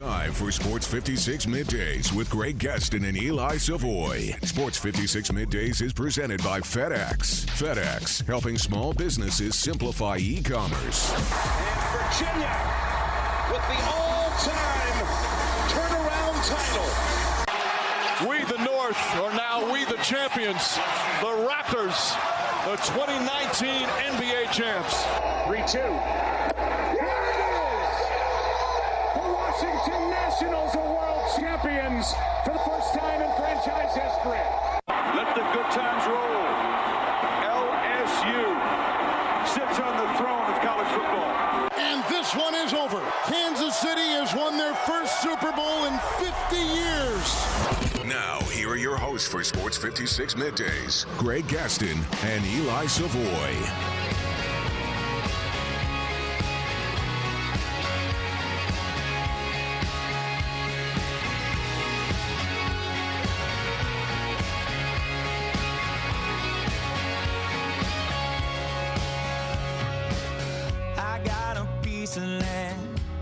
Time for Sports 56 Middays with Greg Gaston and Eli Savoie. Sports 56 Middays is presented by FedEx. FedEx, helping small businesses simplify e-commerce. And Virginia with the all-time turnaround title. We, the North, are now we, the champions. The Raptors, the 2019 NBA champs. 3-2. Washington Nationals are world champions for the first time in franchise history. Let the good times roll. LSU sits on the throne of college football. And this one is over. Kansas City has won their first Super Bowl in 50 years. Now, here are your hosts for Sports 56 Middays, Greg Gaston and Eli Savoie.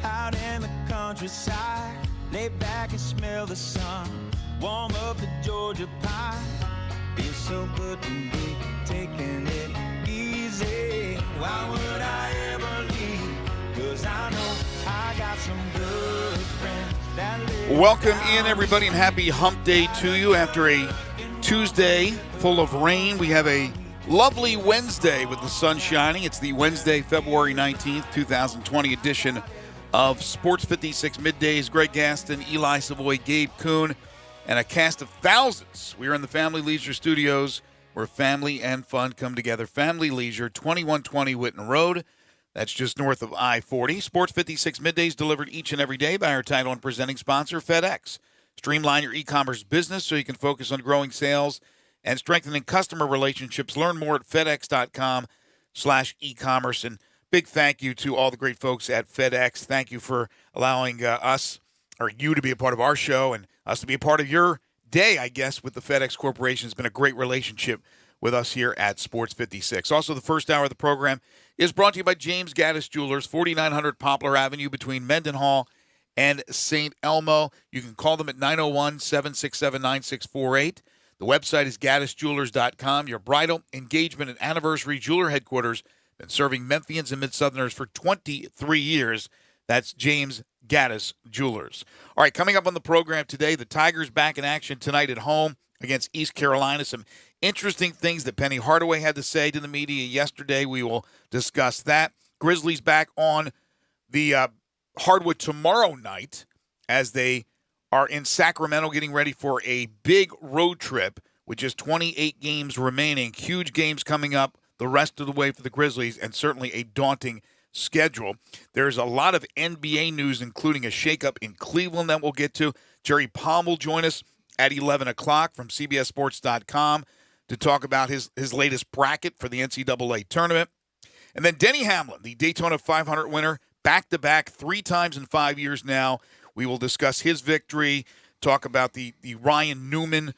Out in the countryside, lay back and smell the sun, warm up the Georgia pie. Feels so good to be taking it easy. Why would I ever leave? 'Cause I know I got some good friends that live. Welcome in, everybody, and happy hump day to you. After a Tuesday full of rain, we have a lovely Wednesday with the sun shining. It's the Wednesday, February 19th, 2020 edition of Sports 56 Middays. Greg Gaston, Eli Savoie, Gabe Kuhn, and a cast of thousands. We are in the Family Leisure Studios where family and fun come together. Family Leisure, 2120 Whitten Road. That's just north of I-40. Sports 56 Middays delivered each and every day by our title and presenting sponsor, FedEx. Streamline your e-commerce business so you can focus on growing sales and strengthening customer relationships. Learn more at FedEx.com/e-commerce. And big thank you to all the great folks at FedEx. Thank you for allowing us, or you, to be a part of our show and us to be a part of your day, I guess, with the FedEx Corporation. It's been a great relationship with us here at Sports 56. Also, the first hour of the program is brought to you by James Gaddis Jewelers, 4900 Poplar Avenue between Mendenhall and St. Elmo. You can call them at 901-767-9648. The website is gaddisjewelers.com. Your bridal, engagement, and anniversary jeweler headquarters. Been serving Memphians and Mid-Southerners for 23 years. That's James Gaddis Jewelers. All right, coming up on the program today, the Tigers back in action tonight at home against East Carolina. Some interesting things that Penny Hardaway had to say to the media yesterday. We will discuss that. Grizzlies back on the hardwood tomorrow night as they are in Sacramento getting ready for a big road trip with just 28 games remaining. Huge games coming up the rest of the way for the Grizzlies, and certainly a daunting schedule. There's a lot of NBA news, including a shakeup in Cleveland that we'll get to. Jerry Palm will join us at 11 o'clock from CBSSports.com to talk about his latest bracket for the NCAA tournament. And then Denny Hamlin, the Daytona 500 winner, back-to-back 3 times in 5 years now. We will discuss his victory, talk about the Ryan Newman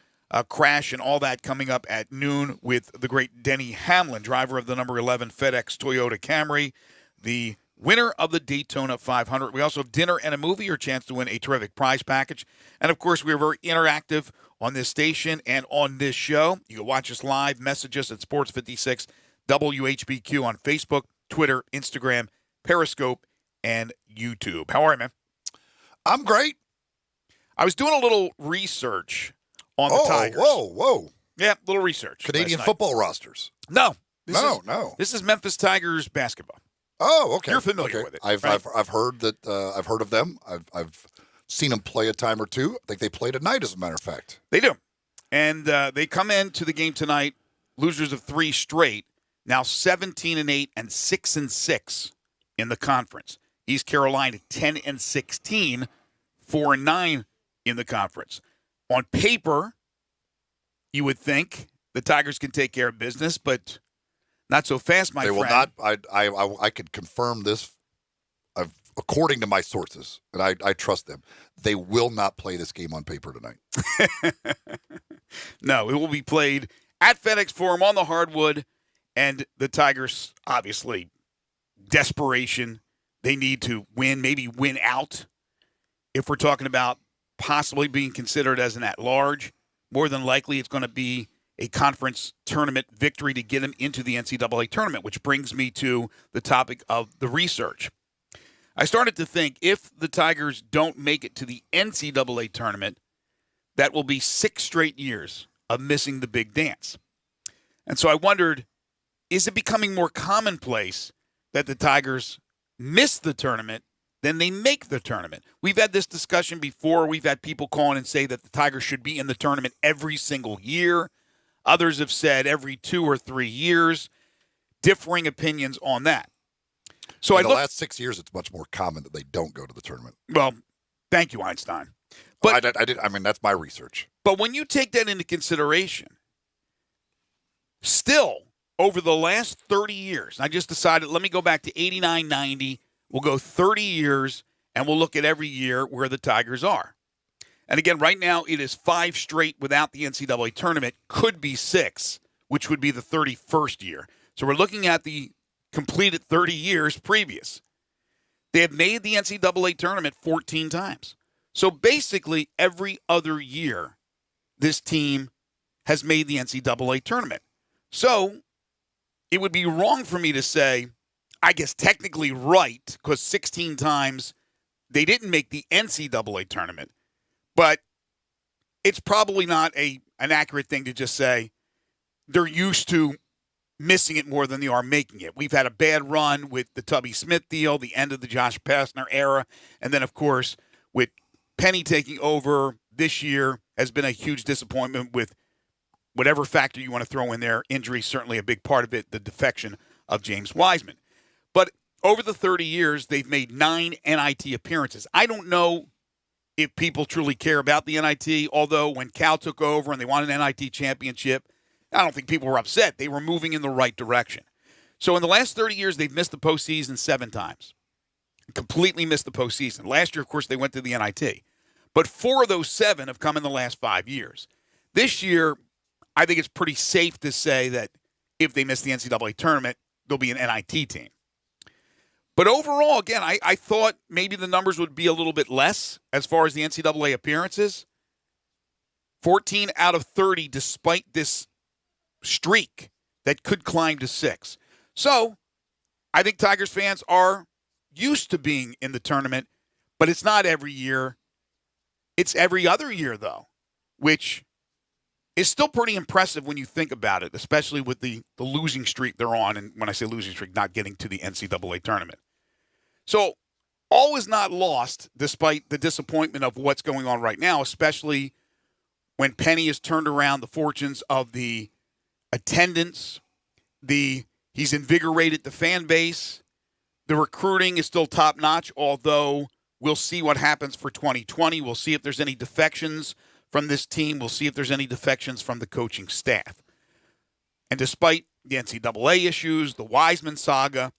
crash and all that coming up at noon with the great Denny Hamlin, driver of the number 11 FedEx Toyota Camry, the winner of the Daytona 500. We also have dinner and a movie, your chance to win a terrific prize package. And, of course, we are very interactive on this station and on this show. You can watch us live, message us at Sports 56 WHBQ on Facebook, Twitter, Instagram, Periscope, and YouTube. How are you, man? I'm great. I was doing a little research on the Tigers. Whoa. Yeah, a little research. Canadian football rosters. No. No. This is Memphis Tigers basketball. Oh, okay. You're familiar with it. I've heard that. I've heard of them. I've seen them play a time or two. I think they played tonight, as a matter of fact. They do. And they come into the game tonight, losers of 3 straight, now 17-8 and 6-6 in the conference. East Carolina 10-16, 4-9 in the conference. On paper, you would think the Tigers can take care of business, but not so fast, my friend. They will not. I could confirm this. According to my sources, and I trust them, they will not play this game on paper tonight. No, it will be played at FedEx Forum on the hardwood, and the Tigers, obviously, desperation. They need to win, maybe win out. if we're talking about possibly being considered as an at-large, more than likely it's going to be a conference tournament victory to get him into the NCAA tournament, which brings me to the topic of the research. I started to think if the Tigers don't make it to the NCAA tournament, that will be 6 straight years of missing the big dance. And so I wondered, is it becoming more commonplace that the Tigers miss the tournament than they make the tournament? We've had this discussion before. We've had people call in and say that the Tigers should be in the tournament every single year. Others have said every 2 or 3 years. Differing opinions on that. So in the last 6 years, it's much more common that they don't go to the tournament. Well, thank you, Einstein. But I mean, that's my research. But when you take that into consideration, still, over the last 30 years, I just decided, let me go back to 89, 90. We'll go 30 years, and we'll look at every year where the Tigers are. And again, right now, it is 5 straight without the NCAA tournament. Could be 6, which would be the 31st year. So we're looking at the completed 30 years previous. They have made the NCAA tournament 14 times. So basically, every other year, this team has made the NCAA tournament. So it would be wrong for me to say, I guess technically right, because 16 times they didn't make the NCAA tournament. But it's probably not an accurate thing to just say they're used to missing it more than they are making it. We've had a bad run with the Tubby Smith deal, the end of the Josh Pastner era, and then, of course, with Penny taking over this year has been a huge disappointment with whatever factor you want to throw in there. Injury certainly a big part of it, the defection of James Wiseman. But over the 30 years, they've made 9 NIT appearances. I don't know if people truly care about the NIT, although when Cal took over and they won an NIT championship, I don't think people were upset. They were moving in the right direction. So in the last 30 years, they've missed the postseason 7 times. Completely missed the postseason. Last year, of course, they went to the NIT. But 4 of those 7 have come in the last 5 years. This year, I think it's pretty safe to say that if they miss the NCAA tournament, they'll be an NIT team. But overall, again, I thought maybe the numbers would be a little bit less as far as the NCAA appearances. 14 out of 30 despite this streak that could climb to 6. So I think Tigers fans are used to being in the tournament, but it's not every year. It's every other year, though, which is still pretty impressive when you think about it, especially with the losing streak they're on. And when I say losing streak, not getting to the NCAA tournament. So all is not lost despite the disappointment of what's going on right now, especially when Penny has turned around the fortunes of the attendance. He's invigorated the fan base. The recruiting is still top-notch, although we'll see what happens for 2020. We'll see if there's any defections from this team. We'll see if there's any defections from the coaching staff. And despite the NCAA issues, the Wiseman saga,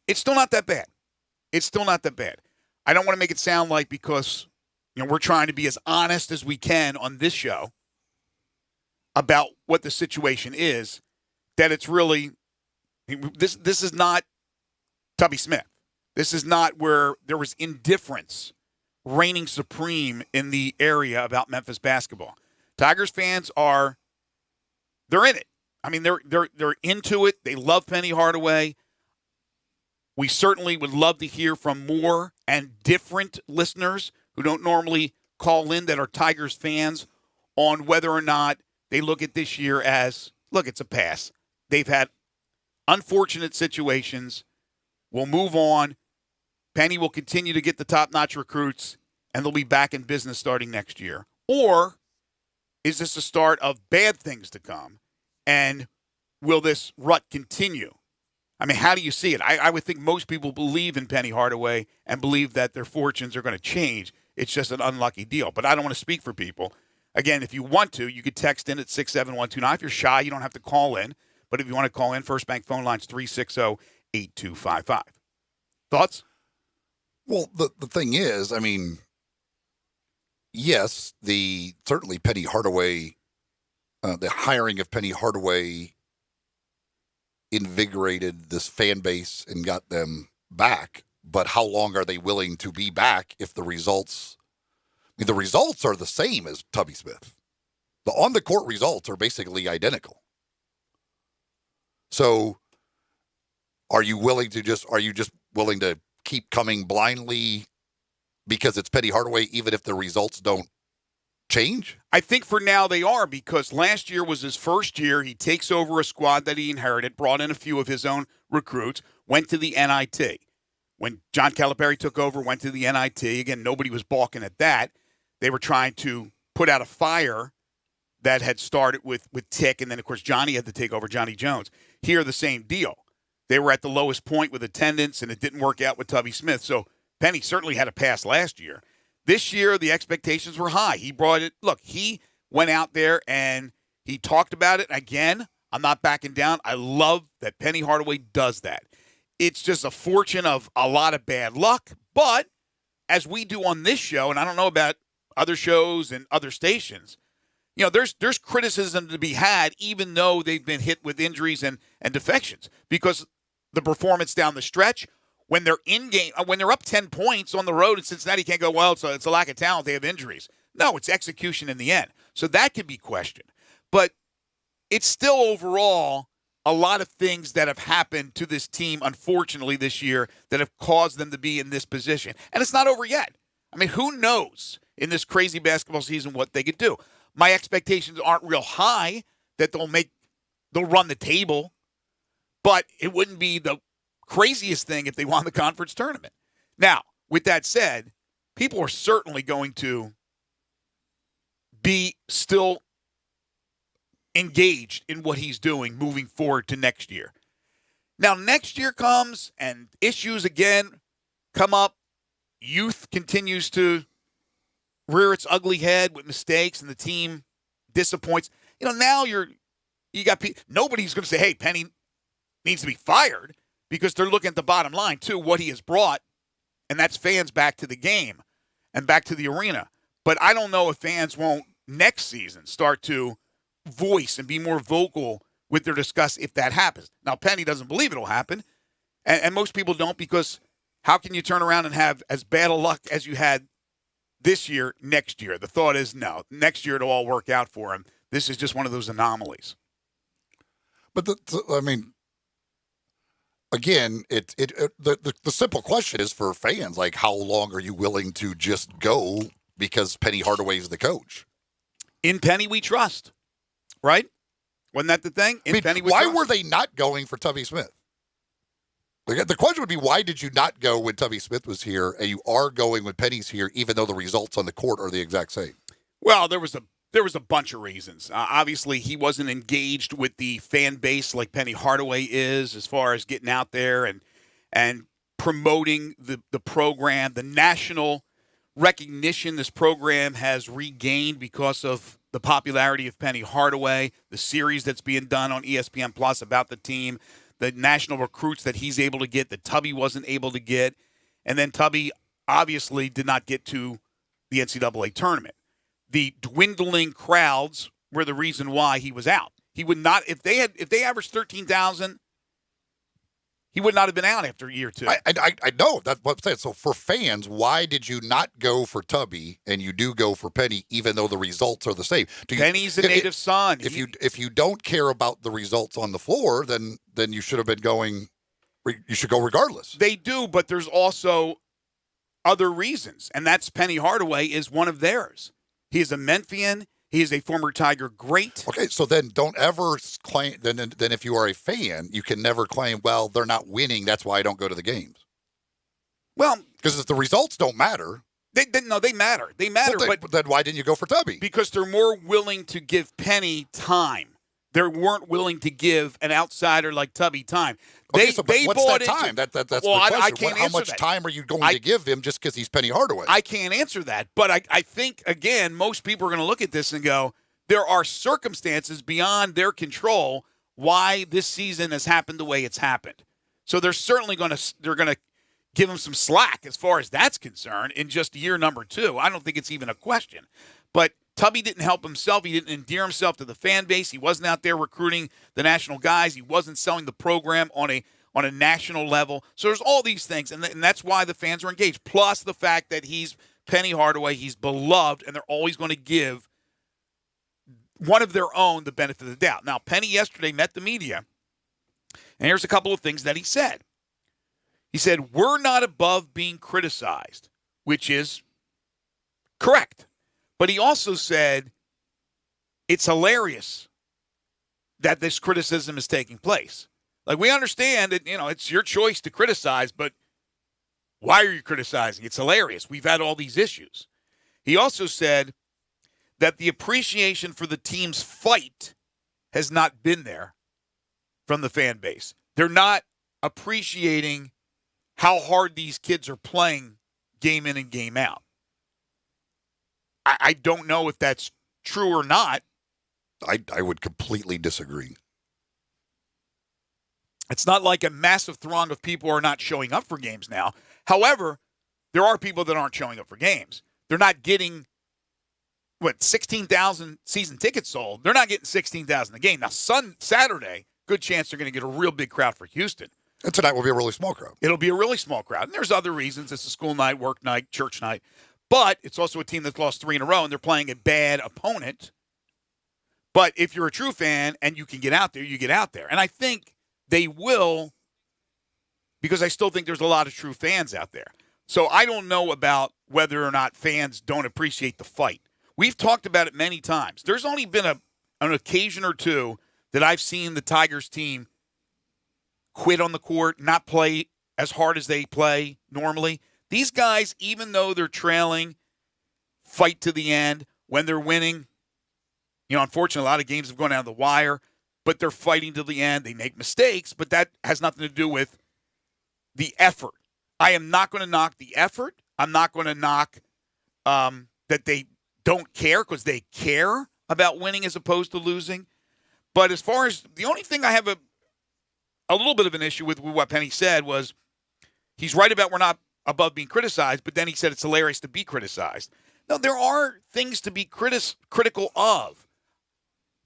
it's still not that bad. It's still not that bad. I don't want to make it sound like because we're trying to be as honest as we can on this show about what the situation is, that it's really this is not Tubby Smith. This is not where there was indifference reigning supreme in the area about Memphis basketball. Tigers fans they're in it. I mean, they're into it. They love Penny Hardaway. We certainly would love to hear from more and different listeners who don't normally call in that are Tigers fans on whether or not they look at this year as, look, it's a pass. They've had unfortunate situations. We'll move on. Penny will continue to get the top-notch recruits, and they'll be back in business starting next year. Or is this the start of bad things to come, and will this rut continue? I mean, how do you see it? I would think most people believe in Penny Hardaway and believe that their fortunes are going to change. It's just an unlucky deal. But I don't want to speak for people. Again, if you want to, you could text in at 67129. If you're shy, you don't have to call in. But if you want to call in, First Bank phone line's 360-8255. Thoughts? Well, the thing is, I mean, yes, certainly Penny Hardaway, the hiring of Penny Hardaway invigorated this fan base and got them back. but how long are they willing to be back if the results? I mean, the results are the same as Tubby Smith. The on-the-court results are basically identical. So, are you just willing to keep coming blindly because it's Penny Hardaway, even if the results don't change? I think for now they are, because last year was his first year. He takes over a squad that he inherited, brought in a few of his own recruits, went to the NIT. When John Calipari took over, went to the NIT. Again, nobody was balking at that. They were trying to put out a fire that had started with Tick, and then, of course, Johnny had to take over, Johnny Jones. Here, the same deal. They were at the lowest point with attendance, and it didn't work out with Tubby Smith. So Penny certainly had a pass last year. This year, the expectations were high. He brought it. Look, he went out there and he talked about it. Again, I'm not backing down. I love that Penny Hardaway does that. It's just a fortune of a lot of bad luck. But as we do on this show, and I don't know about other shows and other stations, there's criticism to be had, even though they've been hit with injuries and defections, because the performance down the stretch, when they're in game, when they're up 10 points on the road in Cincinnati, can't go, well, it's a lack of talent. They have injuries. No, it's execution in the end. So that could be questioned. But it's still overall a lot of things that have happened to this team, unfortunately, this year that have caused them to be in this position. And it's not over yet. I mean, who knows in this crazy basketball season what they could do? My expectations aren't real high that they'll run the table, but it wouldn't be the craziest thing if they won the conference tournament. Now, with that said, people are certainly going to be still engaged in what he's doing moving forward to next year. Now, next year comes and issues again come up. Youth continues to rear its ugly head with mistakes, and the team disappoints. Now you got nobody's going to say, hey, Penny needs to be fired, because they're looking at the bottom line, too, what he has brought, and that's fans back to the game and back to the arena. But I don't know if fans won't next season start to voice and be more vocal with their discuss if that happens. Now, Penny doesn't believe it'll happen, and most people don't, because how can you turn around and have as bad a luck as you had this year, next year? The thought is, no, next year it'll all work out for him. This is just one of those anomalies. But again, the simple question is for fans, like, how long are you willing to just go because Penny Hardaway is the coach? In Penny we trust, right? Wasn't that the thing? Penny we why trust. were they not going for Tubby Smith? The question would be, why did you not go when Tubby Smith was here, and you are going when Penny's here, even though the results on the court are the exact same? Well, there was a bunch of reasons. Obviously, he wasn't engaged with the fan base like Penny Hardaway is, as far as getting out there and promoting the program, the national recognition this program has regained because of the popularity of Penny Hardaway, the series that's being done on ESPN Plus about the team, the national recruits that he's able to get that Tubby wasn't able to get. And then Tubby obviously did not get to the NCAA tournament. The dwindling crowds were the reason why he was out. He would not, if they averaged 13,000, he would not have been out after year two. I know. That's what I'm saying. So for fans, why did you not go for Tubby and you do go for Penny, even though the results are the same? Penny's a native son. If you don't care about the results on the floor, then you should have been going. You should go regardless. They do, but there's also other reasons, and that's Penny Hardaway is one of theirs. He is a Memphian. He is a former Tiger great. Okay, so then don't ever claim. Then if you are a fan, you can never claim, well, they're not winning, that's why I don't go to the games. Well, because if the results don't matter. They matter. They matter. But then why didn't you go for Tubby? Because they're more willing to give Penny time. They weren't willing to give an outsider like Tubby time. What's that time? That's the question. I can't How much that. time are you going to give him just because he's Penny Hardaway? I can't answer that. But I think, again, most people are going to look at this and go, there are circumstances beyond their control why this season has happened the way it's happened. So they're certainly going to give him some slack as far as that's concerned in just year number 2. I don't think it's even a question. But Tubby didn't help himself. He didn't endear himself to the fan base. He wasn't out there recruiting the national guys. He wasn't selling the program on on a national level. So there's all these things, and that's why the fans are engaged. Plus the fact that he's Penny Hardaway, he's beloved, and they're always going to give one of their own the benefit of the doubt. Now, Penny yesterday met the media, and here's a couple of things that he said. He said, we're not above being criticized, which is correct. But he also said it's hilarious that this criticism is taking place. Like, we understand that, it's your choice to criticize, but why are you criticizing? It's hilarious. We've had all these issues. He also said that the appreciation for the team's fight has not been there from the fan base. They're not appreciating how hard these kids are playing game in and game out. I don't know if that's true or not. I would completely disagree. It's not like a massive throng of people are not showing up for games now. However, there are people that aren't showing up for games. They're not getting, 16,000 season tickets sold. They're not getting 16,000 a game. Now, Saturday, good chance they're going to get a real big crowd for Houston. And tonight will be a really small crowd. It'll be a really small crowd. And there's other reasons. It's a school night, work night, church night. But it's also a team that's lost 3 in a row, and they're playing a bad opponent. But if you're a true fan and you can get out there, you get out there. And I think they will, because I still think there's a lot of true fans out there. So I don't know about whether or not fans don't appreciate the fight. We've talked about it many times. There's only been an occasion or two that I've seen the Tigers team quit on the court, not play as hard as they play normally. These guys, even though they're trailing, fight to the end. When they're winning, unfortunately, a lot of games have gone down the wire, but they're fighting to the end. They make mistakes, but that has nothing to do with the effort. I am not going to knock the effort. I'm not going to knock that they don't care, because they care about winning as opposed to losing. But as far as the only thing I have a little bit of an issue with what Penny said was, he's right about we're not above being criticized, but then he said it's hilarious to be criticized. No, there are things to be critical of.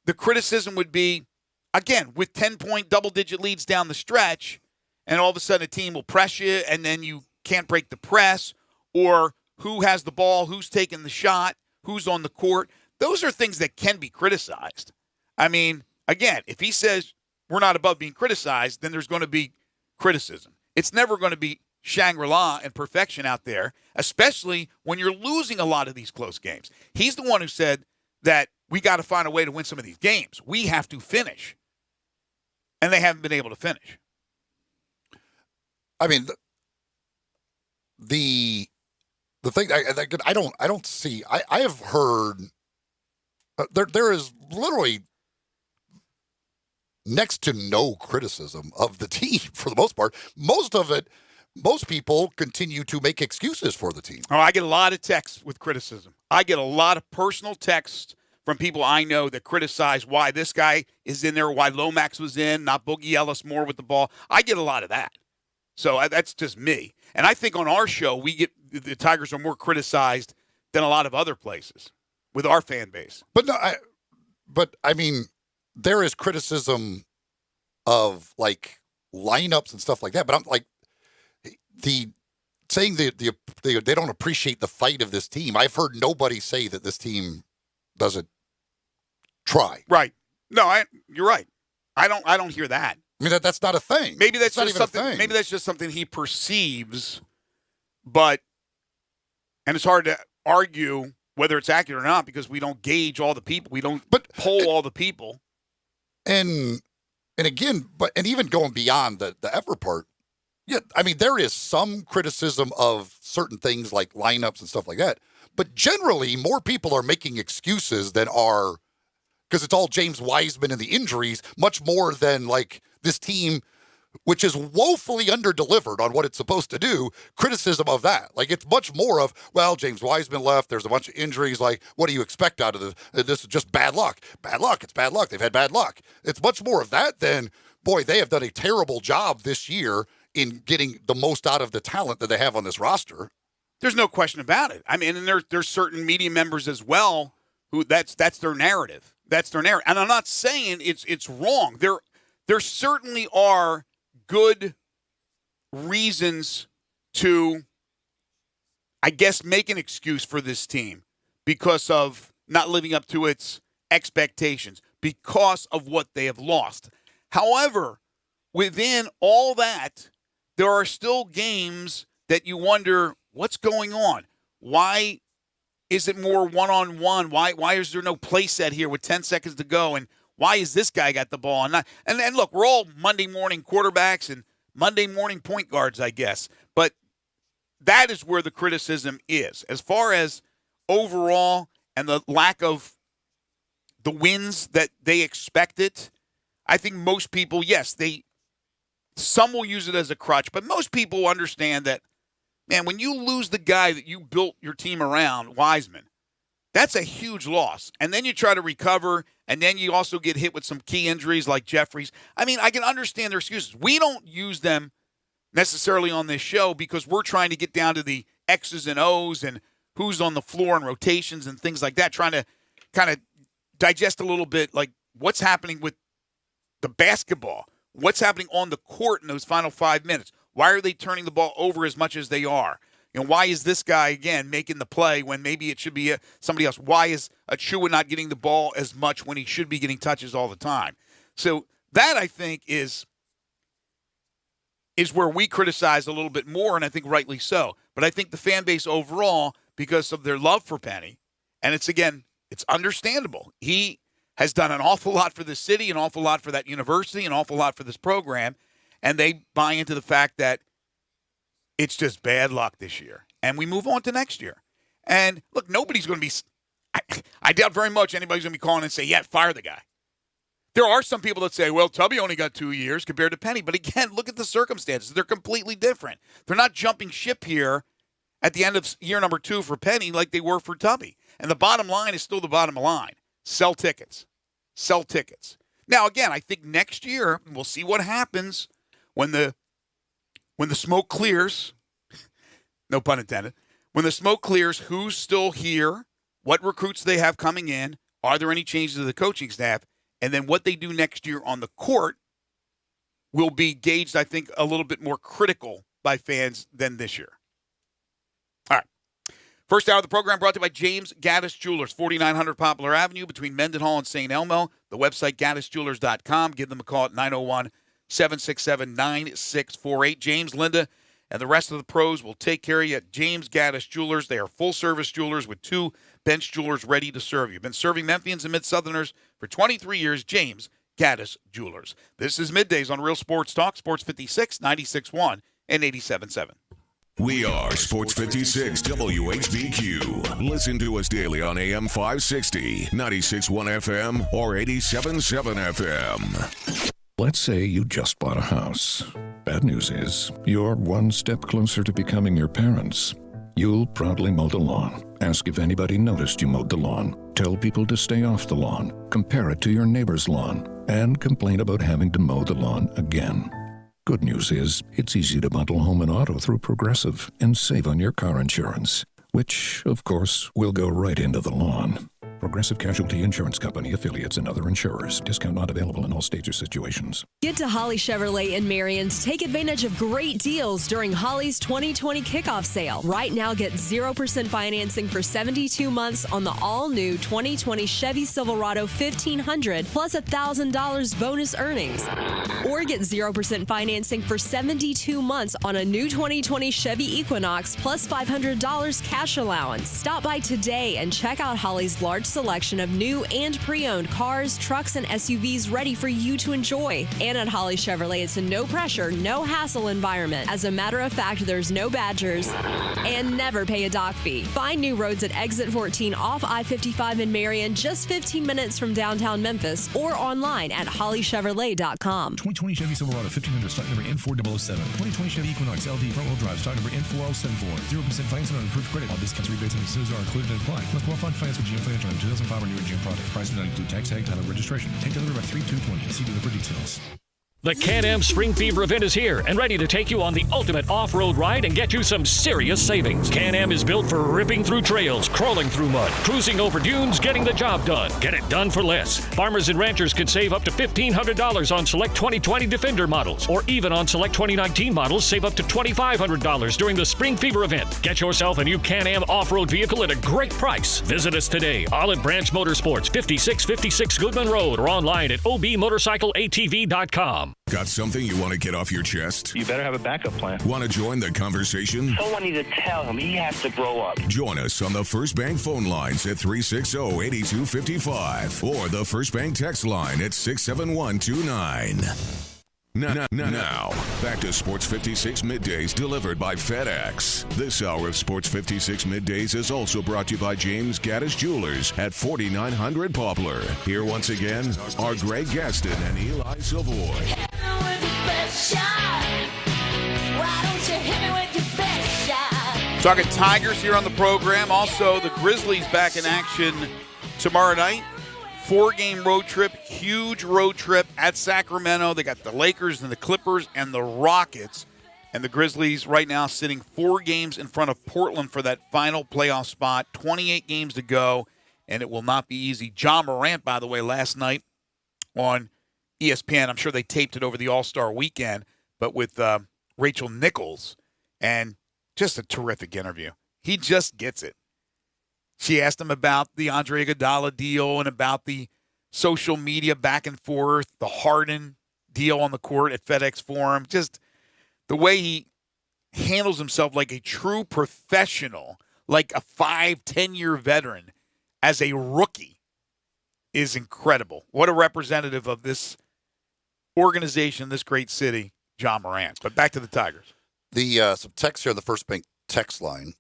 The criticism would be, again, with 10-point double-digit leads down the stretch, and all of a sudden a team will press you, and then you can't break the press, or who has the ball, who's taking the shot, who's on the court. Those are things that can be criticized. I mean, again, if he says we're not above being criticized, then there's going to be criticism. It's never going to be Shangri-La and perfection out there, especially when you're losing a lot of these close games. He's the one who said that we got to find a way to win some of these games. We have to finish. And they haven't been able to finish. I mean, the thing I don't see. I have heard there is literally next to no criticism of the team for the most part. Most people continue to make excuses for the team. Oh, I get a lot of texts with criticism. I get a lot of personal texts from people I know that criticize why this guy is in there, why Lomax was in, not Boogie Ellis more with the ball. I get a lot of that. So that's just me. And I think on our show, the Tigers are more criticized than a lot of other places with our fan base. But I mean, there is criticism of like lineups and stuff like that. But I'm like, saying they don't appreciate the fight of this team. I've heard nobody say that this team doesn't try. Right. No, you're right. I don't hear that. I mean, that's not a thing. Maybe that's not just even something. a thing. Maybe that's just something he perceives. And it's hard to argue whether it's accurate or not because we don't gauge all the people. We don't poll all the people. And again, and even going beyond the effort part, yeah, I mean, there is some criticism of certain things like lineups and stuff like that. But generally, more people are making excuses than are, because it's all James Wiseman and the injuries, much more than like this team, which is woefully underdelivered on what it's supposed to do, criticism of that. Like, it's much more of, well, James Wiseman left, there's a bunch of injuries, like, what do you expect out of this? This is just bad luck. Bad luck, it's bad luck. They've had bad luck. It's much more of that than, boy, they have done a terrible job this year in getting the most out of the talent that they have on this roster. There's no question about it. I mean, and there's certain media members as well who that's their narrative. That's their narrative. And I'm not saying it's wrong. There certainly are good reasons to, I guess, make an excuse for this team because of not living up to its expectations, because of what they have lost. However, within all that, there are still games that you wonder, what's going on? Why is it more one-on-one? Why is there no play set here with 10 seconds to go? And why is this guy got the ball? And look, we're all Monday morning quarterbacks and Monday morning point guards, I guess. But that is where the criticism is. As far as overall and the lack of the wins that they expected, I think most people, yes, some will use it as a crutch, but most people understand that, man, when you lose the guy that you built your team around, Wiseman, that's a huge loss. And then you try to recover, and then you also get hit with some key injuries like Jeffries. I mean, I can understand their excuses. We don't use them necessarily on this show because we're trying to get down to the X's and O's and who's on the floor and rotations and things like that, trying to kind of digest a little bit like what's happening with the basketball, what's happening on the court in those final 5 minutes. Why are they turning the ball over as much as they are? You know, why is this guy, again, making the play when maybe it should be somebody else? Why is Achua not getting the ball as much when he should be getting touches all the time? So that, I think, is where we criticize a little bit more, and I think rightly so. But I think the fan base overall, because of their love for Penny, and it's understandable. He has done an awful lot for the city, an awful lot for that university, an awful lot for this program, and they buy into the fact that it's just bad luck this year. And we move on to next year. And, look, nobody's going to be – I doubt very much anybody's going to be calling and say, yeah, fire the guy. There are some people that say, well, Tubby only got 2 years compared to Penny. But, again, look at the circumstances. They're completely different. They're not jumping ship here at the end of year number 2 for Penny like they were for Tubby. And the bottom line is still the bottom line. Sell tickets. Sell tickets. Now, again, I think next year we'll see what happens when the smoke clears. No pun intended. When the smoke clears, who's still here? What recruits they have coming in? Are there any changes to the coaching staff? And then what they do next year on the court will be gauged, I think, a little bit more critical by fans than this year. All right. First hour of the program brought to you by James Gaddis Jewelers, 4900 Poplar Avenue between Mendenhall and St. Elmo. The website, gaddisjewelers.com. Give them a call at 901-767-9648. James, Linda, and the rest of the pros will take care of you at James Gaddis Jewelers. They are full-service jewelers with 2 bench jewelers ready to serve you. Been serving Memphians and Mid-Southerners for 23 years. James Gaddis Jewelers. This is Middays on Real Sports Talk, Sports 56, 96.1, and 87.7. We are Sports 56 WHBQ. Listen to us daily on AM 560, 96.1 FM, or 87.7 FM. Let's say you just bought a house. Bad news is, you're one step closer to becoming your parents. You'll proudly mow the lawn. Ask if anybody noticed you mowed the lawn. Tell people to stay off the lawn. Compare it to your neighbor's lawn. And complain about having to mow the lawn again. Good news is, it's easy to bundle home and auto through Progressive and save on your car insurance, which, of course, will go right into the lawn. Progressive Casualty Insurance Company, affiliates, and other insurers. Discount not available in all states or situations. Get to Holly Chevrolet in Marion to take advantage of great deals during Holly's 2020 kickoff sale. Right now, get 0% financing for 72 months on the all-new 2020 Chevy Silverado 1500 plus $1,000 bonus earnings. Or get 0% financing for 72 months on a new 2020 Chevy Equinox plus $500 cash allowance. Stop by today and check out Holly's large selection of new and pre-owned cars, trucks, and SUVs ready for you to enjoy. And at Holly Chevrolet, it's a no-pressure, no-hassle environment. As a matter of fact, there's no badgers and never pay a dock fee. Find new roads at Exit 14 off I-55 in Marion, just 15 minutes from downtown Memphis, or online at hollychevrolet.com. 2020 Chevy Silverado 1500, stock number N4007. 2020 Chevy Equinox LD front-wheel drive, stock number N4074. 0% financing on approved credit. All discounts, rebates, and incentives are included and applied. Must qualify finance with GM Financial. 2005 or newer GM product. Price does not include tax, tag, title, registration. Take delivery by 3/2/20. See dealer for details. The Can-Am Spring Fever event is here and ready to take you on the ultimate off-road ride and get you some serious savings. Can-Am is built for ripping through trails, crawling through mud, cruising over dunes, getting the job done. Get it done for less. Farmers and ranchers can save up to $1,500 on select 2020 Defender models, or even on select 2019 models, save up to $2,500 during the Spring Fever event. Get yourself a new Can-Am off-road vehicle at a great price. Visit us today, Olive Branch Motorsports, 5656 Goodman Road, or online at obmotorcycleatv.com. Got something you want to get off your chest? You better have a backup plan. Want to join the conversation? Someone needs to tell him he has to grow up. Join us on the First Bank phone lines at 360-8255 or the First Bank text line at 67129. Now, back to Sports 56 Middays delivered by FedEx. This hour of Sports 56 Middays is also brought to you by James Gaddis Jewelers at 4900 Poplar. Here once again are Greg Gaston and Eli Savoie. Talking Tigers here on the program. Also, the Grizzlies back in action tomorrow night. 4-game road trip, huge road trip at Sacramento. They got the Lakers and the Clippers and the Rockets. And the Grizzlies right now sitting 4 games in front of Portland for that final playoff spot. 28 games to go, and it will not be easy. Ja Morant, by the way, last night on ESPN, I'm sure they taped it over the All-Star weekend, but with Rachel Nichols, and just a terrific interview. He just gets it. She asked him about the Andre Iguodala deal and about the social media back and forth, the Harden deal on the court at FedEx Forum. Just the way he handles himself like a true professional, like a 5-10-year veteran as a rookie is incredible. What a representative of this organization, this great city, Ja Morant. But back to the Tigers. Some text here on the First Bank text line.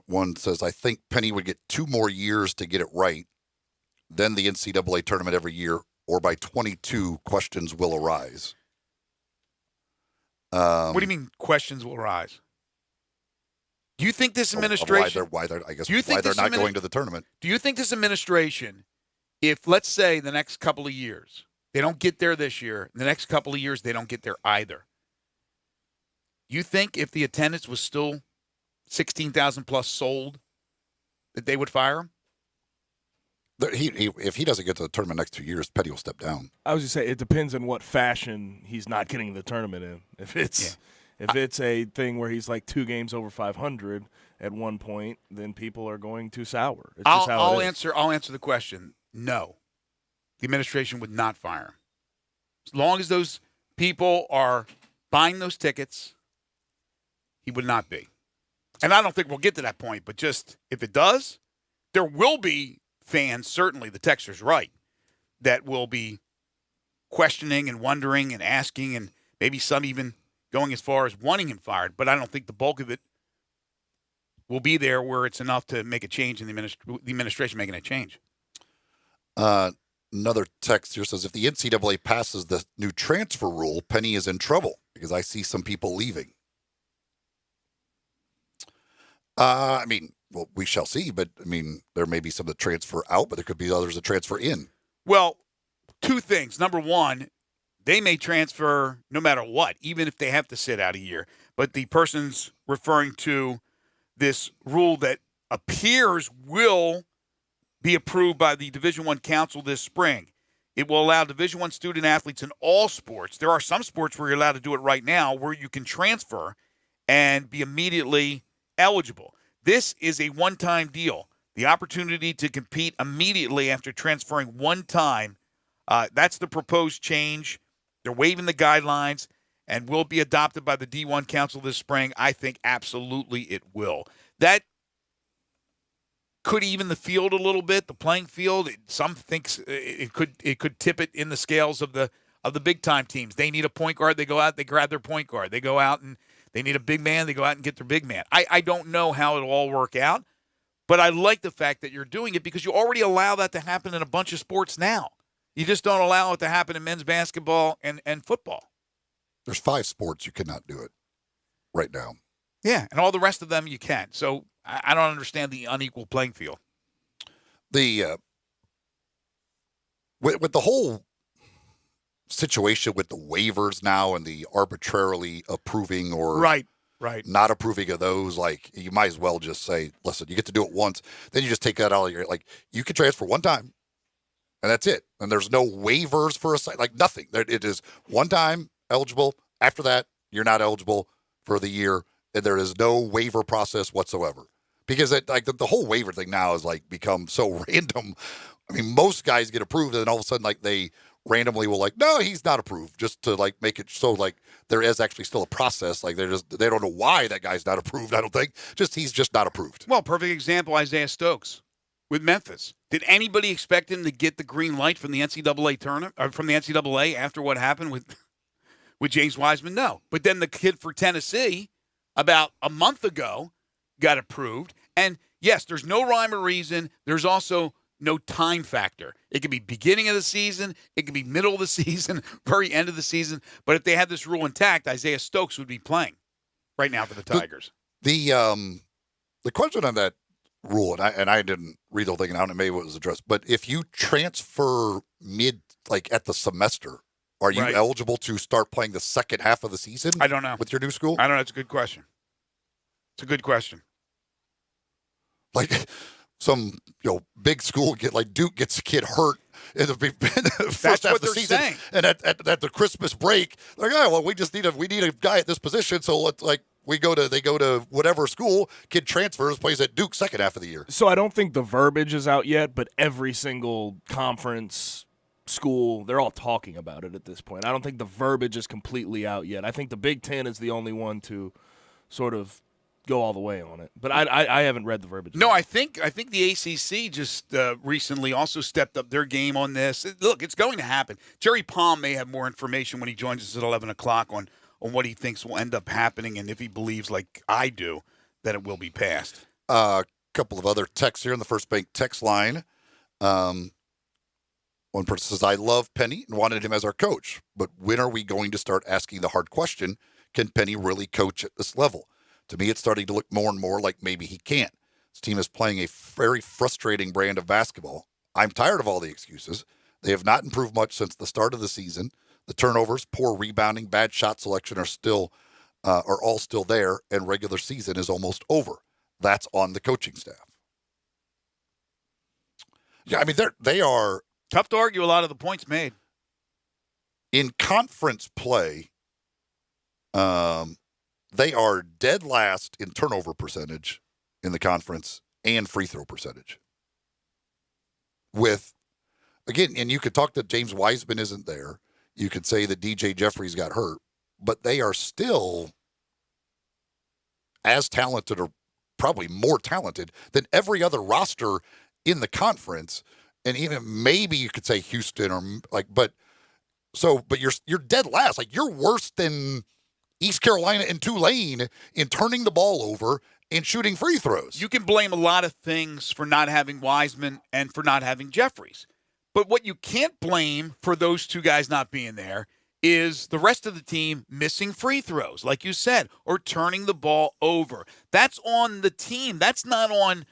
One says, I think Penny would get 2 more years to get it right, then the NCAA tournament every year, or by 22, questions will arise. What do you mean questions will arise? Do you think this administration... why they're not going to the tournament. Do you think this administration, if, let's say, the next couple of years, they don't get there this year, the next couple of years they don't get there either, you think if the attendance was still 16,000 plus sold, that they would fire him? If he doesn't get to the tournament next 2 years, Petty will step down. I was just saying, it depends on what fashion he's not getting the tournament in. If it's a thing where he's like 2 games over 500 at one point, then people are going to sour. It's just how I'll it is. I'll answer the question. No, the administration would not fire him. As long as those people are buying those tickets, he would not be. And I don't think we'll get to that point, but just if it does, there will be fans, certainly the texter's right, that will be questioning and wondering and asking, and maybe some even going as far as wanting him fired. But I don't think the bulk of it will be there where it's enough to make a change in the administration making a change. Another text here says, if the NCAA passes the new transfer rule, Penny is in trouble because I see some people leaving. Well, we shall see, but, there may be some that transfer out, but there could be others that transfer in. Well, 2 things. Number one, they may transfer no matter what, even if they have to sit out a year. But the person's referring to this rule that appears will be approved by the Division I Council this spring. It will allow Division I student athletes in all sports. There are some sports where you're allowed to do it right now where you can transfer and be immediately eligible. This is a one-time deal. The opportunity to compete immediately after transferring one time, that's the proposed change. They're waiving the guidelines and will be adopted by the D1 Council this spring. I think absolutely it will. That could even the field a little bit, the playing field. Some thinks it could tip it in the scales of the big-time teams. They need a point guard. They go out, they grab their point guard. They go out and they need a big man. They go out and get their big man. I don't know how it'll all work out, but I like the fact that you're doing it because you already allow that to happen in a bunch of sports now. You just don't allow it to happen in men's basketball and football. There's 5 sports you cannot do it right now. Yeah, and all the rest of them you can. So I don't understand the unequal playing field. With the whole situation with the waivers now and the arbitrarily approving or Right. not approving of those, like you might as well just say, listen, you get to do it once, then you just take that out of your, like you can transfer one time and that's it. And there's no waivers for like nothing. It is one time eligible. After that, you're not eligible for the year, and there is no waiver process whatsoever. Because the whole waiver thing now has like become so random. I mean, most guys get approved, and then all of a sudden, like they randomly will like, no, he's not approved, just to like make it so like there is actually still a process. Like they don't know why that guy's not approved. I don't think he's just not approved. Well, perfect example, Isaiah Stokes with Memphis. Did anybody expect him to get the green light from the NCAA tournament or from the NCAA after what happened with James Wiseman? No. But then the kid for Tennessee about a month ago got approved. And yes, there's no rhyme or reason. There's also no time factor. It could be beginning of the season. It could be middle of the season, very end of the season. But if they had this rule intact, Isaiah Stokes would be playing right now for the Tigers. The question on that rule, and I didn't read the whole thing, and I don't know, maybe it was addressed, but if you transfer like at the semester, are you eligible to start playing the second half of the season? I don't know. With your new school? I don't know. It's a good question. It's a good question. Like some big school Duke gets a kid hurt in the first half of the season, saying. And at the Christmas break, like, oh well, we need a guy at this position, so let's they go to whatever school, kid transfers, plays at Duke second half of the year. So I don't think the verbiage is out yet, but every single conference school, they're all talking about it at this point. I don't think the verbiage is completely out yet. I think the Big Ten is the only one to sort of go all the way on it. But I haven't read the verbiage. No, I think the ACC just recently also stepped up their game on this. Look, it's going to happen. Jerry Palm may have more information when he joins us at 11 o'clock on what he thinks will end up happening and if he believes, like I do, that it will be passed. A couple of other texts here in the First Bank text line. One person says, I love Penny and wanted him as our coach, but when are we going to start asking the hard question, can Penny really coach at this level? To me, it's starting to look more and more like maybe he can't. This team is playing a very frustrating brand of basketball. I'm tired of all the excuses. They have not improved much since the start of the season. The turnovers, poor rebounding, bad shot selection are all still there, and regular season is almost over. That's on the coaching staff. Yeah, I mean, they are tough to argue a lot of the points made. In conference play, they are dead last in turnover percentage in the conference and free throw percentage. With, again, and you could talk that James Wiseman isn't there. You could say that DJ Jeffries got hurt, but they are still as talented or probably more talented than every other roster in the conference. And even maybe you could say Houston or but you're dead last. Like you're worse than East Carolina and Tulane in turning the ball over and shooting free throws. You can blame a lot of things for not having Wiseman and for not having Jeffries. But what you can't blame for those two guys not being there is the rest of the team missing free throws, like you said, or turning the ball over. That's on the team. That's not on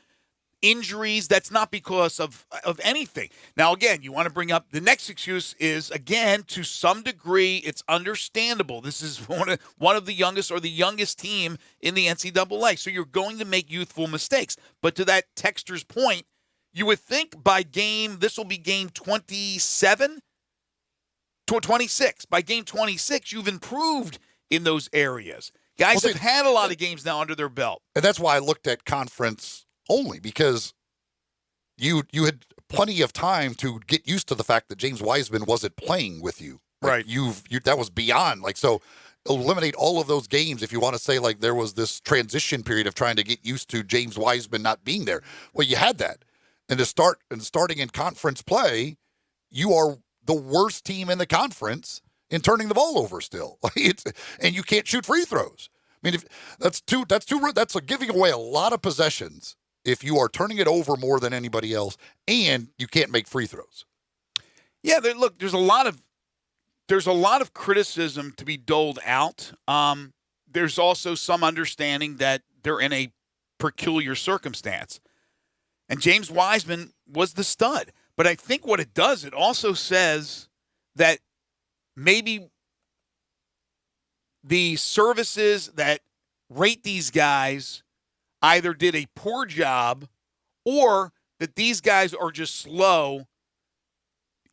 injuries. That's not because of anything. Now, again, you want to bring up the next excuse is, again, to some degree, it's understandable. This is one of the youngest or the youngest team in the NCAA. So you're going to make youthful mistakes. But to that texter's point, you would think this will be game 26. By game 26, you've improved in those areas. Guys have had a lot of games now under their belt. And that's why I looked at conference only, because you had plenty of time to get used to the fact that James Wiseman wasn't playing with you. Like right. That was beyond. So eliminate all of those games if you want to say there was this transition period of trying to get used to James Wiseman not being there. Well, you had that. And starting in conference play, you are the worst team in the conference in turning the ball over still. And you can't shoot free throws. I mean, that's giving away a lot of possessions if you are turning it over more than anybody else and you can't make free throws. Yeah, there's a lot of criticism to be doled out. There's also some understanding that they're in a peculiar circumstance. And James Wiseman was the stud. But I think what it does, it also says that maybe the services that rate these guys either did a poor job or that these guys are just slow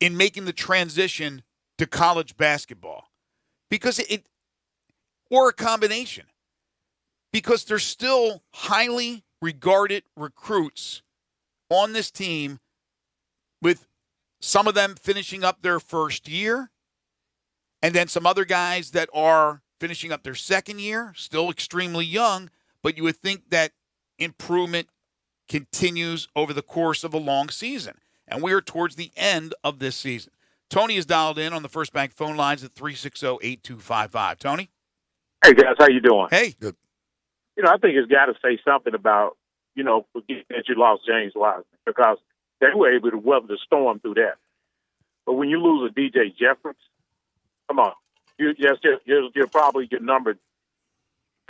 in making the transition to college basketball. Because or a combination. Because there's still highly regarded recruits on this team, with some of them finishing up their first year, and then some other guys that are finishing up their second year, still extremely young, but you would think that improvement continues over the course of a long season. And we are towards the end of this season. Tony is dialed in on the First Bank phone lines at 360-8255. Tony? Hey, guys, how you doing? Hey. Good. I think it's got to say something about, forgetting that you lost James Wiseman, because they were able to weather the storm through that. But when you lose a DJ Jeffries, come on. You're probably your number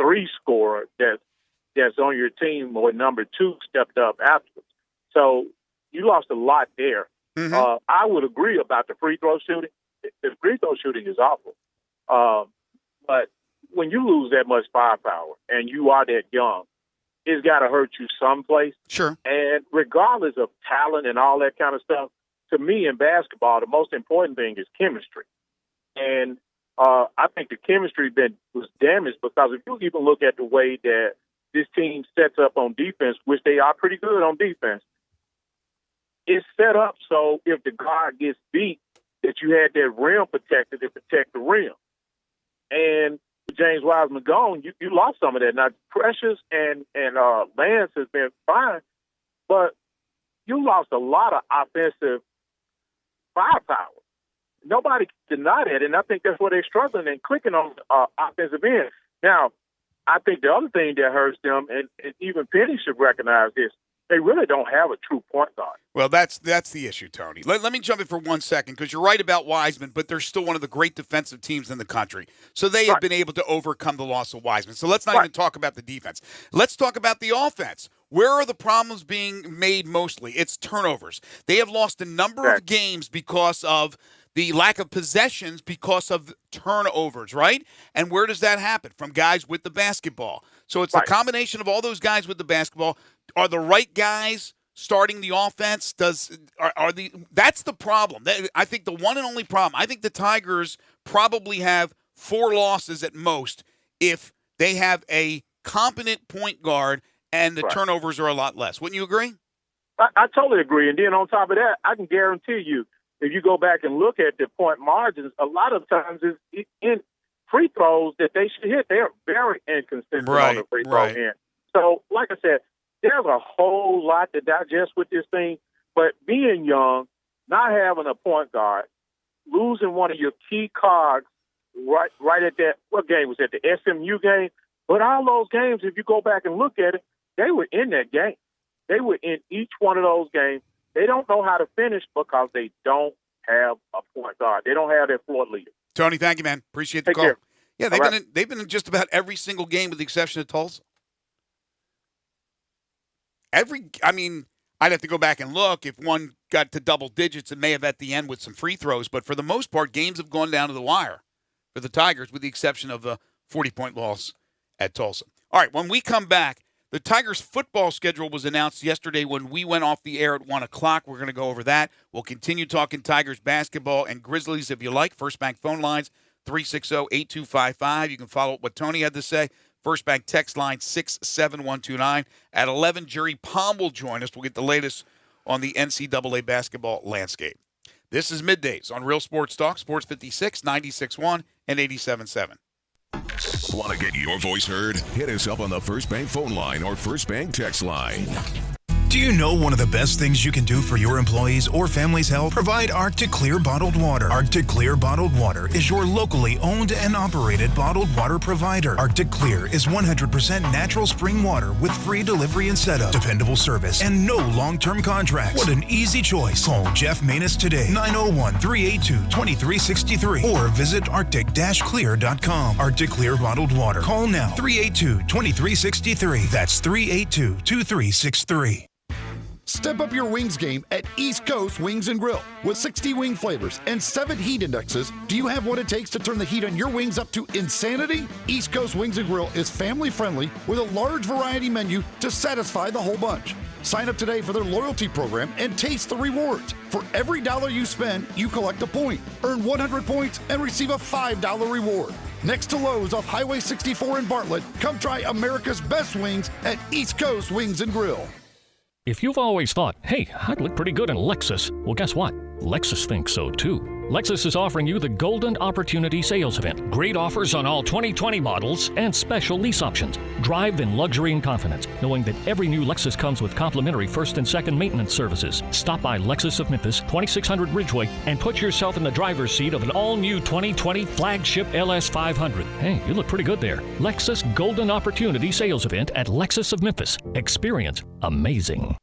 3 scorer that's on your team, or number 2 stepped up afterwards. So you lost a lot there. Mm-hmm. I would agree about the free throw shooting. The free throw shooting is awful. But when you lose that much firepower and you are that young, it's got to hurt you someplace. Sure. And regardless of talent and all that kind of stuff, to me in basketball, the most important thing is chemistry. And I think the chemistry was damaged, because if you even look at the way that this team sets up on defense, which they are pretty good on defense, it's set up so if the guard gets beat, that you had that rim protector to protect the rim. And with James Wiseman gone, you lost some of that. Now, Precious and Lance has been fine, but you lost a lot of offensive firepower. Nobody can deny that, and I think that's where they're struggling and clicking on offensive end. Now, I think the other thing that hurts them, and even Penny should recognize this, they really don't have a true point guard. Well, that's the issue, Tony. Let me jump in for 1 second, because you're right about Wiseman, but they're still one of the great defensive teams in the country. So they have been able to overcome the loss of Wiseman. So let's not even talk about the defense. Let's talk about the offense. Where are the problems being made mostly? It's turnovers. They have lost a number of games because of the lack of possessions, because of turnovers, right? And where does that happen? From guys with the basketball. So it's the combination of all those guys with the basketball. Are the right guys starting the offense? That's the problem. I think the one and only problem. I think the Tigers probably have 4 losses at most if they have a competent point guard and the turnovers are a lot less. Wouldn't you agree? I totally agree. And then on top of that, I can guarantee you, if you go back and look at the point margins, a lot of times it's in free throws that they should hit. They're very inconsistent on the free throw end. So, like I said, there's a whole lot to digest with this thing. But being young, not having a point guard, losing one of your key cogs right at that, what game was that, the SMU game? But all those games, if you go back and look at it, they were in that game. They were in each one of those games. They don't know how to finish because they don't have a point guard. They don't have their floor leader. Tony, thank you, man. Appreciate the call. Care. Yeah, they've been in just about every single game with the exception of Tulsa. I'd have to go back and look. If one got to double digits, it may have at the end with some free throws. But for the most part, games have gone down to the wire for the Tigers, with the exception of the 40-point loss at Tulsa. All right, when we come back, the Tigers' football schedule was announced yesterday when we went off the air at 1 o'clock. We're going to go over that. We'll continue talking Tigers basketball and Grizzlies if you like. First Bank phone lines, 360-8255. You can follow up what Tony had to say. First Bank text line, 67129. At 11, Jerry Palm will join us. We'll get the latest on the NCAA basketball landscape. This is Middays on Real Sports Talk, Sports 56, 96.1, and 87.7. Want to get your voice heard? Hit us up on the First Bank phone line or First Bank text line. Do you know one of the best things you can do for your employees or family's health? Provide Arctic Clear bottled water. Arctic Clear bottled water is your locally owned and operated bottled water provider. Arctic Clear is 100% natural spring water with free delivery and setup, dependable service, and no long-term contracts. What an easy choice. Call Jeff Manus today, 901-382-2363, or visit arctic-clear.com. Arctic Clear bottled water. Call now, 382-2363. That's 382-2363. Step up your wings game at East Coast Wings and Grill. With 60 wing flavors and 7 heat indexes, do you have what it takes to turn the heat on your wings up to insanity? East Coast Wings and Grill is family friendly with a large variety menu to satisfy the whole bunch. Sign up today for their loyalty program and taste the rewards. For every $1 you spend, you collect a point. Earn 100 points and receive a $5 reward. Next to Lowe's off Highway 64 in Bartlett, come try America's best wings at East Coast Wings and Grill. If you've always thought, hey, I'd look pretty good in Lexus, well, guess what? Lexus thinks so too. Lexus is offering you the Golden Opportunity Sales Event. Great offers on all 2020 models and special lease options. Drive in luxury and confidence, knowing that every new Lexus comes with complimentary first and second maintenance services. Stop by Lexus of Memphis, 2600 Ridgeway, and put yourself in the driver's seat of an all-new 2020 flagship LS500. Hey, you look pretty good there. Lexus Golden Opportunity Sales Event at Lexus of Memphis. Experience amazing.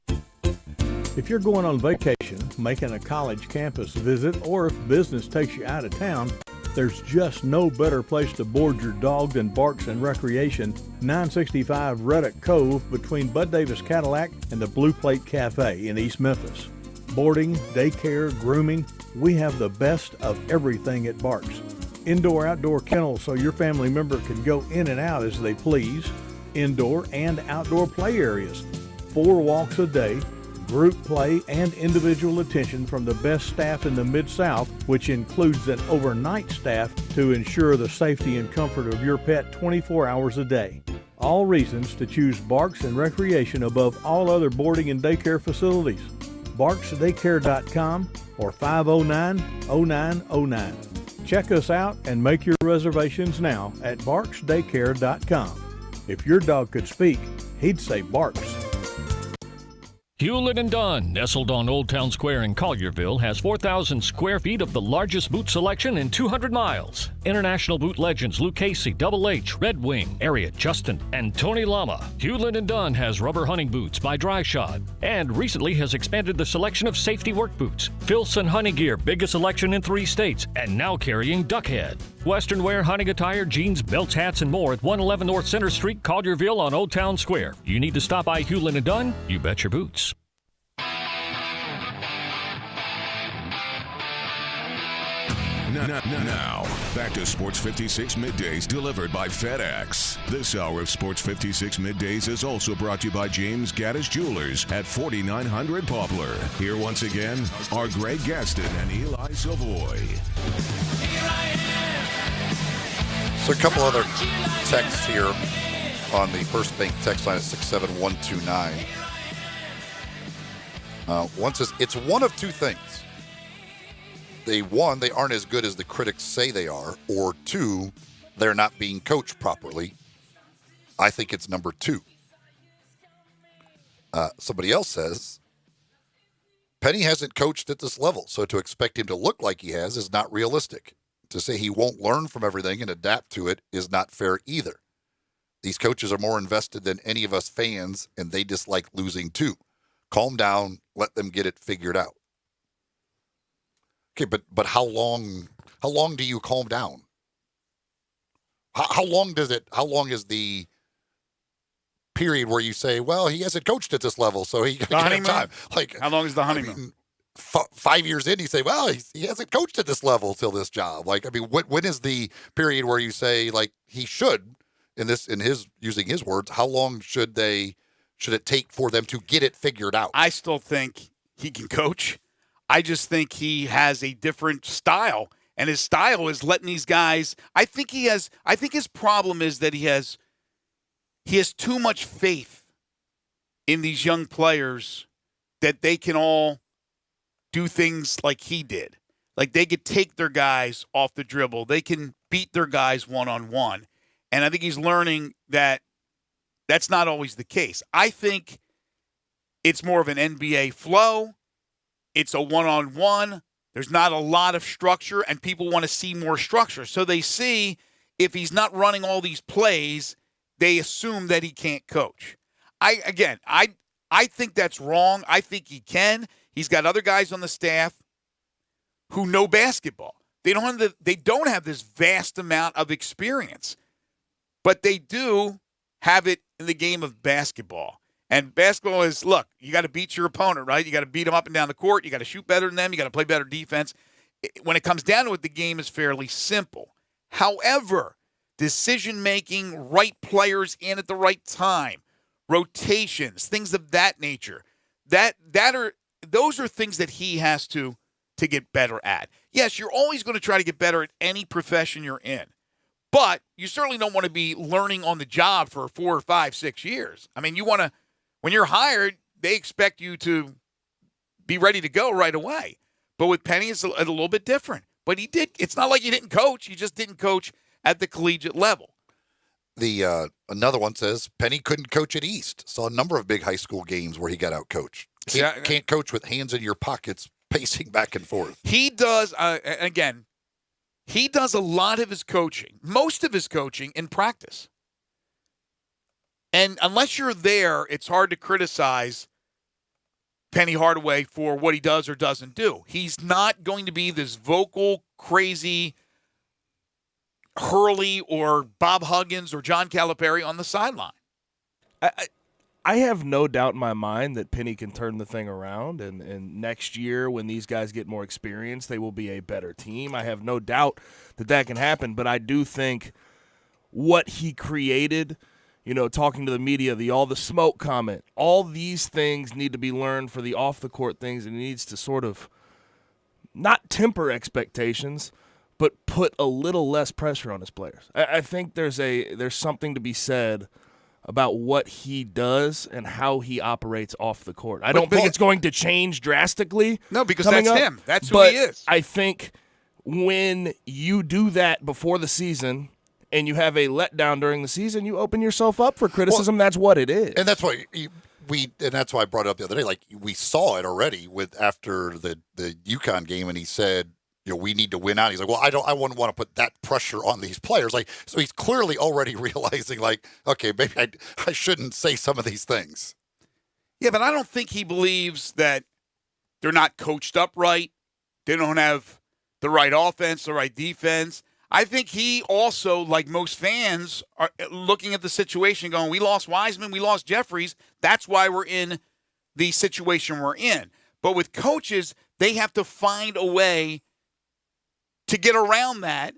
If you're going on vacation, making a college campus visit, or if business takes you out of town, there's just no better place to board your dog than Barks and Recreation, 965 Reddick Cove between Bud Davis Cadillac and the Blue Plate Cafe in East Memphis. Boarding, daycare, grooming, we have the best of everything at Barks. Indoor-outdoor kennels so your family member can go in and out as they please. Indoor and outdoor play areas. 4 walks a day. Group play and individual attention from the best staff in the Mid-South, which includes an overnight staff to ensure the safety and comfort of your pet 24 hours a day. All reasons to choose Barks and Recreation above all other boarding and daycare facilities. BarksDaycare.com or 509-0909. Check us out and make your reservations now at BarksDaycare.com. If your dog could speak, he'd say Barks. Hewlett & Dunn, nestled on Old Town Square in Collierville, has 4,000 square feet of the largest boot selection in 200 miles. International boot legends Luke Casey, Double H, Red Wing, Ariat, Justin, and Tony Lama. Hewlett & Dunn has rubber hunting boots by Dry Shod and recently has expanded the selection of safety work boots. Filson Hunting Gear, biggest selection in 3 states, and now carrying Duckhead. Western wear, hunting attire, jeans, belts, hats, and more at 111 North Center Street, Collierville on Old Town Square. You need to stop by Hewlett & Dunn? You bet your boots. Now, back to Sports 56 Middays delivered by FedEx. This hour of Sports 56 Middays is also brought to you by James Gaddis Jewelers at 4900 Poplar. Here once again are Greg Gaston and Eli Savoie. So a couple other texts here on the First Bank text line at 67129. One says, it's one of two things. They aren't as good as the critics say they are, or 2, they're not being coached properly. I think it's number 2. Somebody else says, Penny hasn't coached at this level, so to expect him to look like he has is not realistic. To say he won't learn from everything and adapt to it is not fair either. These coaches are more invested than any of us fans, and they dislike losing too. Calm down, let them get it figured out. Okay, but how long do you calm down? How long is the period where you say, well, he hasn't coached at this level, so he got time? Like, how long is the honeymoon? I mean, 5 years in, you say, well, he hasn't coached at this level till this job. Like, I mean, when is the period where you say, like, he should, using his words, how long should it take for them to get it figured out? I still think he can coach. I just think he has a different style, and his style is letting these guys. I think his problem is that he has too much faith in these young players that they can all do things like he did. Like they could take their guys off the dribble. They can beat their guys one-on-one. And I think he's learning that that's not always the case. I think it's more of an NBA flow. It's a one-on-one. There's not a lot of structure, and people want to see more structure. So they see if he's not running all these plays, they assume that he can't coach. I think that's wrong. I think he can. He's got other guys on the staff who know basketball. They don't have this vast amount of experience, but they do have it in the game of basketball. And basketball is, look, you got to beat your opponent, right? You got to beat them up and down the court. You got to shoot better than them. You got to play better defense. When it comes down to it, the game is fairly simple. However, decision-making, right players in at the right time, rotations, things of that nature, those are things that he has to get better at. Yes, you're always going to try to get better at any profession you're in. But you certainly don't want to be learning on the job for 4 or 5, 6 years. I mean, you want to, when you're hired, they expect you to be ready to go right away. But with Penny, it's a little bit different. But it's not like he didn't coach. He just didn't coach at the collegiate level. Another one says Penny couldn't coach at East. Saw a number of big high school games where he got out coached. Can't coach with hands in your pockets, pacing back and forth. He does, again, he does a lot of his coaching, most of his coaching in practice. And unless you're there, it's hard to criticize Penny Hardaway for what he does or doesn't do. He's not going to be this vocal, crazy Hurley or Bob Huggins or John Calipari on the sideline. I have no doubt in my mind that Penny can turn the thing around, and next year when these guys get more experience, they will be a better team. I have no doubt that can happen, but I do think what he created, talking to the media, all the smoke comment, all these things need to be learned for the off-the-court things, and he needs to sort of not temper expectations, but put a little less pressure on his players. I think there's something to be said about what he does and how he operates off the court. I don't think it's going to change drastically. No, because that's him. That's who he is. I think when you do that before the season and you have a letdown during the season, you open yourself up for criticism. That's what it is. And that's why that's why I brought it up the other day. Like, we saw it already after the UConn game, and he said, we need to win out. He's like, well, I wouldn't want to put that pressure on these players. Like, so he's clearly already realizing, like, okay, maybe I shouldn't say some of these things. Yeah, but I don't think he believes that they're not coached up right. They don't have the right offense, the right defense. I think he also, like most fans, are looking at the situation going, we lost Wiseman, we lost Jeffries. That's why we're in the situation we're in. But with coaches, they have to find a way to get around that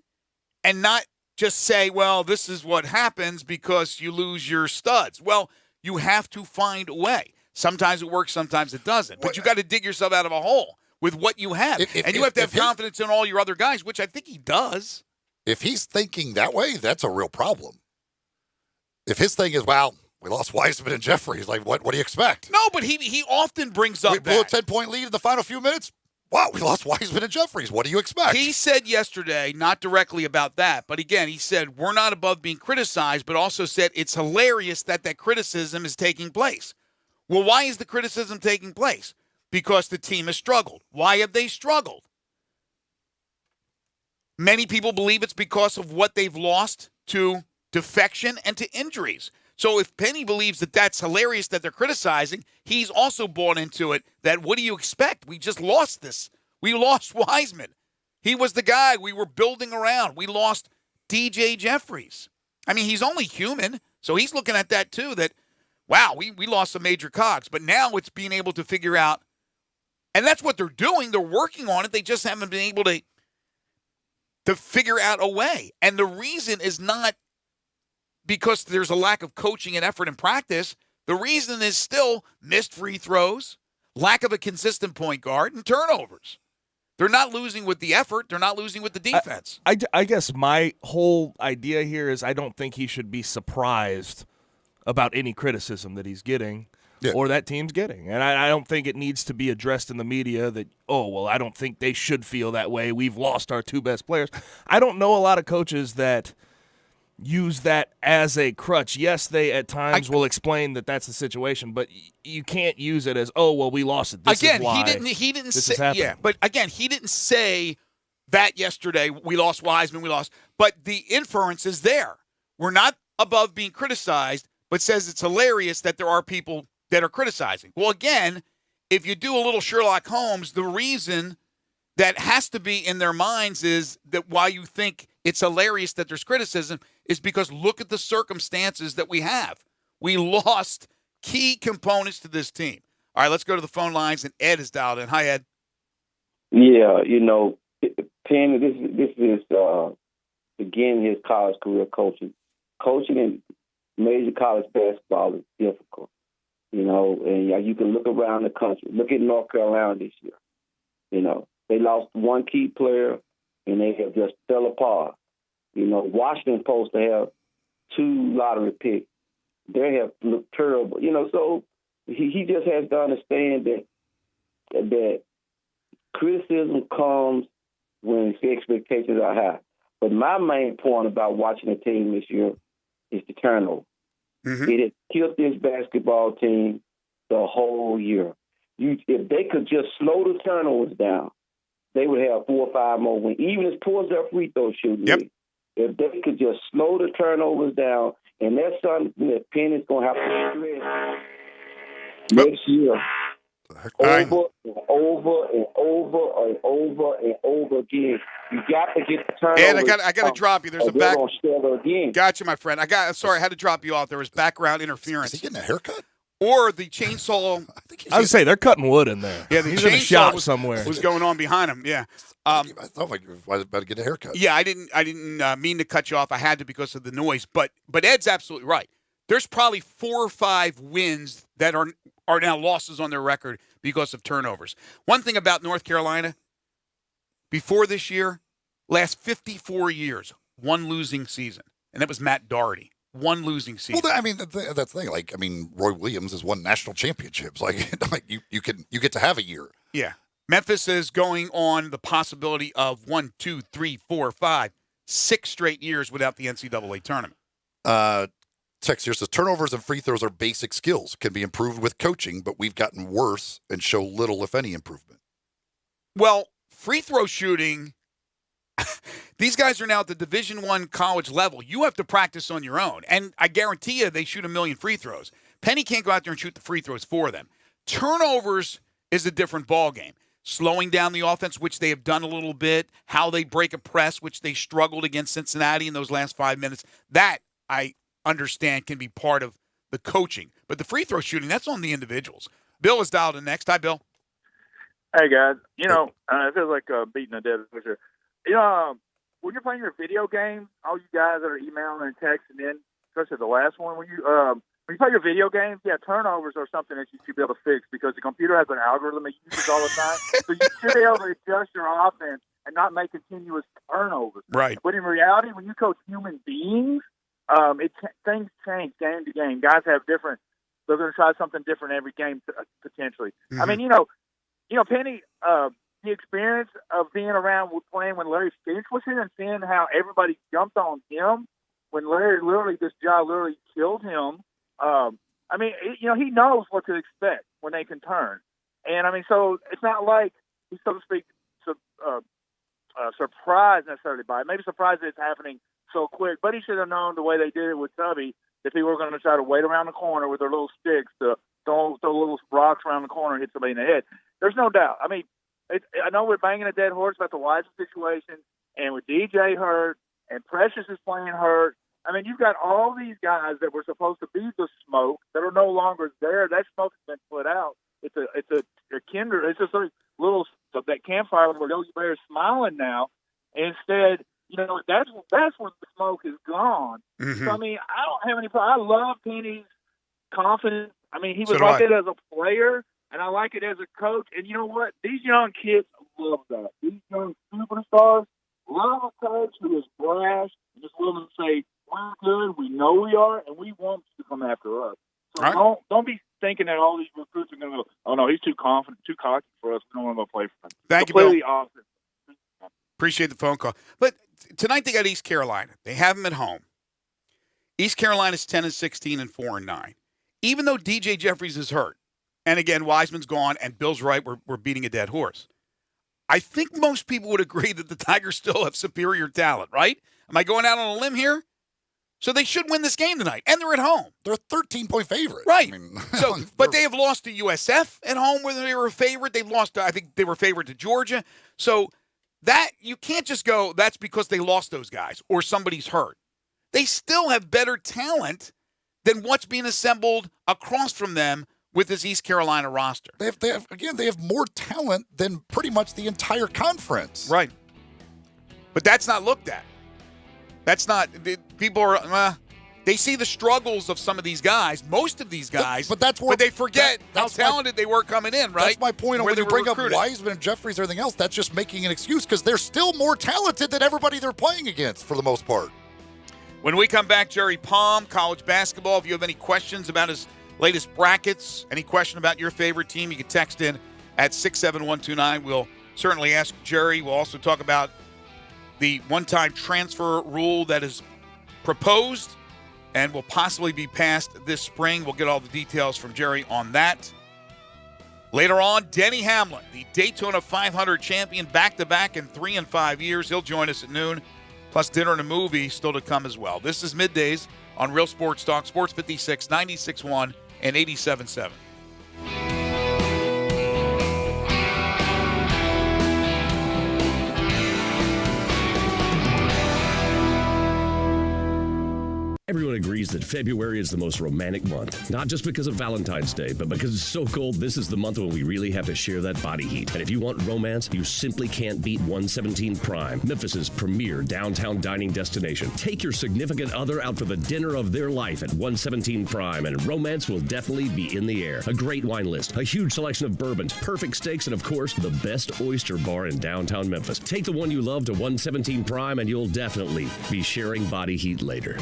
and not just say, well, this is what happens because you lose your studs. Well, you have to find a way. Sometimes it works, sometimes it doesn't. But you got to dig yourself out of a hole with what you have. And you have to have confidence in all your other guys, which I think he does. If he's thinking that way, that's a real problem. If his thing is, well, we lost Wiseman and Jeffries, like, what do you expect? No, but he often brings up we blew a 10-point lead in the final few minutes. Wow, we lost Wiseman and Jeffries. What do you expect? He said yesterday, not directly about that, but again, he said, we're not above being criticized, but also said it's hilarious that criticism is taking place. Well, why is the criticism taking place? Because the team has struggled. Why have they struggled? Many people believe it's because of what they've lost to defection and to injuries. So if Penny believes that that's hilarious that they're criticizing, he's also bought into it that what do you expect? We just lost this. We lost Wiseman. He was the guy we were building around. We lost DJ Jeffries. I mean, he's only human, so he's looking at that too, that, wow, we lost some major cogs. But now it's being able to figure out, and that's what they're doing. They're working on it. They just haven't been able to figure out a way. And the reason is not because there's a lack of coaching and effort in practice. The reason is still missed free throws, lack of a consistent point guard, and turnovers. They're not losing with the effort. They're not losing with the defense. I guess my whole idea here is I don't think he should be surprised about any criticism that he's getting or that team's getting. And I don't think it needs to be addressed in the media that, oh, well, I don't think they should feel that way. We've lost our two best players. I don't know a lot of coaches that use that as a crutch. Yes, they at times will explain that that's the situation, but you can't use it as, oh, well, we lost it. This is why he didn't say, yeah, but again, he didn't say that yesterday. We lost Wiseman, we lost, but the inference is there. We're not above being criticized, but says it's hilarious that there are people that are criticizing. Well, again, if you do a little Sherlock Holmes, the reason that has to be in their minds is that why you think it's hilarious that there's criticism is because look at the circumstances that we have. We lost key components to this team. All right, let's go to the phone lines, and Ed is dialed in. Hi, Ed. Yeah, Penny, this is beginning his college career coaching. Coaching in major college basketball is difficult, and you can look around the country. Look at North Carolina this year. They lost one key player, and they have just fell apart. Washington's supposed to have 2 lottery picks. They have looked terrible. So he just has to understand that criticism comes when the expectations are high. But my main point about watching the team this year is the turnover. Mm-hmm. It has killed this basketball team the whole year. If they could just slow the turnovers down, they would have 4 or 5 more wins, even as poor as their free throw shooting. Yep. If they could just slow the turnovers down, and that's something that Penny's going to have to address next year. Over and over and over and over and over again. You got to get the turnovers. Ed, I got to drop you. There's a back. Again. Gotcha, my friend. Sorry, I had to drop you off. There was background interference. Is he getting a haircut? Or the chainsaw. I would say they're cutting wood in there. Yeah, the He's in a chainsaw shop somewhere. was going on behind him. Yeah. I thought I was about to get a haircut. Yeah, I didn't mean to cut you off. I had to because of the noise. But Ed's absolutely right. There's probably 4 or 5 wins that are now losses on their record because of turnovers. One thing about North Carolina, before this year, last 54 years, 1 losing season, and that was Matt Doherty. 1 losing season. Well, that's the thing. Roy Williams has won national championships. You get to have a year. Yeah. Memphis is going on the possibility of 1, 2, 3, 4, 5, 6 straight years without the NCAA tournament. Text here says turnovers and free throws are basic skills, can be improved with coaching, but we've gotten worse and show little, if any, improvement. Well, free throw shooting, these guys are now at the Division I college level. You have to practice on your own, and I guarantee you they shoot 1 million free throws. Penny can't go out there and shoot the free throws for them. Turnovers is a different ballgame. Slowing down the offense, which they have done a little bit, how they break a press, which they struggled against Cincinnati in those last 5 minutes, that I understand can be part of the coaching. But the free throw shooting, that's on the individuals. Bill is dialed in next. Hi, Bill. Hey, guys. It feels like beating a dead horse here. When you're playing your video games, all you guys that are emailing and texting in, especially the last one, when you play your video games, turnovers are something that you should be able to fix because the computer has an algorithm it uses all the time. So you should be able to adjust your offense and not make continuous turnovers. Right. But in reality, when you coach human beings, things change game to game. Guys have different. They're going to try something different every game potentially. Mm-hmm. I mean, Penny, the experience of being around playing when Larry Finch was here and seeing how everybody jumped on him when Larry this job literally killed him. He knows what to expect when they can turn, and so it's not like he's, so to speak, surprised necessarily by it. Maybe surprised that it's happening so quick, but he should have known the way they did it with Tubby if he were going to try to wait around the corner with their little sticks to throw little rocks around the corner and hit somebody in the head. There's no doubt. I know we're banging a dead horse about the Wiseman situation, and with DJ hurt and Precious is playing hurt. You've got all these guys that were supposed to be the smoke that are no longer there. That smoke has been put out. It's a kinder. It's just a little that campfire where Yogi Bear is smiling now. Instead, that's when the smoke is gone. Mm-hmm. So I don't have any problem. I love Penny's confidence. He was like that as a player, and I like it as a coach. And you know what? These young kids love that. These young superstars love a coach who is brash and just willing to say, we're good, we know we are, and we want you to come after us. So don't be thinking that all these recruits are going to go, oh, no, he's too confident, too cocky for us. We don't want to play for him. Thank you, Bill. Appreciate the phone call. But tonight they got East Carolina. They have them at home. East Carolina's 10-16 and 4-9. Even though DJ Jeffries is hurt, and again, Wiseman's gone, and Bill's right, we're beating a dead horse. I think most people would agree that the Tigers still have superior talent, right? Am I going out on a limb here? So they should win this game tonight, and they're at home. They're a 13-point favorite. Right. But they have lost to USF at home where they were a favorite. They've lost, I think they were favored to Georgia. So that you can't just go, that's because they lost those guys or somebody's hurt. They still have better talent than what's being assembled across from them with this East Carolina roster. They have more talent than pretty much the entire conference. Right. But that's not looked at. That's not – people are they see the struggles of some of these guys, most of these guys, but they forget how talented they were coming in, right? That's my point. When you bring up Wiseman and Jeffries and everything else, that's just making an excuse because they're still more talented than everybody they're playing against for the most part. When we come back, Jerry Palm, college basketball. If you have any questions about his latest brackets, any question about your favorite team, you can text in at 67129. We'll certainly ask Jerry. We'll also talk about the one-time transfer rule that is proposed and will possibly be passed this spring. We'll get all the details from Jerry on that. Later on, Denny Hamlin, the Daytona 500 champion, back-to-back in 3 and 5 years. He'll join us at noon, plus dinner and a movie still to come as well. This is Middays on Real Sports Talk, Sports 56, 96.1, and 87.7. Everyone agrees that February is the most romantic month. Not just because of Valentine's Day, but because it's so cold, this is the month when we really have to share that body heat. And if you want romance, you simply can't beat 117 Prime, Memphis's premier downtown dining destination. Take your significant other out for the dinner of their life at 117 Prime, and romance will definitely be in the air. A great wine list, a huge selection of bourbons, perfect steaks, and of course, the best oyster bar in downtown Memphis. Take the one you love to 117 Prime, and you'll definitely be sharing body heat later.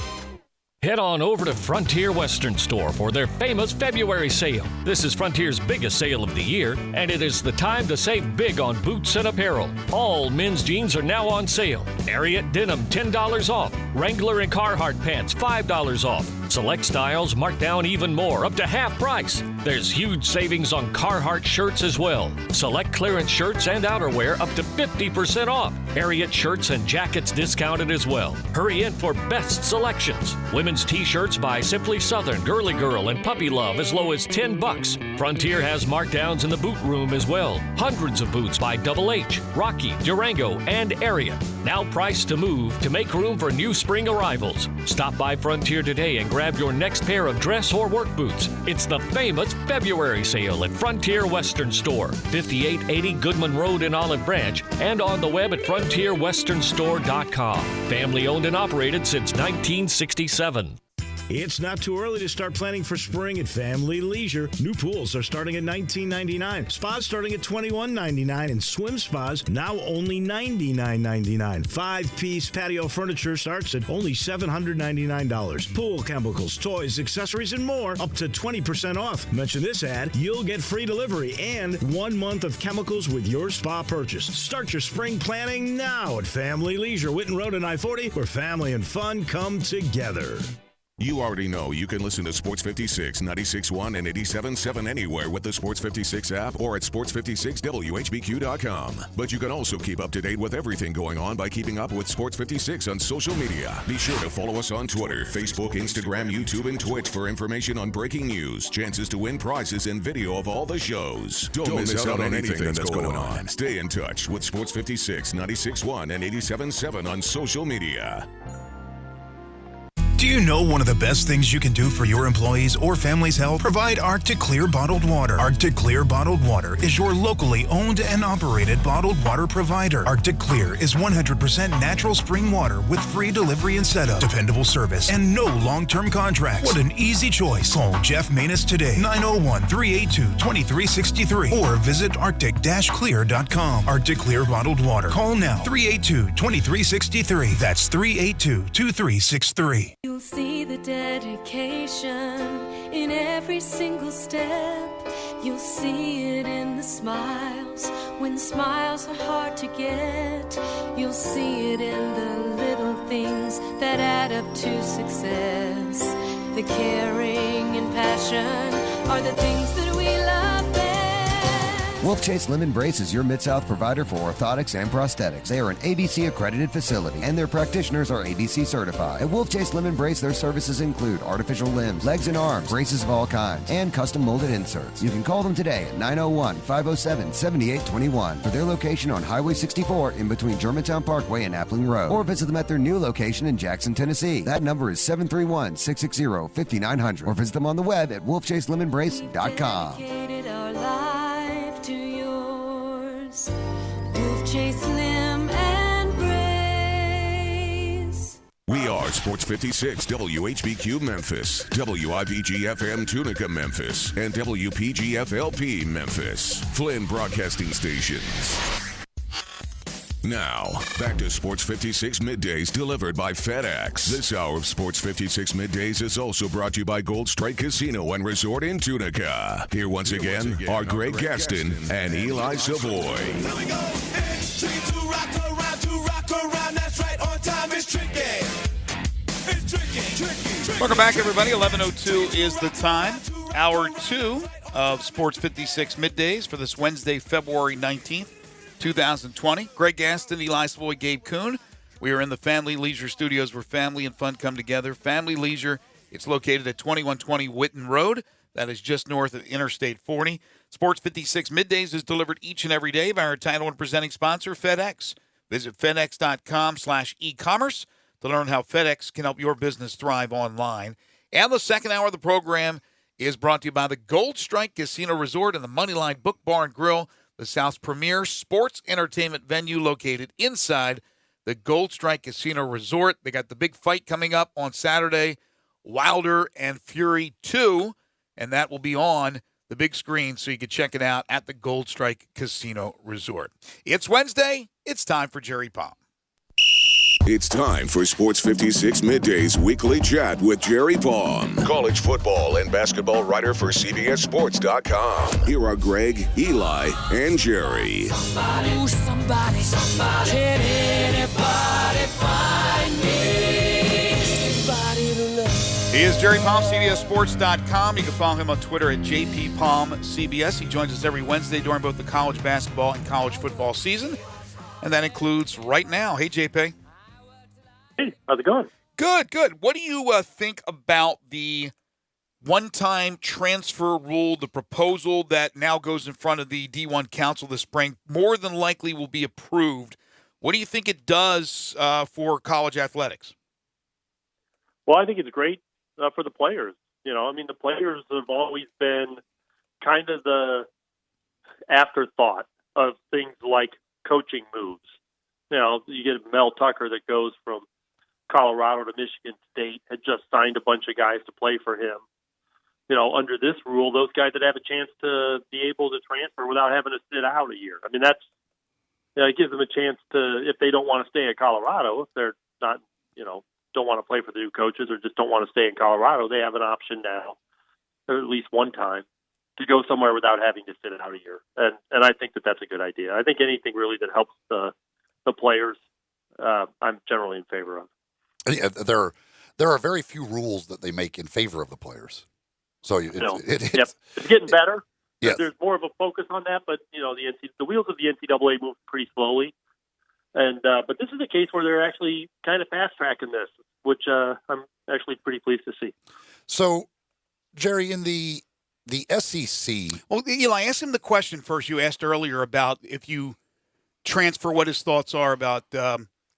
Head on over to Frontier Western Store for their famous February sale. This is Frontier's biggest sale of the year, and it is the time to save big on boots and apparel. All men's jeans are now on sale. Ariat denim, $10 off. Wrangler and Carhartt pants, $5 off. Select styles marked down even more, up to half price. There's huge savings on Carhartt shirts as well. Select clearance shirts and outerwear up to 50% off. Ariat shirts and jackets discounted as well. Hurry in for best selections. Women's t-shirts by Simply Southern, Girly Girl, and Puppy Love as low as $10. Frontier has markdowns in the boot room as well. Hundreds of boots by Double H, Rocky, Durango, and Ariat. Now priced to move to make room for new spring arrivals. Stop by Frontier today and grab your next pair of dress or work boots. It's the famous February sale at Frontier Western Store, 5880 Goodman Road in Olive Branch, and on the web at frontierwesternstore.com. Family owned and operated since 1967. It's not too early to start planning for spring at Family Leisure. New pools are starting at $19.99, spas starting at $21.99, and swim spas now only $99.99. 5-piece patio furniture starts at only $799. Pool chemicals, toys, accessories, and more up to 20% off. Mention this ad, you'll get free delivery and 1 month of chemicals with your spa purchase. Start your spring planning now at Family Leisure, Witten Road and I-40, where family and fun come together. You already know you can listen to Sports 56, 96.1, and 87.7 anywhere with the Sports 56 app or at sports56whbq.com. But you can also keep up to date with everything going on by keeping up with Sports 56 on social media. Be sure to follow us on Twitter, Facebook, Instagram, YouTube, and Twitch for information on breaking news, chances to win prizes, and video of all the shows. Don't miss out on anything that's going on. Stay in touch with Sports 56, 96.1, and 87.7 on social media. Do you know one of the best things you can do for your employees or family's health? Provide Arctic Clear bottled water. Arctic Clear bottled water is your locally owned and operated bottled water provider. Arctic Clear is 100% natural spring water with free delivery and setup, dependable service, and no long-term contracts. What an easy choice. Call Jeff Manus today, 901-382-2363, or visit arctic-clear.com. Arctic Clear bottled water. Call now, 382-2363. That's 382-2363. You'll see the dedication in every single step. You'll see it in the smiles when smiles are hard to get. You'll see it in the little things that add up to success. The caring and passion are the things that we love best. Wolf Chase Limb Brace is your Mid-South provider for orthotics and prosthetics. They are an ABC-accredited facility, and their practitioners are ABC certified. At Wolf Chase Limb Brace, their services include artificial limbs, legs and arms, braces of all kinds, and custom molded inserts. You can call them today at 901-507-7821 for their location on Highway 64 in between Germantown Parkway and Appling Road, or visit them at their new location in Jackson, Tennessee. That number is 731-660-5900, or visit them on the web at wolfchaselemonbrace.com. Dedicated our life to yours. Wolf Chase Limb and Brace. We are Sports 56 WHBQ Memphis, WIVG-FM Tunica Memphis, and WPG-FLP Memphis. Flynn Broadcasting Stations. Now, back to Sports 56 Middays delivered by FedEx. This hour of Sports 56 Middays is also brought to you by Gold Strike Casino and Resort in Tunica. Here once again are Greg Gaston and Eli Savoie. Here we go. It's tricky to rock around. That's right, on time is tricky. It's tricky. Welcome back, everybody. 11:02 is the time. Hour 2 of Sports 56 Middays for this Wednesday, February 19th. 2020. Greg Gaston, Eli Savoie, Gabe Kuhn. We are in the Family Leisure Studios where family and fun come together. Family Leisure, it's located at 2120 Whitten Road. That is just north of Interstate 40. Sports 56 Middays is delivered each and every day by our title and presenting sponsor, FedEx. Visit FedEx.com/e-commerce to learn how FedEx can help your business thrive online. And the second hour of the program is brought to you by the Gold Strike Casino Resort and the Moneyline Book Bar and Grill, the South's premier sports entertainment venue located inside the Gold Strike Casino Resort. They got the big fight coming up on Saturday, Wilder and Fury 2, and that will be on the big screen so you can check it out at the Gold Strike Casino Resort. It's Wednesday. It's time for Jerry Palm. It's time for Sports 56 Middays Weekly Chat with Jerry Palm, college football and basketball writer for CBSSports.com. Here are Greg, Eli, and Jerry. Somebody, can anybody find me? Somebody to love. He is Jerry Palm, CBSSports.com. You can follow him on Twitter at JPPalmCBS. He joins us every Wednesday during both the college basketball and college football season, and that includes right now. Hey, JP. Hey, how's it going? Good. What do you think about the one-time transfer rule, the proposal that now goes in front of the D1 Council this spring, more than likely will be approved? What do you think it does for college athletics? Well, I think it's great for the players. You know, I mean, the players have always been kind of the afterthought of things like coaching moves. You know, you get Mel Tucker that goes from Colorado to Michigan State, had just signed a bunch of guys to play for him. You know, under this rule, those guys that have a chance to be able to transfer without having to sit out a year. I mean, that's, you know, it gives them a chance to, if they don't want to stay at Colorado, if they're not, you know, don't want to play for the new coaches or just don't want to stay in Colorado, they have an option now, or at least one time, to go somewhere without having to sit out a year. And I think that that's a good idea. I think anything really that helps the players, I'm generally in favor of. Yeah, there are very few rules that they make in favor of the players. So it's getting better. Yes. There's more of a focus on that, but you know the wheels of the NCAA move pretty slowly, and but this is a case where they're actually kind of fast tracking this, which I'm actually pretty pleased to see. So, Jerry, in the SEC, well, Eli, ask him the question first. You asked earlier about if you transfer, what his thoughts are about.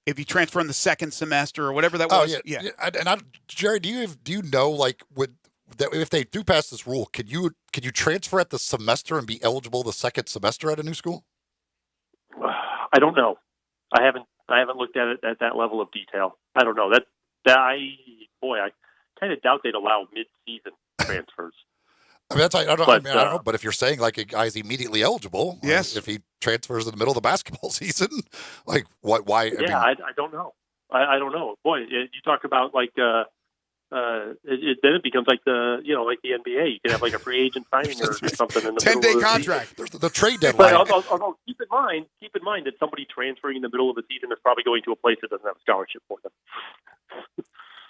If you transfer in the second semester or whatever that was. Yeah. Jerry, do you know, like, if they do pass this rule, could you transfer at the semester and be eligible the second semester at a new school? I don't know. I haven't looked at it at that level of detail. I don't know. I kind of doubt they'd allow mid-season transfers. I mean, I don't know. But if you're saying like a guy's immediately eligible, yes, if he transfers in the middle of the basketball season, like what? Why? I don't know. I don't know. Boy, you talk about like then it becomes like the NBA. You can have like a free agent signing or something in the 10-day contract. There's the trade deadline. But although keep in mind that somebody transferring in the middle of the season is probably going to a place that doesn't have a scholarship for them.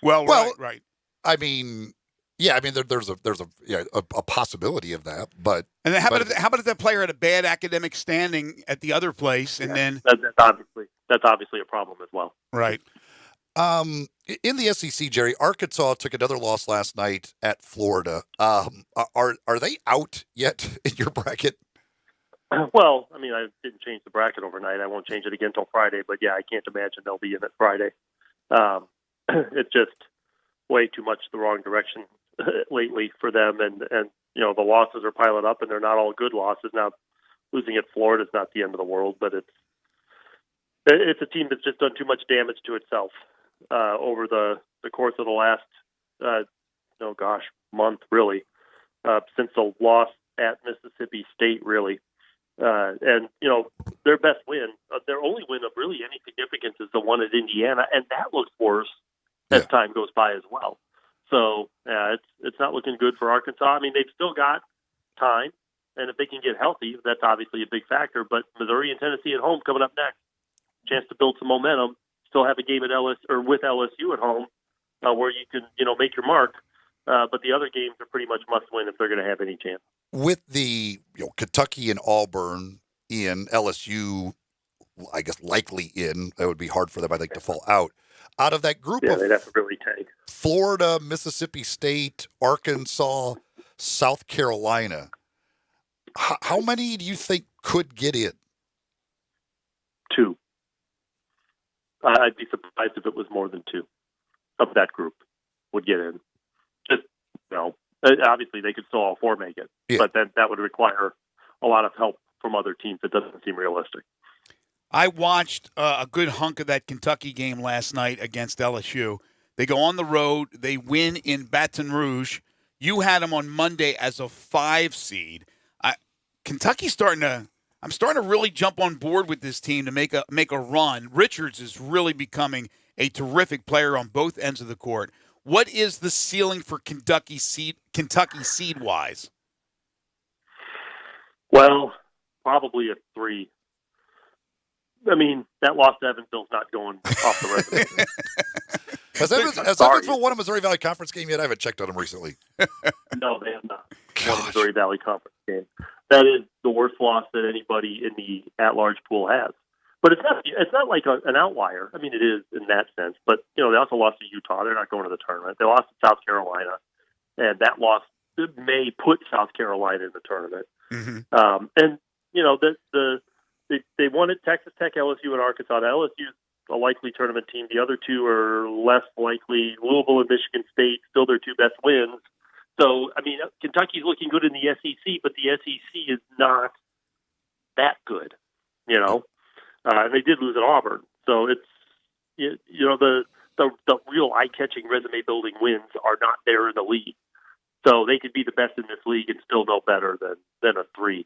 Well, right. I mean, Yeah, I mean, there's a possibility of that, but and then how about if that player had a bad academic standing at the other place, and then that's obviously a problem as well. Right. In the SEC, Jerry, Arkansas took another loss last night at Florida. Are they out yet in your bracket? Well, I mean, I didn't change the bracket overnight. I won't change it again until Friday. But yeah, I can't imagine they'll be in it Friday. It's just way too much the wrong direction lately for them, and the losses are piling up, and they're not all good losses. Now, losing at Florida is not the end of the world, but it's a team that's just done too much damage to itself over the course of the last month, really, since the loss at Mississippi State, really. And their best win, their only win of really any significance is the one at Indiana, and that looks worse as time goes by as well. So it's not looking good for Arkansas. I mean, they've still got time, and if they can get healthy, that's obviously a big factor. But Missouri and Tennessee at home coming up next, chance to build some momentum. Still have a game at with LSU at home where you can make your mark. But the other games are pretty much must win if they're going to have any chance. With the Kentucky and Auburn in, LSU, I guess likely in, it would be hard for them, I think, to fall out. Out of that group of they'd have to really tank. Florida, Mississippi State, Arkansas, South Carolina, how many do you think could get in? 2. I'd be surprised if it was more than 2 of that group would get in. Just, obviously they could still all 4 make it, but then that would require a lot of help from other teams. It doesn't seem realistic. I watched a good hunk of that Kentucky game last night against LSU. They go on the road. They win in Baton Rouge. You had them on Monday as a 5 seed. Kentucky's I'm starting to really jump on board with this team to make a run. Richards is really becoming a terrific player on both ends of the court. What is the ceiling for Kentucky seed-wise? Well, probably a 3. I mean, that loss to Evansville's not going off the resume. Has Evansville won a Missouri Valley Conference game yet? I haven't checked on them recently. No, they have not won a Missouri Valley Conference game. That is the worst loss that anybody in the at-large pool has. But it's not like an outlier. I mean, it is in that sense. But, they also lost to Utah. They're not going to the tournament. They lost to South Carolina. And that loss may put South Carolina in the tournament. Mm-hmm. They won at Texas Tech, LSU, and Arkansas. Now, LSU is a likely tournament team. The other 2 are less likely. Louisville and Michigan State, still their 2 best wins. So, I mean, Kentucky's looking good in the SEC, but the SEC is not that good, and they did lose at Auburn. So it's, the real eye-catching resume-building wins are not there in the league. So they could be the best in this league and still no better than a 3.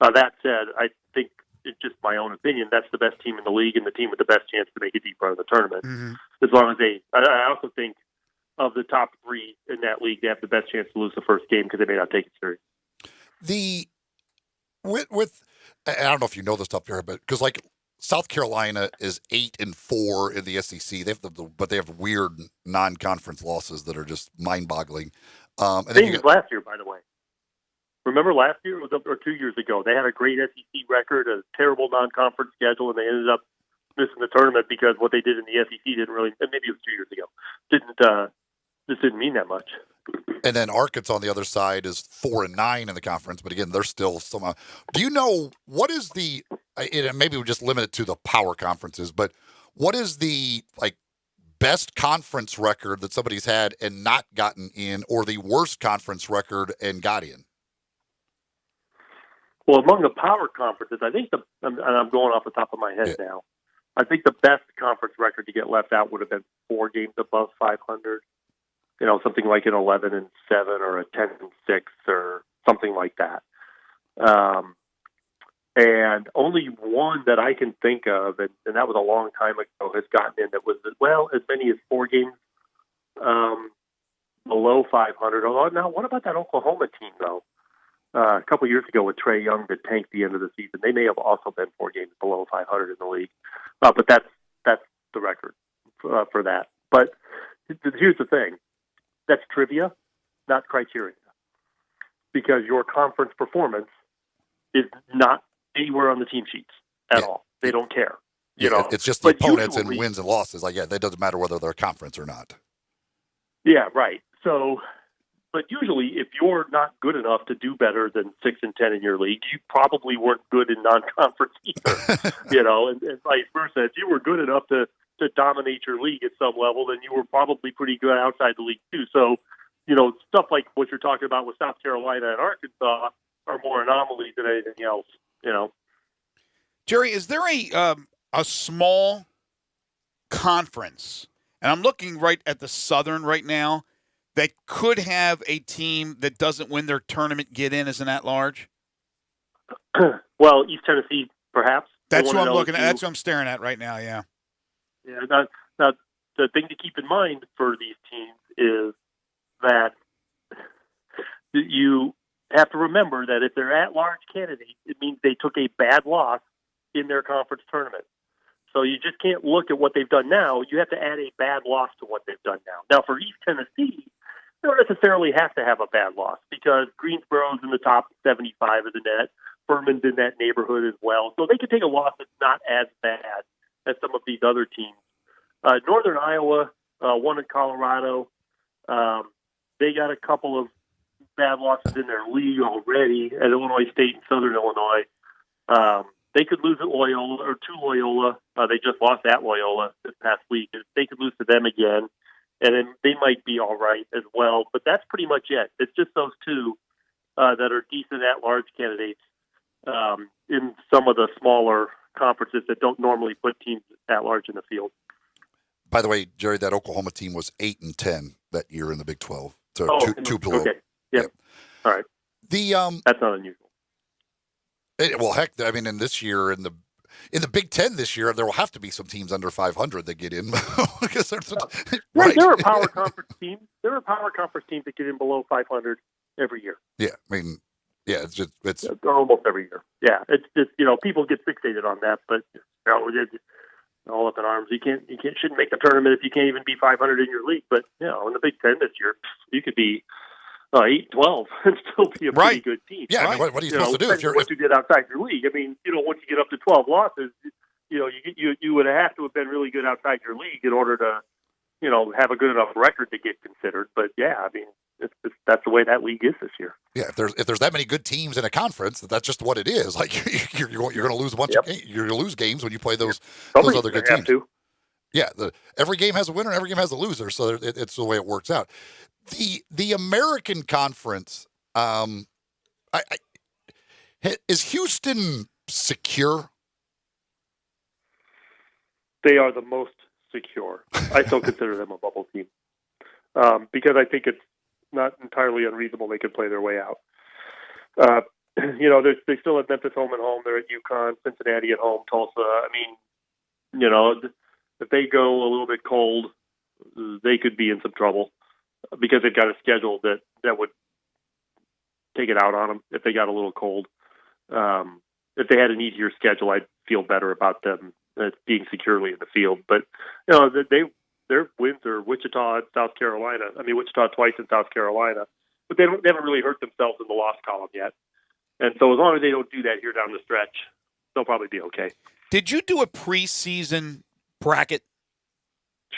That said, I think, it's just my own opinion, that's the best team in the league and the team with the best chance to make it deep run of the tournament. Mm-hmm. As long as I also think of the top 3 in that league, they have the best chance to lose the first game because they may not take it serious. I don't know if you know this stuff here, but because South Carolina is 8-4 in the SEC, but they have weird non-conference losses that are just mind-boggling. And then last year, by the way. Remember last year, or 2 years ago, they had a great SEC record, a terrible non-conference schedule, and they ended up missing the tournament because what they did in the SEC didn't really, and maybe it was 2 years ago, didn't mean that much. And then Arkansas on the other side is 4-9 in the conference, but again, they're still somehow. Do you know what is the? Maybe we just limit it to the power conferences, but what is the best conference record that somebody's had and not gotten in, or the worst conference record and got in? Well, among the power conferences, I think and I'm going off the top of my head now, I think the best conference record to get left out would have been 4 games above 500. Something like an 11-7 or a 10-6 or something like that. And only one that I can think of, and that was a long time ago, has gotten in that was, as many as 4 games below 500. Although, now, what about that Oklahoma team, though? A couple years ago with Trae Young that tanked the end of the season. They may have also been 4 games below 500 in the league. But that's the record for that. But here's the thing. That's trivia. not criteria, because your conference performance is not anywhere on the team sheets at all. They don't care. You know, it's just the But opponents usually, and wins and losses. Like, yeah, that doesn't matter whether they're a conference or not. Yeah, right. So, but usually, if you're not good enough to do better than 6-10 in your league, you probably weren't good in non-conference either. You know, and vice versa. If you were good enough to dominate your league at some level, then you were probably pretty good outside the league too. So, you know, stuff like what you're talking about with South Carolina and Arkansas are more anomalies than anything else. You know, Jerry, is there a small conference, and I'm looking right at the Southern right now, that could have a team that doesn't win their tournament get in as an at-large? Well, East Tennessee, perhaps. That's what I'm looking at. That's what I'm staring at right now, yeah. Yeah. Now, the thing to keep in mind for these teams is that you have to remember that if they're at-large candidates, it means they took a bad loss in their conference tournament. So you just can't look at what they've done now. You have to add a bad loss to what they've done now. Now, for East Tennessee, they don't necessarily have to have a bad loss because Greensboro's in the top 75 of the net. Furman's in that neighborhood as well. So they could take a loss that's not as bad as some of these other teams. Northern Iowa won in Colorado. They got a couple of bad losses in their league already at Illinois State and Southern Illinois. They could lose at Loyola or to Loyola. They just lost at Loyola this past week. If they could lose to them again, and then they might be all right as well. But that's pretty much it. It's just those two that are decent at-large candidates in some of the smaller conferences that don't normally put teams at-large in the field. By the way, Jerry, that Oklahoma team was 8-10 that year in the Big 12. So two below. Okay. Yep. All right. That's not unusual. Well, heck, I mean, in this year, in the Big 10 this year, there will have to be some teams under 500 that get in. Because right. There are power conference teams. There are power conference teams that get in below 500 every year. Yeah, I mean, yeah, it's almost every year. Yeah, it's just, you know, people get fixated on that, but you know, it's all up in arms. You shouldn't make the tournament if you can't even be 500 in your league. But you know, in the Big 10 this year, you could be 8-12 and still be a pretty good team. Yeah, right? I mean, what are you supposed to do? If what you did outside your league. I mean, you know, once you get up to 12 losses, you know, you would have to have been really good outside your league in order to, you know, have a good enough record to get considered. But yeah, I mean, that's the way that league is this year. Yeah, if there's that many good teams in a conference, that's just what it is. Like you're going to lose a bunch of games. You're going to lose games when you play those other good teams. Yeah, every game has a winner, and every game has a loser. So it's the way it works out. The American Conference, is Houston secure? They are the most secure. I still consider them a bubble team because I think it's not entirely unreasonable they could play their way out. You know, they still have Memphis home and home. They're at UConn, Cincinnati at home, Tulsa. I mean, you know, if they go a little bit cold, they could be in some trouble because they've got a schedule that would take it out on them if they got a little cold. If they had an easier schedule, I'd feel better about them being securely in the field. But, you know, their wins are Wichita and South Carolina. I mean, Wichita twice in South Carolina. But they haven't really hurt themselves in the loss column yet. And so as long as they don't do that here down the stretch, they'll probably be okay. Did you do a preseason bracket?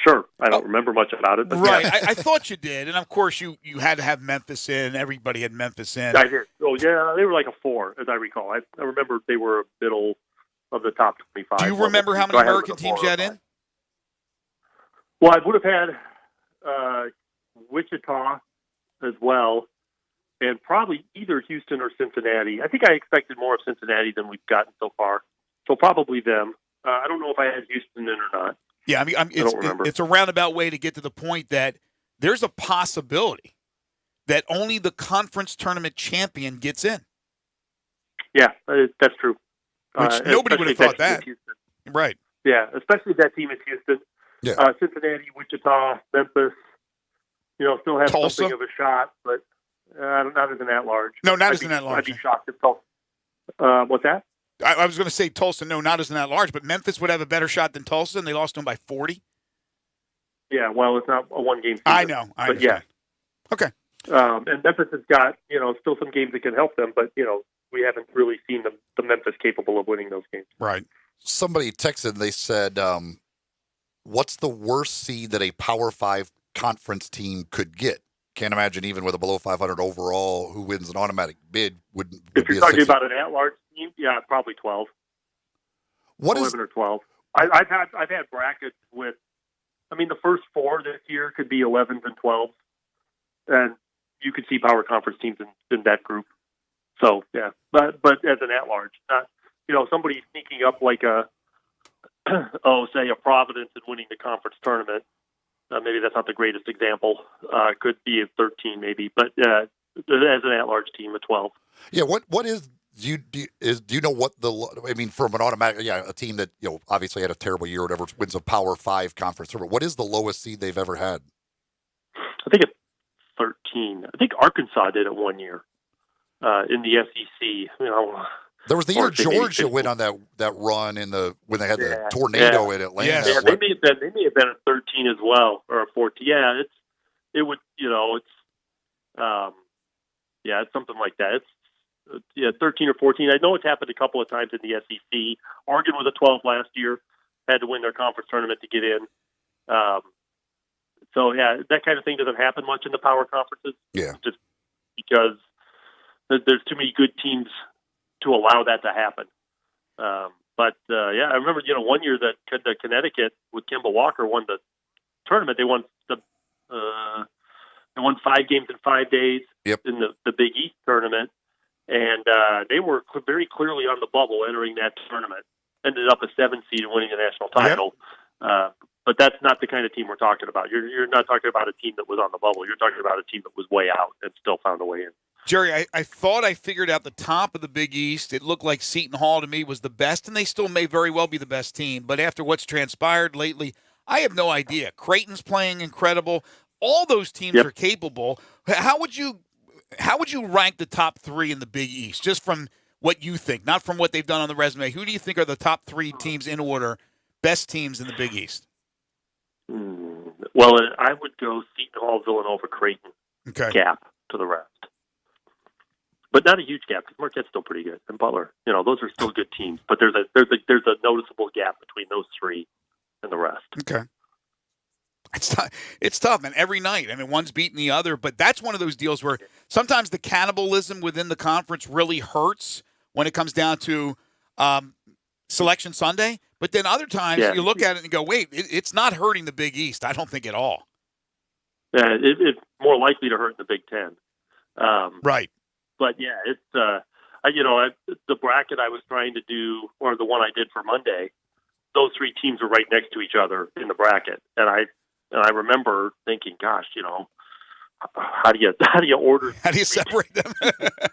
Sure. I don't remember much about it. But right. Yeah. I thought you did. And, of course, you had to have Memphis in. Everybody had Memphis in. I did. Oh, yeah. They were like a 4, as I recall. I remember they were middle of the top 25. Do you remember how many American teams you had in? Well, I would have had Wichita as well, and probably either Houston or Cincinnati. I think I expected more of Cincinnati than we've gotten so far. So probably them. I don't know if I had Houston in or not. Yeah, I mean, I don't remember. It's a roundabout way to get to the point that there's a possibility that only the conference tournament champion gets in. Yeah, that's true. Which nobody would have thought that. Right. Yeah, especially if that team is Houston. Yeah. Cincinnati, Wichita, Memphis, you know, still have Tulsa? something of a shot, but not as an at-large. No, not as an at-large. I'd be shocked if Tulsa. What's that? I was going to say Tulsa, no, not as an at-large, but Memphis would have a better shot than Tulsa, and they lost to them by 40. Yeah, well, it's not a one-game season. I know. But yeah. Okay. And Memphis has got, still some games that can help them, but, we haven't really seen the Memphis capable of winning those games. Right. Somebody texted, they said, what's the worst seed that a Power 5 conference team could get? Can't imagine even with a below 500 overall who wins an automatic bid would If be you're a talking 60. about an at-large team, yeah, probably 12. What 11 or 12. I've had brackets with, the first 4 this year could be 11s and 12s, and you could see power conference teams in that group. So yeah, but as an at-large, not somebody sneaking up like say a Providence and winning the conference tournament. Maybe that's not the greatest example. Could be a 13 maybe, but as an at-large team, a 12. Yeah, what is do you know what from an automatic a team that obviously had a terrible year or whatever wins a Power 5 conference tournament. What is the lowest seed they've ever had? I think it's 13. I think Arkansas did it one year in the SEC. There was the year Georgia went on that run when they had the tornado in Atlanta. Yeah, they may have been a 13 as well, or a 14. Yeah, it's something like that. It's 13 or 14. I know it's happened a couple of times in the SEC. Oregon was a 12 last year, had to win their conference tournament to get in. So yeah, that kind of thing doesn't happen much in the power conferences. Yeah, just because there's too many good teams to allow that to happen. But I remember, one year that the Connecticut with Kimball Walker won the tournament. They won they won 5 games in 5 days in the Big East tournament, and they were very clearly on the bubble entering that tournament. Ended up a 7 seed and winning the national title. But that's not the kind of team we're talking about. You're not talking about a team that was on the bubble. You're talking about a team that was way out and still found a way in. Jerry, I thought I figured out the top of the Big East. It looked like Seton Hall to me was the best, and they still may very well be the best team. But after what's transpired lately, I have no idea. Creighton's playing incredible. All those teams are capable. How would you rank the top 3 in the Big East, just from what you think, not from what they've done on the resume? Who do you think are the top 3 teams in order, best teams in the Big East? Well, I would go Seton Hall, Villanova, Creighton gap to the rest. But not a huge gap because Marquette's still pretty good, and Butler. Those are still good teams. But there's a noticeable gap between those 3 and the rest. Okay, it's tough, man. Every night, one's beating the other. But that's one of those deals where sometimes the cannibalism within the conference really hurts when it comes down to Selection Sunday. But then other times you look at it and go, wait, it's not hurting the Big East. I don't think at all. Yeah, it's more likely to hurt in the Big Ten. Right. But yeah, it's the bracket I was trying to do, or the one I did for Monday, those 3 teams were right next to each other in the bracket, and I remember thinking, gosh, how do you order? How do you separate them?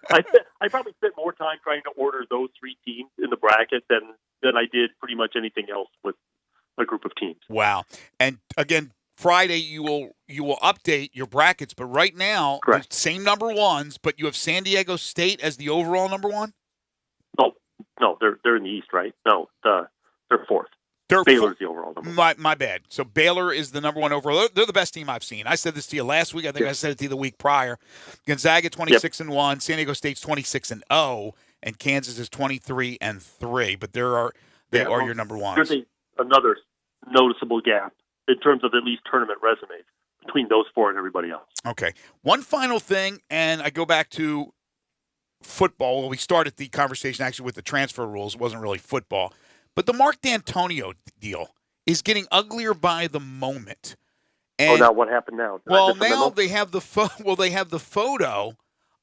I probably spent more time trying to order those 3 teams in the bracket than I did pretty much anything else with a group of teams. Wow! And again, Friday you will update your brackets, but right now, the same number ones, but you have San Diego State as the overall number 1? No, they're in the East, right? No, they're 4th. Baylor's the overall number 1. My bad. So Baylor is the number 1 overall. They're the best team I've seen. I said this to you last week. I think I said it to you the week prior. Gonzaga 26-1, San Diego State's 26-0, and Kansas is 23-3. But they are your number 1s. There's another noticeable gap in terms of at least tournament resumes between those 4 and everybody else. Okay. One final thing, and I go back to football. Well, we started the conversation actually with the transfer rules. It wasn't really football. But the Mark D'Antonio deal is getting uglier by the moment. And, now what happened now? Well, now they have the photo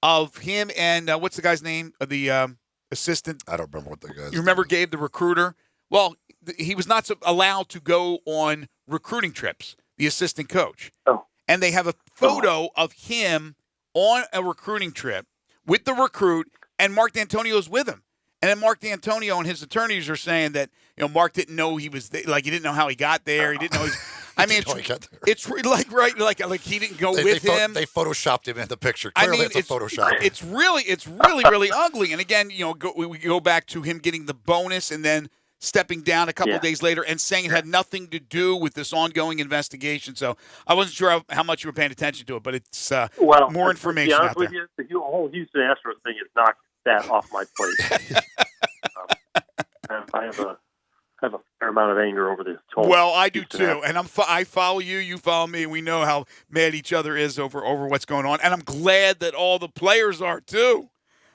of him and what's the guy's name? The assistant. I don't remember what the guy's. You remember Gabe, the recruiter? Well, he was not allowed to go on recruiting trips. The assistant coach. Oh. And they have a photo of him on a recruiting trip with the recruit, and Mark D'Antonio's with him. And then Mark D'Antonio and his attorneys are saying that Mark didn't know he was there, like he didn't know how he got there. He didn't know. It's like he didn't go with him. They photoshopped him in the picture. Clearly, it's a Photoshop. It's really ugly. And again, we go back to him getting the bonus, and then stepping down a couple of days later and saying it had nothing to do with this ongoing investigation. So I wasn't sure how much you were paying attention to it, but it's more information to be honest out there. with you, the whole Houston Astros thing has knocked that off my plate. I have a fair amount of anger over this. Well, I do too, and I follow you, you follow me. We know how mad each other is over what's going on, and I'm glad that all the players are too.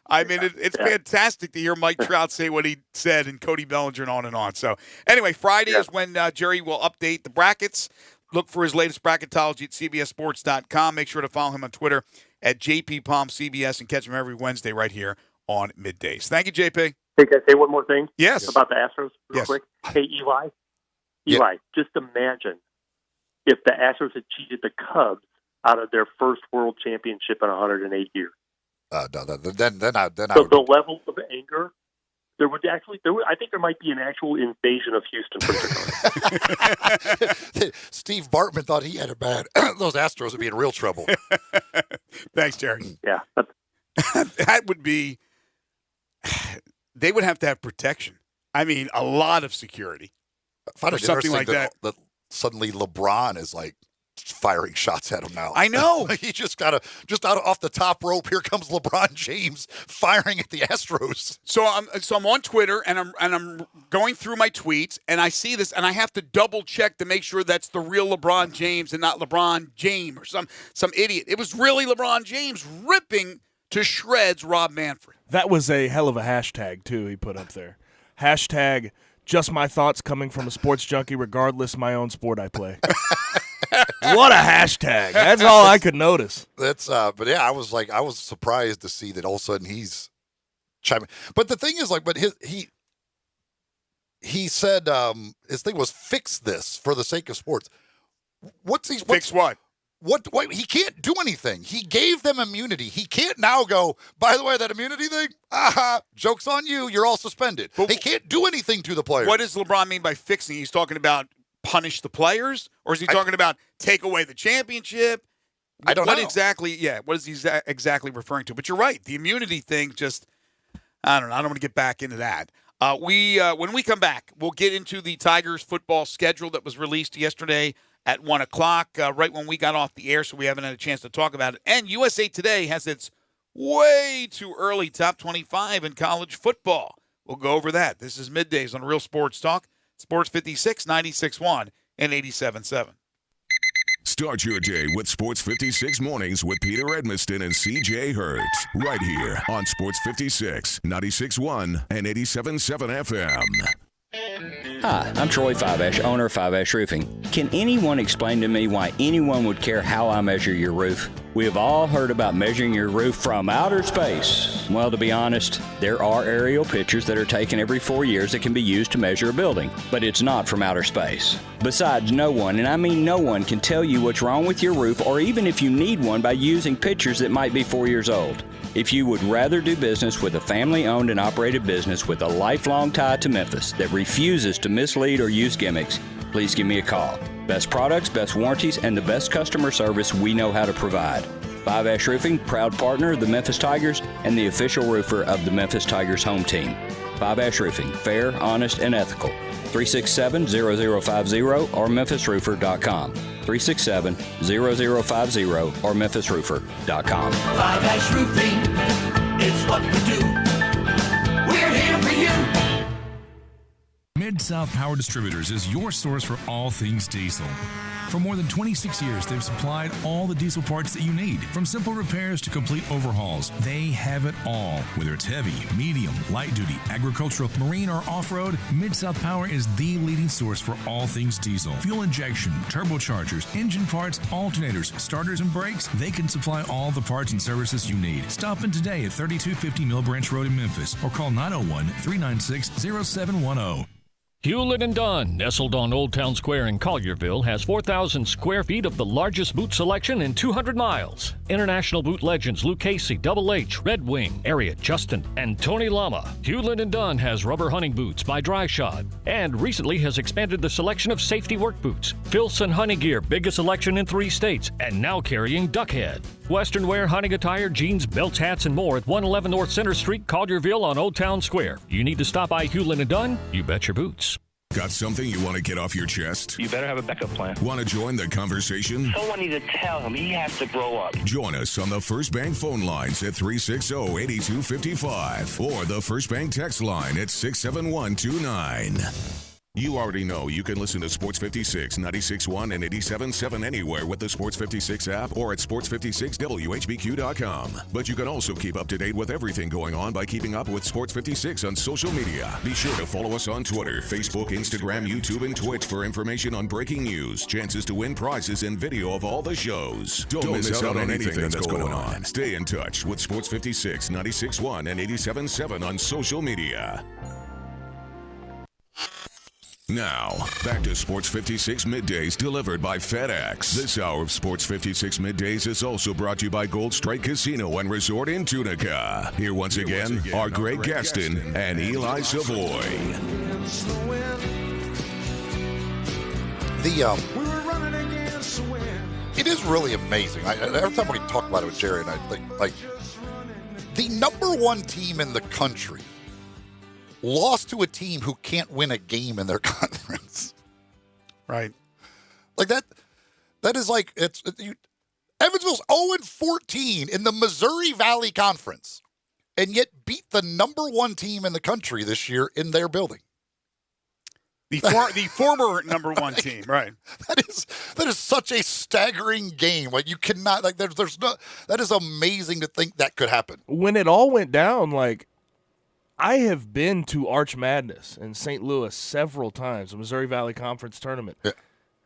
I mean, it's fantastic to hear Mike Trout say what he said and Cody Bellinger and on and on. So anyway, Friday is when Jerry will update the brackets. Look for his latest bracketology at CBSSports.com. Make sure to follow him on Twitter at JPPalmCBS and catch him every Wednesday right here on Middays. Thank you, JP. Hey, can I say one more thing? Yes. About the Astros real quick? Hey, Eli, just imagine if the Astros had cheated the Cubs out of their first World Championship in 108 years. No, The level of anger, I think there might be an actual invasion of Houston for Steve Bartman thought he had it bad. Those Astros would be in real trouble. Thanks, Jerry. Yeah. That would be – they would have to have protection. I mean, a lot of security. Find or it something like interesting that. Suddenly LeBron is like firing shots at him now. I know. He just got off the top rope. Here comes LeBron James firing at the Astros. So I'm on Twitter and I'm going through my tweets and I see this and I have to double check to make sure that's the real LeBron James and not LeBron James or some idiot. It was really LeBron James ripping to shreds Rob Manfred. That was a hell of a hashtag too he put up there. Hashtag just my thoughts coming from a sports junkie regardless my own sport I play. What a hashtag. That's all I could notice. But yeah, I was surprised to see that all of a sudden he's chiming. But the thing is, he said his thing was fix this for the sake of sports. Fix what? What? He can't do anything. He gave them immunity. He can't now go, by the way, that immunity thing, joke's on you. You're all suspended. But he can't do anything to the players. What does LeBron mean by fixing? He's talking about punish the players? Or is he talking about take away the championship? I don't know. What exactly, what is he exactly referring to? But you're right. The immunity thing just, I don't know. I don't want to get back into that. When we come back, we'll get into the Tigers football schedule that was released yesterday at 1 o'clock, right when we got off the air, so we haven't had a chance to talk about it. And USA Today has its way too early top 25 in college football. We'll go over that. This is Middays on Real Sports Talk, Sports 56, 96.1, and 87.7. Start your day with Sports 56 Mornings with Peter Edmiston and CJ Hertz. Right here on Sports 56, 96.1, and 87.7 FM. Hi, I'm Troy Fiveash, owner of Fiveash Roofing. Can anyone explain to me why anyone would care how I measure your roof? We have all heard about measuring your roof from outer space. Well, to be honest, there are aerial pictures that are taken every 4 years that can be used to measure a building, but it's not from outer space. Besides, no one, and I mean no one, can tell you what's wrong with your roof or even if you need one by using pictures that might be 4 years old. If you would rather do business with a family-owned and operated business with a lifelong tie to Memphis that refuses to mislead or use gimmicks, please give me a call. Best products, best warranties, and the best customer service we know how to provide. Fiveash Roofing, proud partner of the Memphis Tigers and the official roofer of the Memphis Tigers home team. Fiveash Roofing, fair, honest, and ethical. 367-0050 or memphisroofer.com. 367-0050 or memphisroofer.com. Fiveash Roofing, it's what we do. We're here for you. Mid-South Power Distributors is your source for all things diesel. For more than 26 years, they've supplied all the diesel parts that you need. From simple repairs to complete overhauls, they have it all. Whether it's heavy, medium, light duty, agricultural, marine, or off-road, Mid-South Power is the leading source for all things diesel. Fuel injection, turbochargers, engine parts, alternators, starters, and brakes, they can supply all the parts and services you need. Stop in today at 3250 Mill Branch Road in Memphis or call 901-396-0710. Hewlett & Dunn, nestled on Old Town Square in Collierville, has 4,000 square feet of the largest boot selection in 200 miles. International boot legends Luke Casey, Double H, Red Wing, Ariat, Justin, and Tony Lama. Hewlett & Dunn has rubber hunting boots by Dry Shod and recently has expanded the selection of safety work boots. Filson Hunting Gear, biggest selection in 3 states, and now carrying Duckhead. Western wear, hunting attire, jeans, belts, hats, and more at 111 North Center Street, Collierville on Old Town Square. You need to stop by Hewlin & Dunn? You bet your boots. Got something you want to get off your chest? You better have a backup plan. Want to join the conversation? Someone needs to tell him he has to grow up. Join us on the First Bank phone lines at 360-8255 or the First Bank text line at 67129. You already know you can listen to Sports 56, 96.1, and 87.7 anywhere with the Sports 56 app or at sports56whbq.com. But you can also keep up to date with everything going on by keeping up with Sports 56 on social media. Be sure to follow us on Twitter, Facebook, Instagram, YouTube, and Twitch for information on breaking news, chances to win prizes, and video of all the shows. Don't miss out on anything that's going on. Stay in touch with Sports 56, 96.1, and 87.7 on social media. Now, back to Sports 56 Middays delivered by FedEx. This hour of Sports 56 Middays is also brought to you by Gold Strike Casino and Resort in Tunica. Here once again are Greg Gaston and Eli Savoie. It is really amazing. Every time we talk about it with Jerry and I think, like, the number one team in the country lost to a team who can't win a game in their conference. Right. Like that is like, Evansville's 0-14 in the Missouri Valley Conference and yet beat the number one team in the country this year in their building. The former number one team, right. That is such a staggering game. Like, you cannot, like, there's no, that is amazing to think that could happen. When it all went down, like, I have been to Arch Madness in St. Louis several times, the Missouri Valley Conference tournament. Yeah.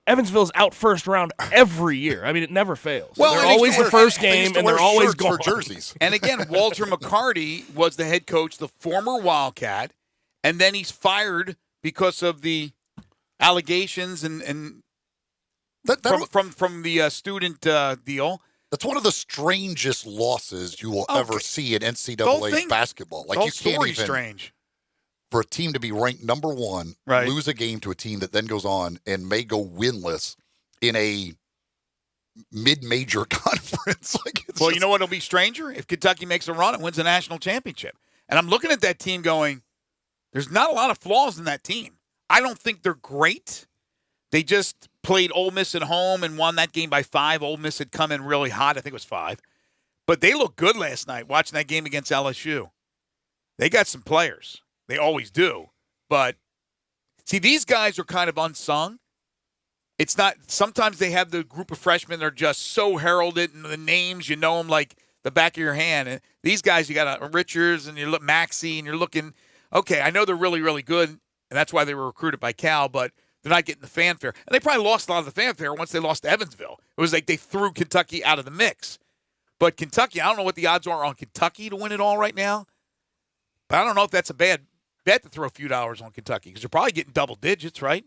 Evansville's out first round every year. I mean, it never fails. Well, they're always the first game, and they're always gone. Jerseys. And again, Walter McCarty was the head coach, the former Wildcat, and then he's fired because of the allegations and from the student deal. That's one of the strangest losses you will ever see in NCAA basketball. Like, you can't even, strange. For a team to be ranked number one, right, lose a game to a team that then goes on and may go winless in a mid-major conference. Well, you know what will be stranger? If Kentucky makes a run and wins a national championship. And I'm looking at that team going, there's not a lot of flaws in that team. I don't think they're great. They just played Ole Miss at home and won that game by 5. Ole Miss had come in really hot. I think it was 5. But they looked good last night watching that game against LSU. They got some players. They always do. But, see, these guys are kind of unsung. It's not – sometimes they have the group of freshmen that are just so heralded, and the names, you know them like the back of your hand. And these guys, you got Richards and you look Maxey, and you're looking, okay, I know they're really, really good, and that's why they were recruited by Cal, but – they're not getting the fanfare. And they probably lost a lot of the fanfare once they lost to Evansville. It was like they threw Kentucky out of the mix. But Kentucky, I don't know what the odds are on Kentucky to win it all right now. But I don't know if that's a bad bet to throw a few dollars on Kentucky because they're probably getting double digits, right?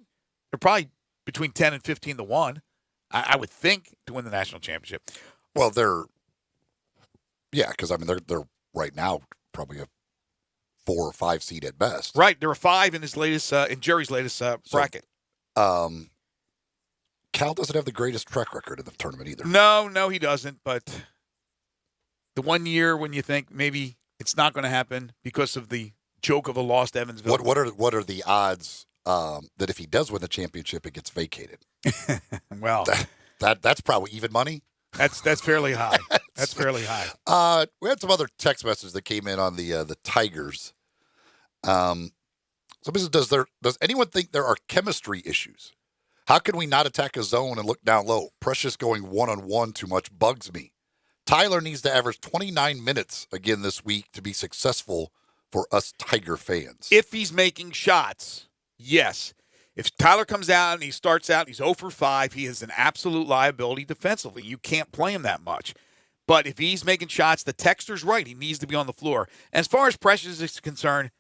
They're probably between 10 and 15 to 1, I would think, to win the national championship. Well, because, I mean, they're right now probably a 4 or 5 seed at best. Right. They're a 5 in his latest, in Jerry's latest bracket. Cal doesn't have the greatest track record in the tournament either. No, he doesn't. But the one year when you think maybe it's not going to happen because of the joke of a lost Evansville. What are the odds that if he does win the championship, it gets vacated? Well, that's probably even money. That's fairly high. That's fairly high. We had some other text messages that came in on the Tigers. Somebody says, does anyone think there are chemistry issues? How can we not attack a zone and look down low? Precious going one-on-one too much bugs me. Tyler needs to average 29 minutes again this week to be successful for us Tiger fans. If he's making shots, yes. If Tyler comes out and he starts out and he's 0 for 5, he is an absolute liability defensively. You can't play him that much. But if he's making shots, the texter's right. He needs to be on the floor. And as far as Precious is concerned,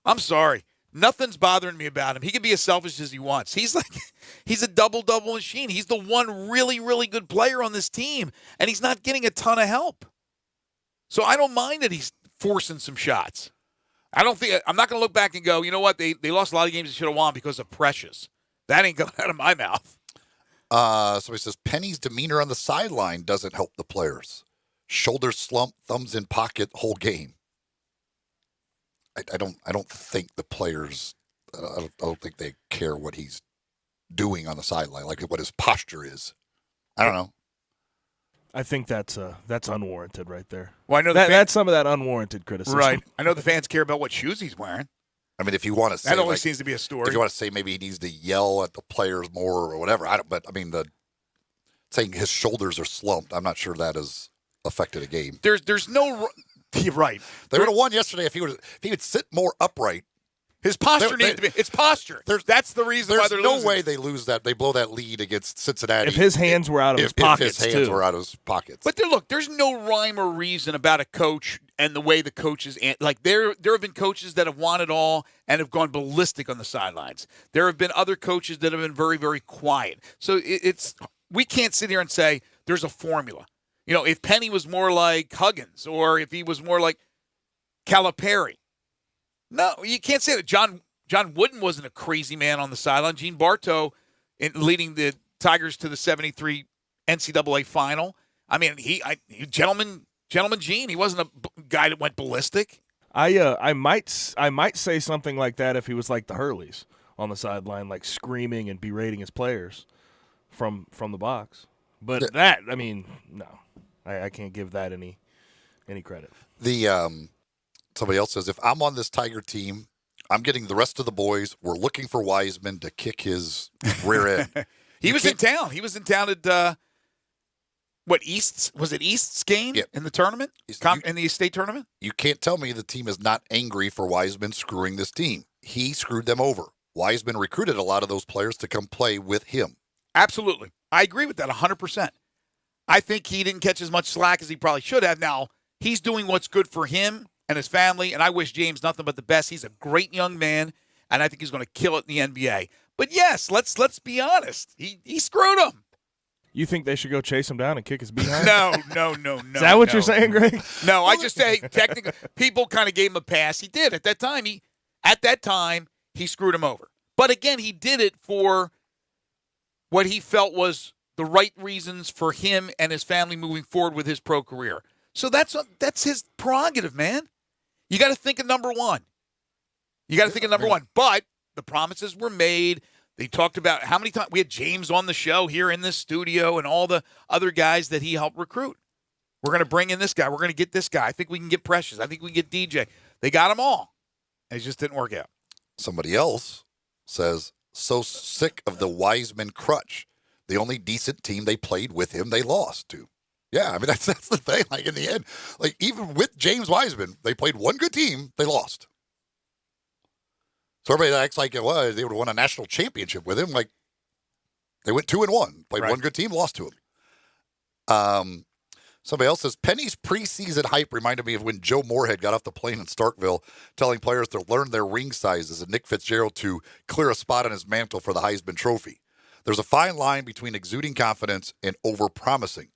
I'm sorry. Nothing's bothering me about him. He can be as selfish as he wants. He's a double-double machine. He's the one really, really good player on this team, and he's not getting a ton of help. So I don't mind that he's forcing some shots. I'm not going to look back and go, you know what, they lost a lot of games they should have won because of Precious. That ain't going out of my mouth. Somebody says, Penny's demeanor on the sideline doesn't help the players. shoulders slump, thumbs in pocket, whole game. I don't think the players. I don't think they care what he's doing on the sideline, like what his posture is. I don't know. I think that's unwarranted right there. Well, I know that's some of that unwarranted criticism. Right. I know the fans care about what shoes he's wearing. I mean, if you want to say that always seems to be a story. If you want to say maybe he needs to yell at the players more or whatever, saying his shoulders are slumped, I'm not sure that has affected a game. There's no. You're right. They would have won yesterday if he would sit more upright. His posture needs to be. It's posture. That's the reason why they're losing. There's no way they lose that. They blow that lead against Cincinnati. If his hands were out of his pockets, if his hands were out of his pockets. But there's no rhyme or reason about a coach and the way the coaches like. There have been coaches that have won it all and have gone ballistic on the sidelines. There have been other coaches that have been very, very quiet. So we can't sit here and say there's a formula. You know, if Penny was more like Huggins or if he was more like Calipari. No, you can't say that. John Wooden wasn't a crazy man on the sideline. Gene Bartow leading the Tigers to the 73 NCAA final. I mean, gentleman Gene. He wasn't a guy that went ballistic. I might say something like that if he was like the Hurleys on the sideline, like screaming and berating his players from the box. But no, I can't give that any credit. Somebody else says, if I'm on this Tiger team, I'm getting the rest of the boys. We're looking for Wiseman to kick his rear end. He was in town. He was in town at East's game in the tournament? In the state tournament? You can't tell me the team is not angry for Wiseman screwing this team. He screwed them over. Wiseman recruited a lot of those players to come play with him. Absolutely. I agree with that 100%. I think he didn't catch as much slack as he probably should have. Now, he's doing what's good for him and his family, and I wish James nothing but the best. He's a great young man, and I think he's going to kill it in the NBA. But yes, let's be honest. He screwed him. You think they should go chase him down and kick his behind? No. Is that what you're saying, Greg? No, I just say technically people kind of gave him a pass. He did at that time. He screwed him over. But again, he did it for what he felt was the right reasons for him and his family moving forward with his pro career. So that's his prerogative, man. You got to think of number one. But the promises were made. They talked about how many times we had James on the show here in this studio and all the other guys that he helped recruit. We're going to bring in this guy. We're going to get this guy. I think we can get Precious. I think we can get DJ. They got them all. And it just didn't work out. Somebody else says, so sick of the Wiseman crutch. The only decent team they played with him, they lost to. Yeah, I mean, that's the thing. Like, in the end, like, even with James Wiseman, they played one good team, they lost. So everybody acts like they would have won a national championship with him. Like, they went 2-1, played one good team, lost to him. Somebody else says, Penny's preseason hype reminded me of when Joe Moorhead got off the plane in Starkville telling players to learn their ring sizes and Nick Fitzgerald to clear a spot on his mantle for the Heisman Trophy. There's a fine line between exuding confidence and over-promising.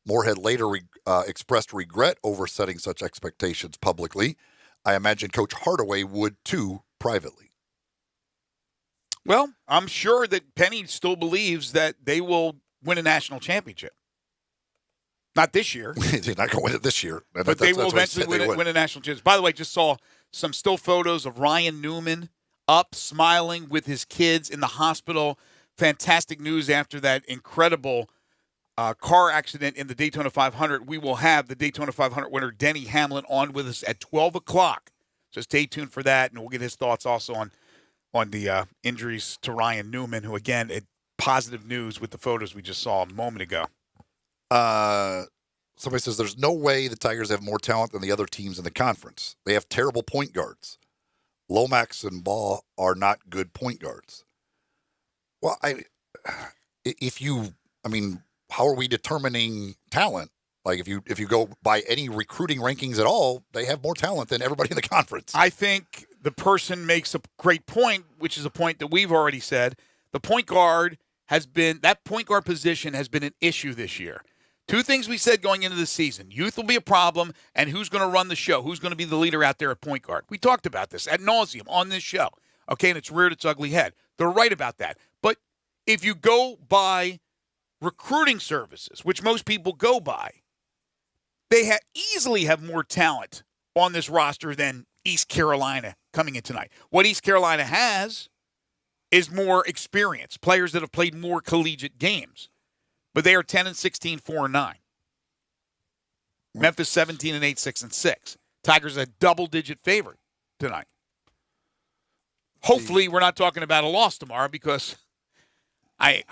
Moorhead later expressed regret over setting such expectations publicly. I imagine Coach Hardaway would, too, privately. Well, I'm sure that Penny still believes that they will win a national championship. Not this year. They're not going to win it this year. But they will eventually win a national championship. By the way, just saw some still photos of Ryan Newman up, smiling with his kids in the hospital. Fantastic news after that incredible car accident in the Daytona 500. We will have the Daytona 500 winner, Denny Hamlin, on with us at 12 o'clock. So stay tuned for that, and we'll get his thoughts also on the injuries to Ryan Newman, who, again, positive news with the photos we just saw a moment ago. Somebody says there's no way the Tigers have more talent than the other teams in the conference. They have terrible point guards. Lomax and Ball are not good point guards. Well, how are we determining talent? Like, if you go by any recruiting rankings at all, they have more talent than everybody in the conference. I think the person makes a great point, which is a point that we've already said. The point guard position has been an issue this year. Two things we said going into the season. Youth will be a problem, and who's going to run the show? Who's going to be the leader out there at point guard? We talked about this ad nauseum on this show. Okay, and it's reared its ugly head. They're right about that. But if you go by recruiting services, which most people go by, they easily have more talent on this roster than East Carolina coming in tonight. What East Carolina has is more experience, players that have played more collegiate games. But they are 10-16, 4-9. Memphis 17-8, 6-6. Tigers a double-digit favorite tonight. Hopefully, we're not talking about a loss tomorrow because I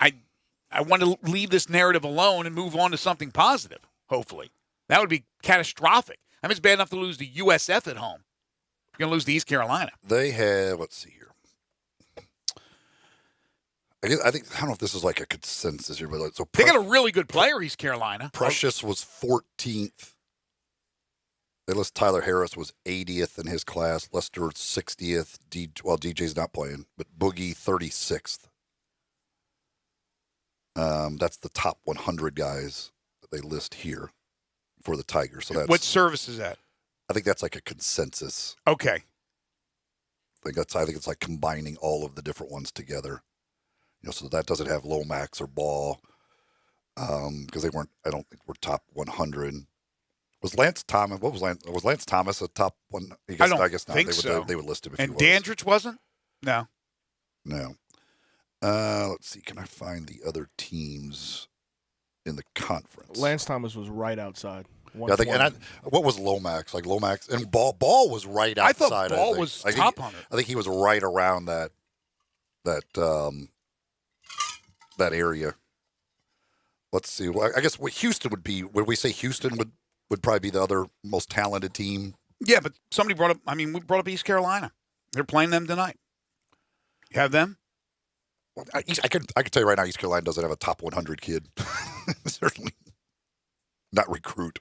want to leave this narrative alone and move on to something positive. Hopefully, that would be catastrophic. I mean, it's bad enough to lose to USF at home. You're going to lose to East Carolina. They have, let's see here. I think I don't know if this is like a consensus here, but so they got a really good player, East Carolina. Precious was 14th. They list Tyler Harris was 80th in his class. Lester 60th. DJ's not playing, but Boogie 36th. That's the top 100 guys that they list here for the Tigers. So that's what service is that? I think that's like a consensus. Okay. I think it's like combining all of the different ones together. So that doesn't have Lomax or Ball because they weren't. I don't think we're top 100. Was Lance Thomas? What was Lance? Was Lance Thomas a top one? I guess not. They would list him if he was. And Dandridge wasn't? No. No. Let's see. Can I find the other teams in the conference? Lance Thomas was right outside. Yeah, I think, what was Lomax? Like Lomax and Ball was right outside. I thought Ball was top 100. I think he was right around that area. Let's see. Well, I guess what Houston would be. Would we say Houston would probably be the other most talented team? Yeah, but somebody brought up. I mean, we brought up East Carolina. They're playing them tonight. You have them? I can tell you right now, East Carolina doesn't have a top 100 kid. Certainly not recruit.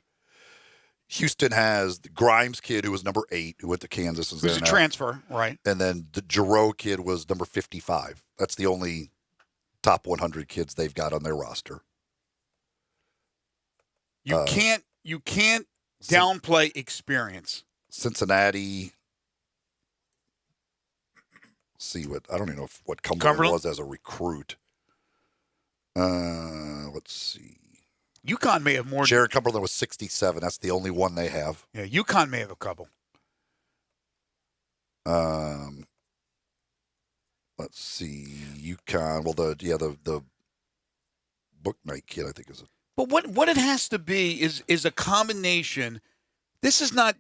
Houston has the Grimes kid, who was number 8, who went to Kansas. Who's a transfer, right? And then the Giroux kid was number 55. That's the only top 100 kids they've got on their roster. You can't downplay experience. Cincinnati. See what I don't even know what Cumberland was as a recruit. Let's see. UConn may have more. Jared Cumberland was 67. That's the only one they have. Yeah, UConn may have a couple. Let's see. UConn. Well, the Book Night kid, I think, is. But what it has to be is a combination. This is not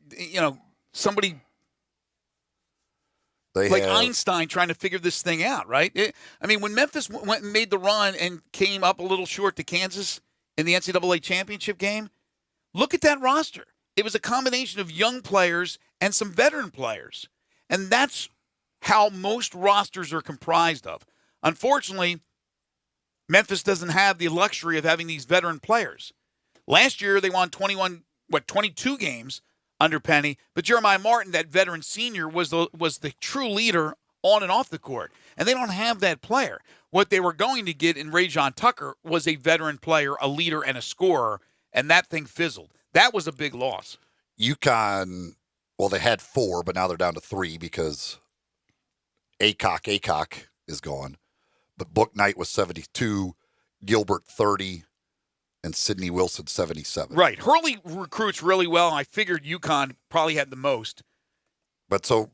somebody like Einstein trying to figure this thing out, right? When Memphis went and made the run and came up a little short to Kansas in the NCAA championship game, look at that roster. It was a combination of young players and some veteran players. And that's how most rosters are comprised of. Unfortunately, Memphis doesn't have the luxury of having these veteran players. Last year, they won 22 games under Penny, but Jeremiah Martin, that veteran senior, was the true leader on and off the court. And they don't have that player. What they were going to get in Rajon Tucker was a veteran player, a leader, and a scorer, and that thing fizzled. That was a big loss. UConn, well, they had 4, but now they're down to 3 because Aycock is gone. But Book Knight was 72, Gilbert 30, and Sidney Wilson 77. Right. Hurley recruits really well, and I figured UConn probably had the most. But so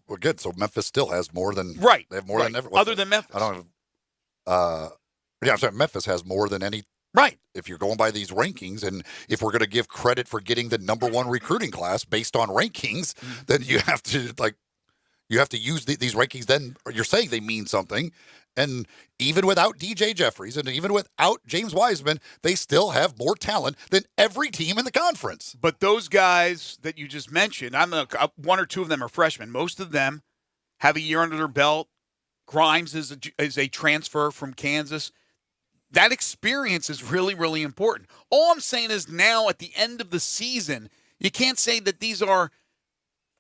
Memphis still has more than right. They have more than everyone. Other than Memphis. I don't know. I'm sorry, Memphis has more than any. Right. If you're going by these rankings, and if we're going to give credit for getting the number 1 recruiting class based on rankings, then you have to use these rankings. Then you're saying they mean something. And even without DJ Jeffries and even without James Wiseman, they still have more talent than every team in the conference. But those guys that you just mentioned, 1 or 2 of them are freshmen. Most of them have a year under their belt. Grimes is a transfer from Kansas. That experience is really, really important. All I'm saying is now at the end of the season, you can't say that these are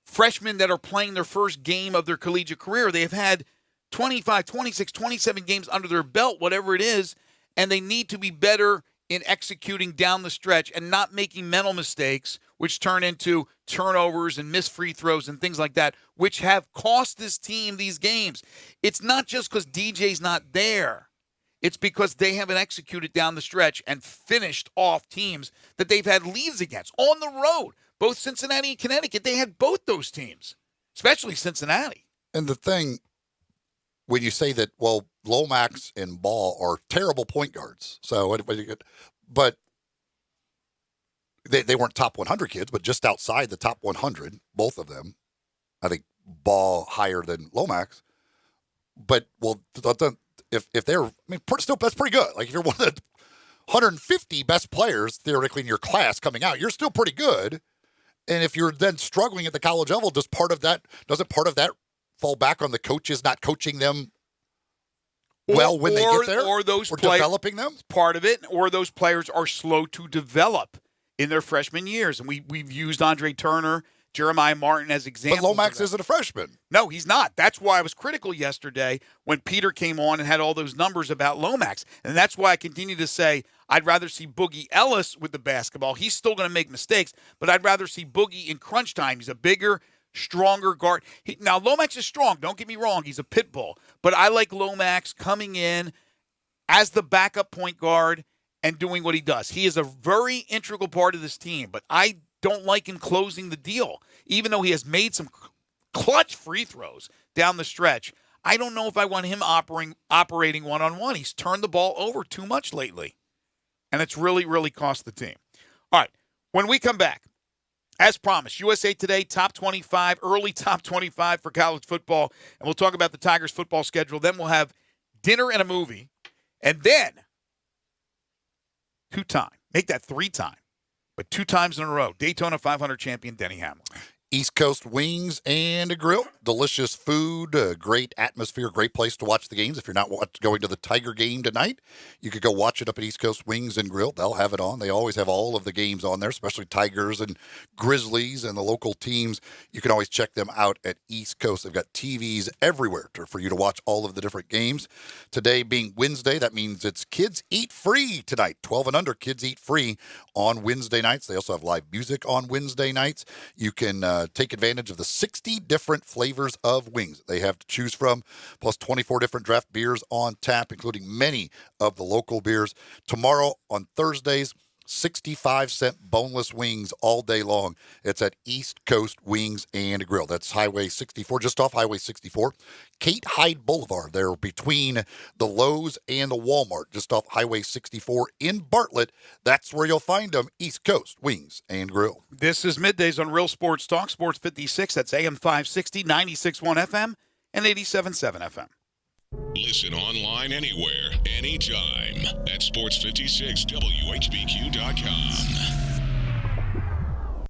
freshmen that are playing their first game of their collegiate career. They have had 25, 26, 27 games under their belt, whatever it is, and they need to be better in executing down the stretch and not making mental mistakes, which turn into turnovers and missed free throws and things like that, which have cost this team these games. It's not just because DJ's not there. It's because they haven't executed down the stretch and finished off teams that they've had leads against on the road. Both Cincinnati and Connecticut, they had both those teams, especially Cincinnati. And the thing, when you say that, well, Lomax and Ball are terrible point guards. So, but they weren't top 100 kids, but just outside the top 100, both of them. I think Ball higher than Lomax. But, well, if they're, I mean, still, that's pretty good. Like, if you're one of the 150 best players, theoretically, in your class coming out, you're still pretty good. And if you're then struggling at the college level, doesn't part of that fall back on the coaches not coaching them well when they get there? Or those developing them? Part of it, or those players are slow to develop in their freshman years. And we've used Andre Turner, Jeremiah Martin as examples. But Lomax isn't a freshman. No, he's not. That's why I was critical yesterday when Peter came on and had all those numbers about Lomax. And that's why I continue to say I'd rather see Boogie Ellis with the basketball. He's still going to make mistakes, but I'd rather see Boogie in crunch time. He's a bigger, stronger guard. Now, Lomax is strong. Don't get me wrong. He's a pit bull. But I like Lomax coming in as the backup point guard and doing what he does. He is a very integral part of this team, but I don't like him closing the deal. Even though he has made some clutch free throws down the stretch, I don't know if I want him operating one-on-one. He's turned the ball over too much lately, and it's really, really cost the team. All right, when we come back, as promised, USA Today top 25, early top 25 for college football, and we'll talk about the Tigers football schedule. Then we'll have dinner and a movie, and then two-time, make that three-time, but 2 times in a row, Daytona 500 champion Denny Hamlin. East Coast Wings and a Grill. Delicious food, great atmosphere, great place to watch the games. If you're not going to the Tiger game tonight, you could go watch it up at East Coast Wings and Grill. They'll have it on. They always have all of the games on there, especially Tigers and Grizzlies and the local teams. You can always check them out at East Coast. They've got TVs everywhere for you to watch all of the different games. Today being Wednesday, that means it's Kids Eat Free tonight. 12 and under, Kids Eat Free on Wednesday nights. They also have live music on Wednesday nights. You can take advantage of the 60 different flavors of wings they have to choose from, plus 24 different draft beers on tap, including many of the local beers. Tomorrow on Thursdays, 65-cent boneless wings all day long. It's at East Coast Wings and Grill. That's Highway 64, just off Highway 64. Kate Hyde Boulevard. They're between the Lowe's and the Walmart, just off Highway 64 in Bartlett. That's where you'll find them, East Coast Wings and Grill. This is Middays on Real Sports Talk, Sports 56. That's AM 560, 96.1 FM, and 87.7 FM. Listen online anywhere, anytime at sports56whbq.com.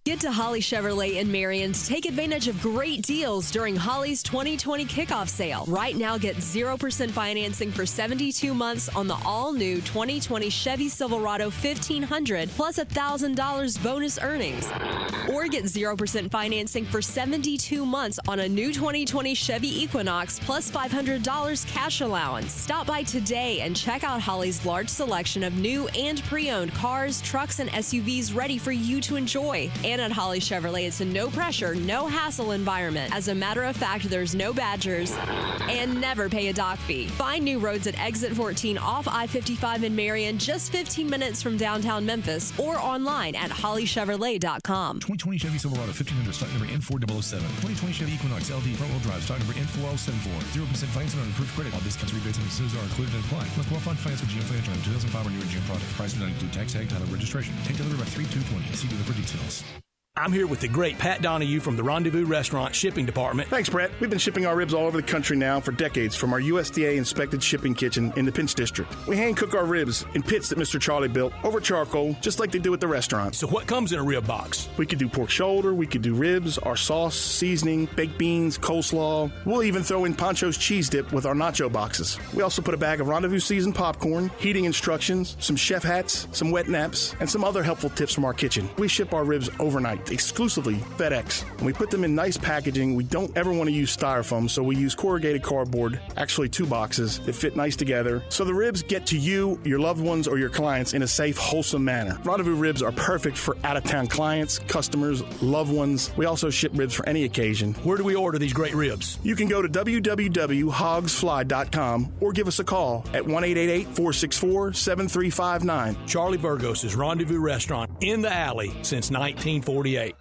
Get to Holly Chevrolet in Marion to take advantage of great deals during Holly's 2020 kickoff sale. Right now, get 0% financing for 72 months on the all-new 2020 Chevy Silverado 1500 plus $1,000 bonus earnings. Or get 0% financing for 72 months on a new 2020 Chevy Equinox plus $500 cash allowance. Stop by today and check out Holly's large selection of new and pre-owned cars, trucks, and SUVs ready for you to enjoy. And at Holly Chevrolet, it's a no-pressure, no-hassle environment. As a matter of fact, there's no badgers and never pay a dock fee. Find new roads at Exit 14 off I-55 in Marion, just 15 minutes from downtown Memphis, or online at hollychevrolet.com. 2020 Chevy Silverado 1500 stock number N4007. 2020 Chevy Equinox LD front-wheel drive stock number N4074. 0% financing on approved credit. All discounts, rebates, and incentives are included and applied. Must qualify finance with GM Financial on 2005 or newer GM product. Price does not include tax, tag, title, registration. Take delivery by 3/2/20. See dealer for details. I'm here with the great Pat Donahue from the Rendezvous Restaurant Shipping Department. Thanks, Brett. We've been shipping our ribs all over the country now for decades from our USDA-inspected shipping kitchen in the Pinch District. We hand-cook our ribs in pits that Mr. Charlie built over charcoal, just like they do at the restaurant. So what comes in a rib box? We could do pork shoulder, we could do ribs, our sauce, seasoning, baked beans, coleslaw. We'll even throw in Pancho's cheese dip with our nacho boxes. We also put a bag of Rendezvous seasoned popcorn, heating instructions, some chef hats, some wet naps, and some other helpful tips from our kitchen. We ship our ribs overnight. shipped exclusively FedEx. And we put them in nice packaging. We don't ever want to use styrofoam, so we use corrugated cardboard, actually 2 boxes that fit nice together. So the ribs get to you, your loved ones, or your clients in a safe, wholesome manner. Rendezvous ribs are perfect for out-of-town clients, customers, loved ones. We also ship ribs for any occasion. Where do we order these great ribs? You can go to www.hogsfly.com or give us a call at 1-888-464-7359. Charlie Burgos' Rendezvous Restaurant in the alley since 1948.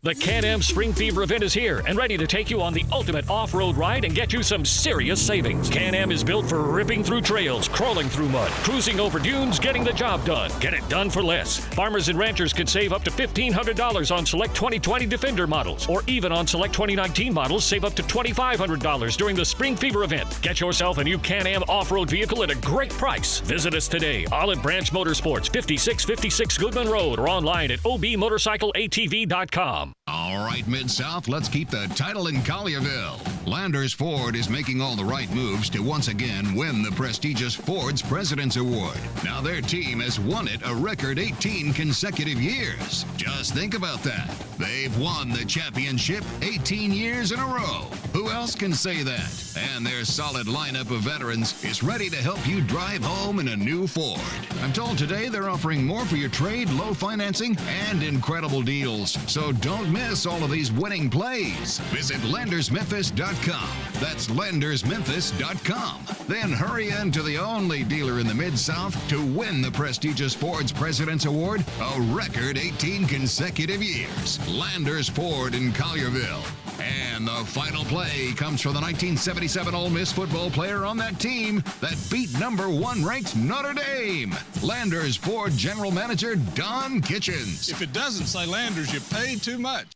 The Can-Am Spring Fever event is here and ready to take you on the ultimate off-road ride and get you some serious savings. Can-Am is built for ripping through trails, crawling through mud, cruising over dunes, getting the job done. Get it done for less. Farmers and ranchers can save up to $1,500 on select 2020 Defender models, or even on select 2019 models, save up to $2,500 during the Spring Fever event. Get yourself a new Can-Am off-road vehicle at a great price. Visit us today, Olive Branch Motorsports, 5656 Goodman Road, or online at obmotorcycleatv.com. All right, Mid-South, let's keep the title in Collierville. Landers Ford is making all the right moves to once again win the prestigious Ford's President's Award. Now their team has won it a record 18 consecutive years. Just think about that. They've won the championship 18 years in a row. Who else can say that? And their solid lineup of veterans is ready to help you drive home in a new Ford. I'm told today they're offering more for your trade, low financing, and incredible deals. So don't miss all of these winning plays. Visit lendersmemphis.com. That's lendersmemphis.com. Then hurry into the only dealer in the Mid-South to win the prestigious Ford's President's Award a record 18 consecutive years. Landers Ford in Collierville. And the final play comes from the 1977 Ole Miss football player on that team that beat #1 ranked Notre Dame. Landers Ford General Manager Don Kitchens. If it doesn't say Landers, you paid too much.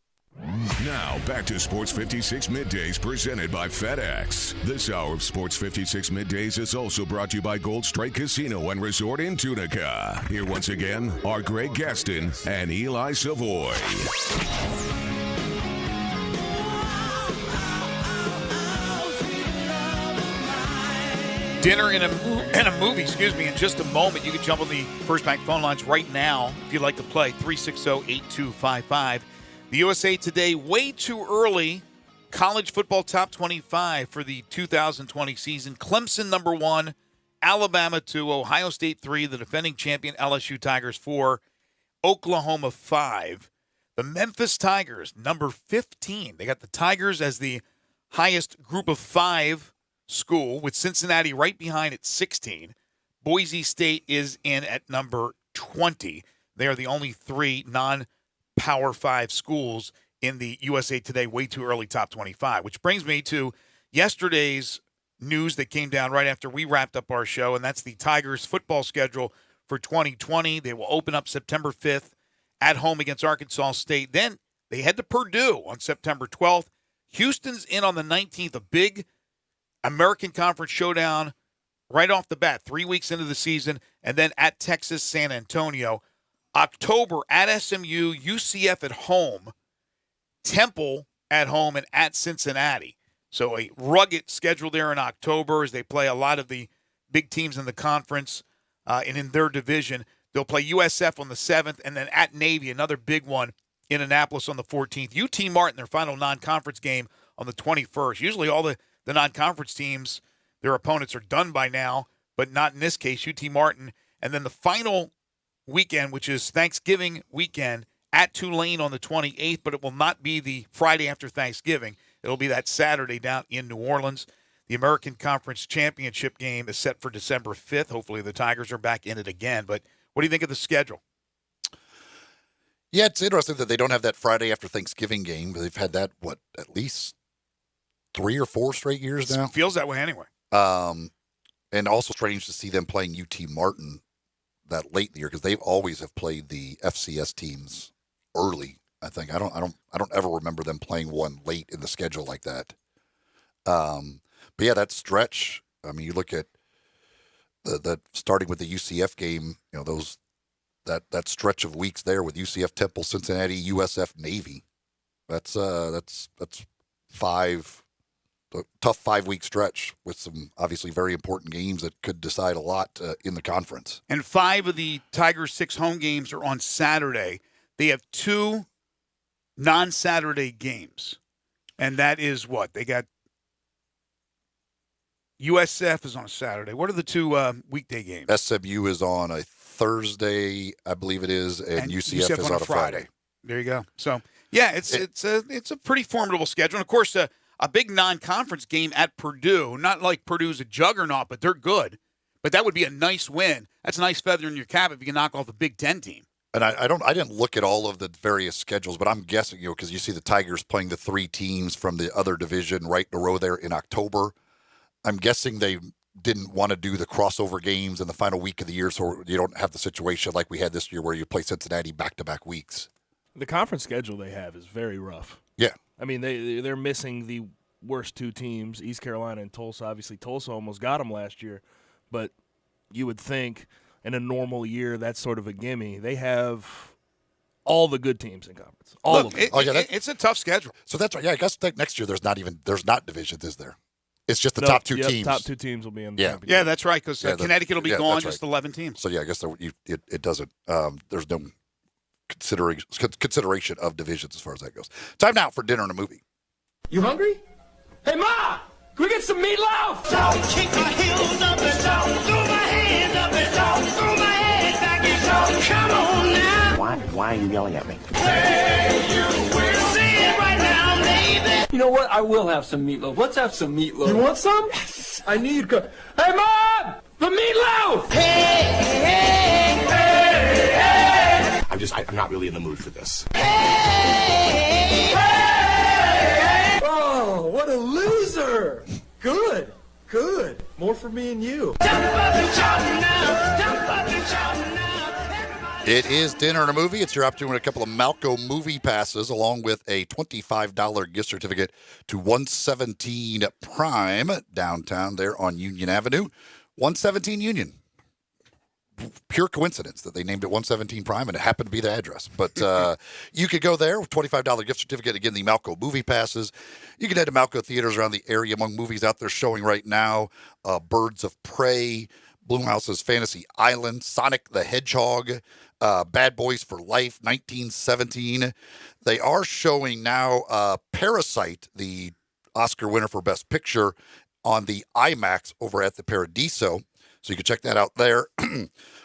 Now, back to Sports 56 Middays presented by FedEx. This hour of Sports 56 Middays is also brought to you by Gold Strike Casino and Resort in Tunica. Here once again are Greg Gaston and Eli Savoie. Dinner and a movie, in just a moment. You can jump on the First Bank phone lines right now if you'd like to play, 360-8255. The USA Today, way too early. College football top 25 for the 2020 season. Clemson, #1. Alabama, 2. Ohio State, 3. The defending champion LSU Tigers, 4. Oklahoma, 5. The Memphis Tigers, number 15. They got the Tigers as the highest group of 5 school, with Cincinnati right behind at 16. Boise State is in at number 20. They are the only 3 non-Power 5 schools in the USA Today way too early top 25, which brings me to yesterday's news that came down right after we wrapped up our show, and that's the Tigers football schedule for 2020. They will open up September 5th at home against Arkansas State. Then they head to Purdue on September 12th. Houston's in on the 19th, a big American Conference showdown right off the bat, 3 weeks into the season, and then at Texas San Antonio. October at SMU, UCF at home, Temple at home, and at Cincinnati. So a rugged schedule there in October as they play a lot of the big teams in the conference and in their division. They'll play USF on the 7th, and then at Navy, another big one in Annapolis on the 14th. UT Martin, their final non-conference game on the 21st. Usually all the non-conference teams, their opponents are done by now, but not in this case, UT Martin. And then the final weekend, which is Thanksgiving weekend, at Tulane on the 28th, but it will not be the Friday after Thanksgiving. It'll be that Saturday down in New Orleans. The American Conference Championship game is set for December 5th. Hopefully the Tigers are back in it again. But what do you think of the schedule? Yeah, it's interesting that they don't have that Friday after Thanksgiving game. They've had that, at least 3 or 4 straight years now? It feels that way anyway. And also strange to see them playing UT Martin that late in the year, because they've always have played the FCS teams early. I think I don't ever remember them playing one late in the schedule like that. But yeah, that stretch. I mean, you look at the starting with the UCF game. That stretch of weeks there with UCF, Temple, Cincinnati, USF, Navy. That's 5. A tough 5-week stretch with some obviously very important games that could decide a lot in the conference. And 5 of the Tigers' 6 home games are on Saturday. They have 2 non-Saturday games. And that is what? They got USF is on a Saturday. What are the two weekday games? SMU is on a Thursday, I believe it is, and UCF is on a Friday. There you go. So, yeah, it's a pretty formidable schedule. And, of course, a big non-conference game at Purdue. Not like Purdue's a juggernaut, but they're good. But that would be a nice win. That's a nice feather in your cap if you can knock off a Big Ten team. And I didn't look at all of the various schedules, but I'm guessing, because you see the Tigers playing the 3 teams from the other division right in a row there in October. I'm guessing they didn't want to do the crossover games in the final week of the year, so you don't have the situation like we had this year where you play Cincinnati back-to-back weeks. The conference schedule they have is very rough. Yeah. I mean, they're missing the worst 2 teams, East Carolina and Tulsa. Obviously, Tulsa almost got them last year, but you would think in a normal year that's sort of a gimme. They have all the good teams in conference. All of them. It's a tough schedule. So that's right. Yeah, I guess next year there's not divisions, is there? It's just the top 2 teams. Top 2 teams will be in the championship. Yeah, that's right, because Connecticut will be gone, just 11 teams. So, yeah, I guess it doesn't there's no consideration of divisions as far as that goes. Time now for dinner and a movie. You hungry? Hey, Ma! Can we get some meatloaf? So kick my heels up and so throw my hands up and so throw my head back and so come on now. Why are you yelling at me? Hey, you will see it right now, baby. You know what? I will have some meatloaf. Let's have some meatloaf. You want some? Yes. I knew you'd go. Hey, Mom! The meatloaf! Hey, hey, hey, hey! I'm not really in the mood for this. Hey, hey, hey! Oh, what a loser! Good. More for me and you. Jump up and shout now. Jump up and shout now. It is dinner and a movie. It's your opportunity to win a couple of Malco movie passes along with a $25 gift certificate to 117 Prime downtown there on Union Avenue. 117 Union. Pure coincidence that they named it 117 Prime and it happened to be the address. But you could go there with $25 gift certificate. Again, the Malco movie passes. You can head to Malco theaters around the area. Among movies out there showing right now, Birds of Prey, Blumhouse's Fantasy Island, Sonic the Hedgehog, Bad Boys for Life, 1917. They are showing now Parasite, the Oscar winner for Best Picture, on the IMAX over at the Paradiso. So you can check that out there.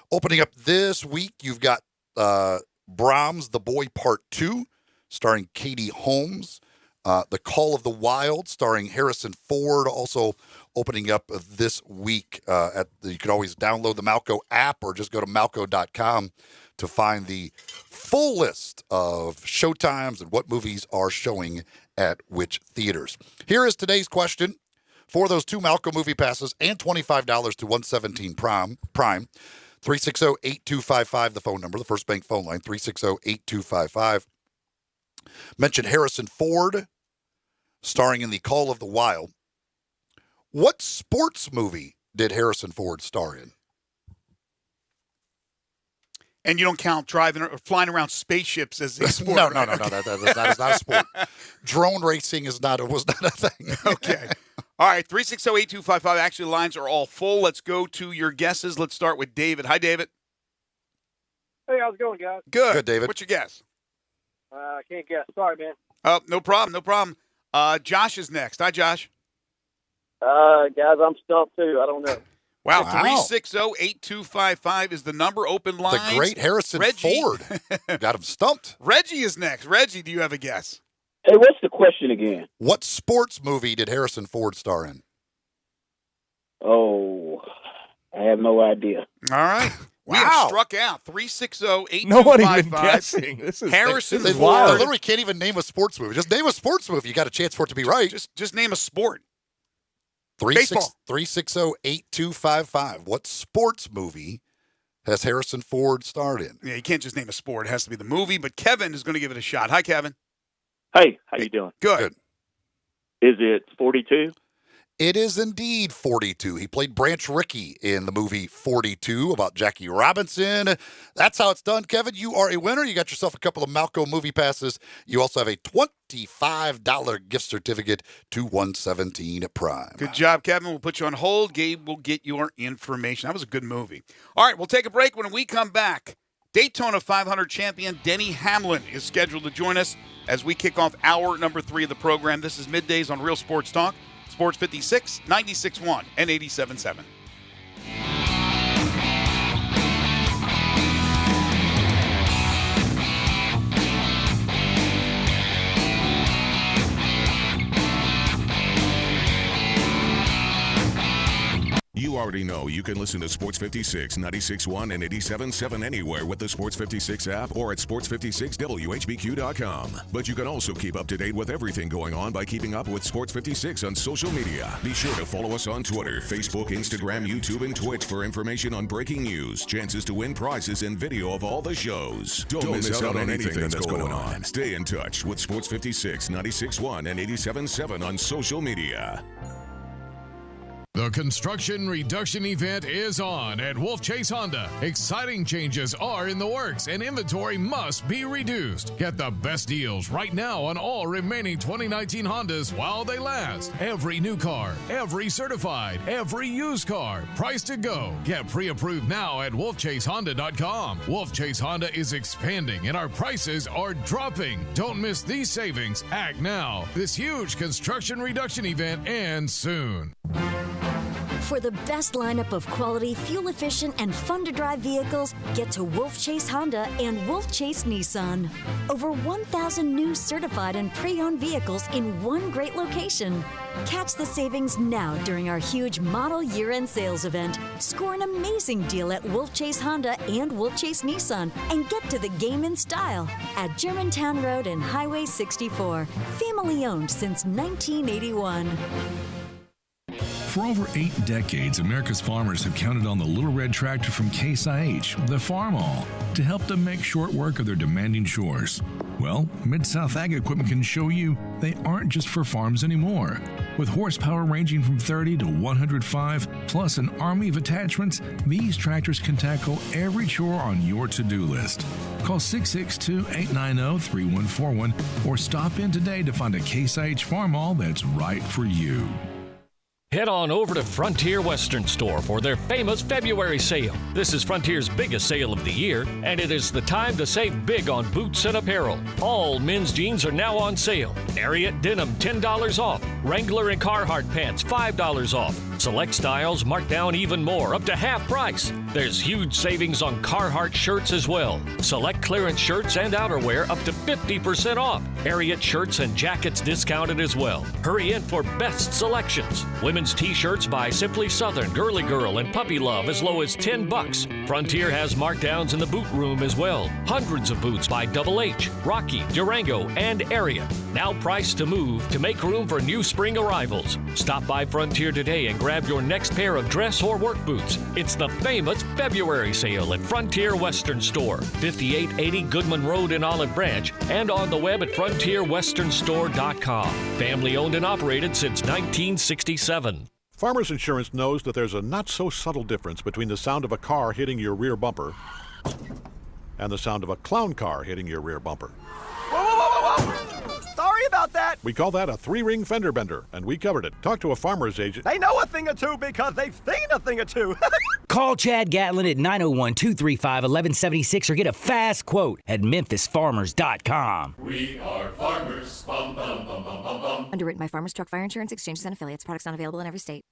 Opening up this week, you've got Brahms, The Boy Part 2, starring Katie Holmes. The Call of the Wild, starring Harrison Ford, also opening up this week. You can always download the Malco app or just go to malco.com to find the full list of showtimes and what movies are showing at which theaters. Here is today's question. For those 2 Malco movie passes and $25 to 117 Prime, 360-8255, the phone number, the First Bank phone line, 360-8255. Mention Harrison Ford, starring in The Call of the Wild. What sports movie did Harrison Ford star in? And you don't count driving or flying around spaceships as a sport. No. That is not a sport. Drone racing was not a thing. Okay. All right, 360-8255. Actually, lines are all full. Let's go to your guesses. Let's start with David. Hi, David. Hey, how's it going, guys? Good, David. What's your guess? I can't guess. Sorry, man. Oh, no problem. Josh is next. Hi, Josh. Guys, I'm stumped, too. I don't know. Wow, 360-8255 is the number. Open line. The great Harrison Ford. Got him stumped. Reggie is next. Reggie, do you have a guess? Hey, what's the question again? What sports movie did Harrison Ford star in? Oh, I have no idea. All right. We have struck out. 360-8255. Nobody even guessing. This is Harrison Ford. They literally can't even name a sports movie. Just name a sports movie. You got a chance for it to be right. Just name a sport. Baseball. 360-8255. What sports movie has Harrison Ford starred in? Yeah, you can't just name a sport. It has to be the movie. But Kevin is going to give it a shot. Hi, Kevin. Hey, how you doing? Good. Is it 42? It is indeed 42. He played Branch Rickey in the movie 42 about Jackie Robinson. That's how it's done, Kevin. You are a winner. You got yourself a couple of Malco movie passes. You also have a $25 gift certificate to 117 Prime. Good job, Kevin. We'll put you on hold. Gabe will get your information. That was a good movie. All right, we'll take a break. When we come back, Daytona 500 champion Denny Hamlin is scheduled to join us as we kick off hour number 3 of the program. This is Middays on Real Sports Talk, Sports 56, 96.1, and 87.7. You already know you can listen to Sports 56, 96.1, and 87.7 anywhere with the Sports 56 app or at sports56whbq.com. But you can also keep up to date with everything going on by keeping up with Sports 56 on social media. Be sure to follow us on Twitter, Facebook, Instagram, YouTube, and Twitch for information on breaking news, chances to win prizes, and video of all the shows. Don't miss out on anything that's going on. Stay in touch with Sports 56, 96.1, and 87.7 on social media. The construction reduction event is on at Wolf Chase Honda. Exciting changes are in the works and inventory must be reduced. Get the best deals right now on all remaining 2019 Hondas while they last. Every new car, every certified, every used car, price to go. Get pre-approved now at wolfchasehonda.com. Wolf Chase Honda is expanding and our prices are dropping. Don't miss these savings. Act now. This huge construction reduction event ends soon. For the best lineup of quality, fuel-efficient, and fun-to-drive vehicles, get to Wolf Chase Honda and Wolf Chase Nissan. Over 1,000 new certified and pre-owned vehicles in one great location. Catch the savings now during our huge model year-end sales event. Score an amazing deal at Wolf Chase Honda and Wolf Chase Nissan and get to the game in style at Germantown Road and Highway 64. Family-owned since 1981. For over 8 decades, America's farmers have counted on the Little Red Tractor from Case IH, the Farm All, to help them make short work of their demanding chores. Well, Mid-South Ag Equipment can show you they aren't just for farms anymore. With horsepower ranging from 30 to 105, plus an army of attachments, these tractors can tackle every chore on your to-do list. Call 662-890-3141 or stop in today to find a Case IH Farm All that's right for you. Head on over to Frontier Western Store for their famous February sale. This is Frontier's biggest sale of the year, and it is the time to save big on boots and apparel. All men's jeans are now on sale. Ariat denim, $10 off. Wrangler and Carhartt pants, $5 off. Select styles marked down even more, up to half price. There's huge savings on Carhartt shirts as well. Select clearance shirts and outerwear up to 50% off. Ariat shirts and jackets discounted as well. Hurry in for best selections. Women's t-shirts by Simply Southern, Girly Girl, and Puppy Love as low as $10. Frontier has markdowns in the boot room as well. Hundreds of boots by Double H, Rocky, Durango, and Ariat. Now priced to move to make room for new spring arrivals. Stop by Frontier today and grab your next pair of dress or work boots. It's the famous February sale at Frontier Western Store, 5880 Goodman Road in Olive Branch, and on the web at frontierwesternstore.com. Family owned and operated since 1967. Farmers Insurance knows that there's a not-so-subtle difference between the sound of a car hitting your rear bumper and the sound of a clown car hitting your rear bumper. Whoa, whoa, whoa, whoa, whoa! Sorry about that. We call that a 3-ring fender bender, and we covered it. Talk to a farmer's agent. They know a thing or two because they've seen a thing or two. Call Chad Gatlin at 901-235-1176 or get a fast quote at memphisfarmers.com. We are farmers. Bum, bum, bum, bum, bum, bum. Underwritten by Farmers Truck Fire Insurance Exchanges and Affiliates. Products not available in every state.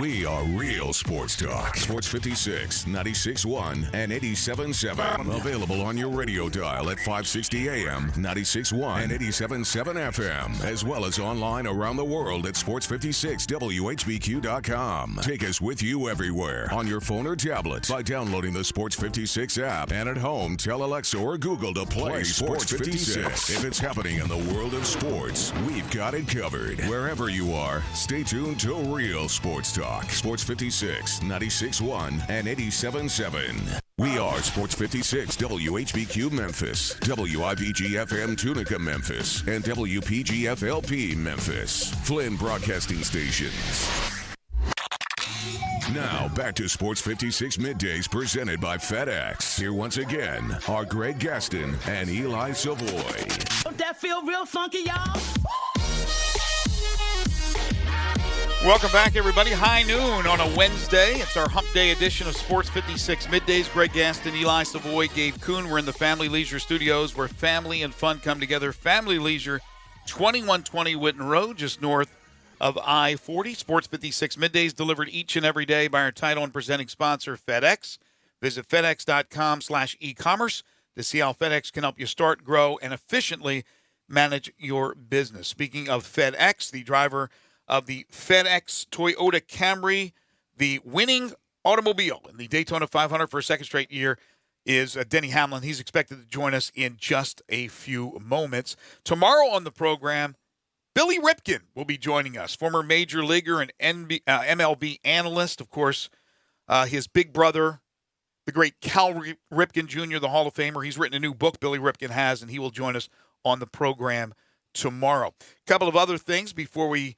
We are Real Sports Talk. Sports 56, 96.1, and 87.7. Available on your radio dial at 560 AM, 96.1, and 87.7 FM, as well as online around the world at sports56whbq.com. Take us with you everywhere on your phone or tablet by downloading the Sports 56 app, and at home, tell Alexa or Google to play Sports 56. If it's happening in the world of sports, we've got it covered. Wherever you are, stay tuned to Real Sports Talk. Sports 56, 96.1, and 87.7. We are Sports 56 WHBQ Memphis, WIVG-FM Tunica Memphis, and WPG-FLP Memphis. Flynn Broadcasting Stations. Now, back to Sports 56 Middays presented by FedEx. Here once again are Greg Gaston and Eli Savoie. Don't that feel real funky, y'all? Welcome back, everybody. High noon on a Wednesday. It's our hump day edition of Sports 56 Middays. Greg Gaston, Eli Savoie, Gabe Kuhn. We're in the Family Leisure Studios where family and fun come together. Family Leisure, 2120 Whitten Road, just north of I-40. Sports 56 Middays delivered each and every day by our title and presenting sponsor, FedEx. Visit FedEx.com/e-commerce to see how FedEx can help you start, grow, and efficiently manage your business. Speaking of FedEx, the driver of the FedEx Toyota Camry, the winning automobile in the Daytona 500 for a second straight year, is Denny Hamlin. He's expected to join us in just a few moments. Tomorrow on the program, Billy Ripken will be joining us, former major leaguer and MLB analyst. Of course, his big brother, the great Cal Ripken Jr., the Hall of Famer. He's written a new book, Billy Ripken has, and he will join us on the program tomorrow. A couple of other things before we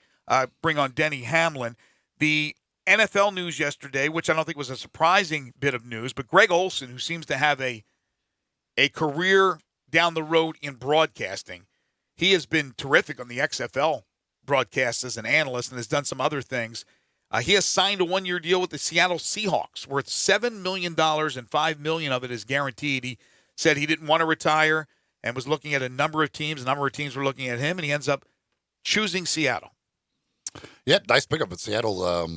bring on Denny Hamlin. The NFL news yesterday, which I don't think was a surprising bit of news, but Greg Olson, who seems to have a career down the road in broadcasting, he has been terrific on the XFL broadcast as an analyst and has done some other things. He has signed a one-year deal with the Seattle Seahawks worth $7 million, and $5 million of it is guaranteed. He said he didn't want to retire and was looking at a number of teams. A number of teams were looking at him, and he ends up choosing Seattle. Yeah, nice pickup in Seattle.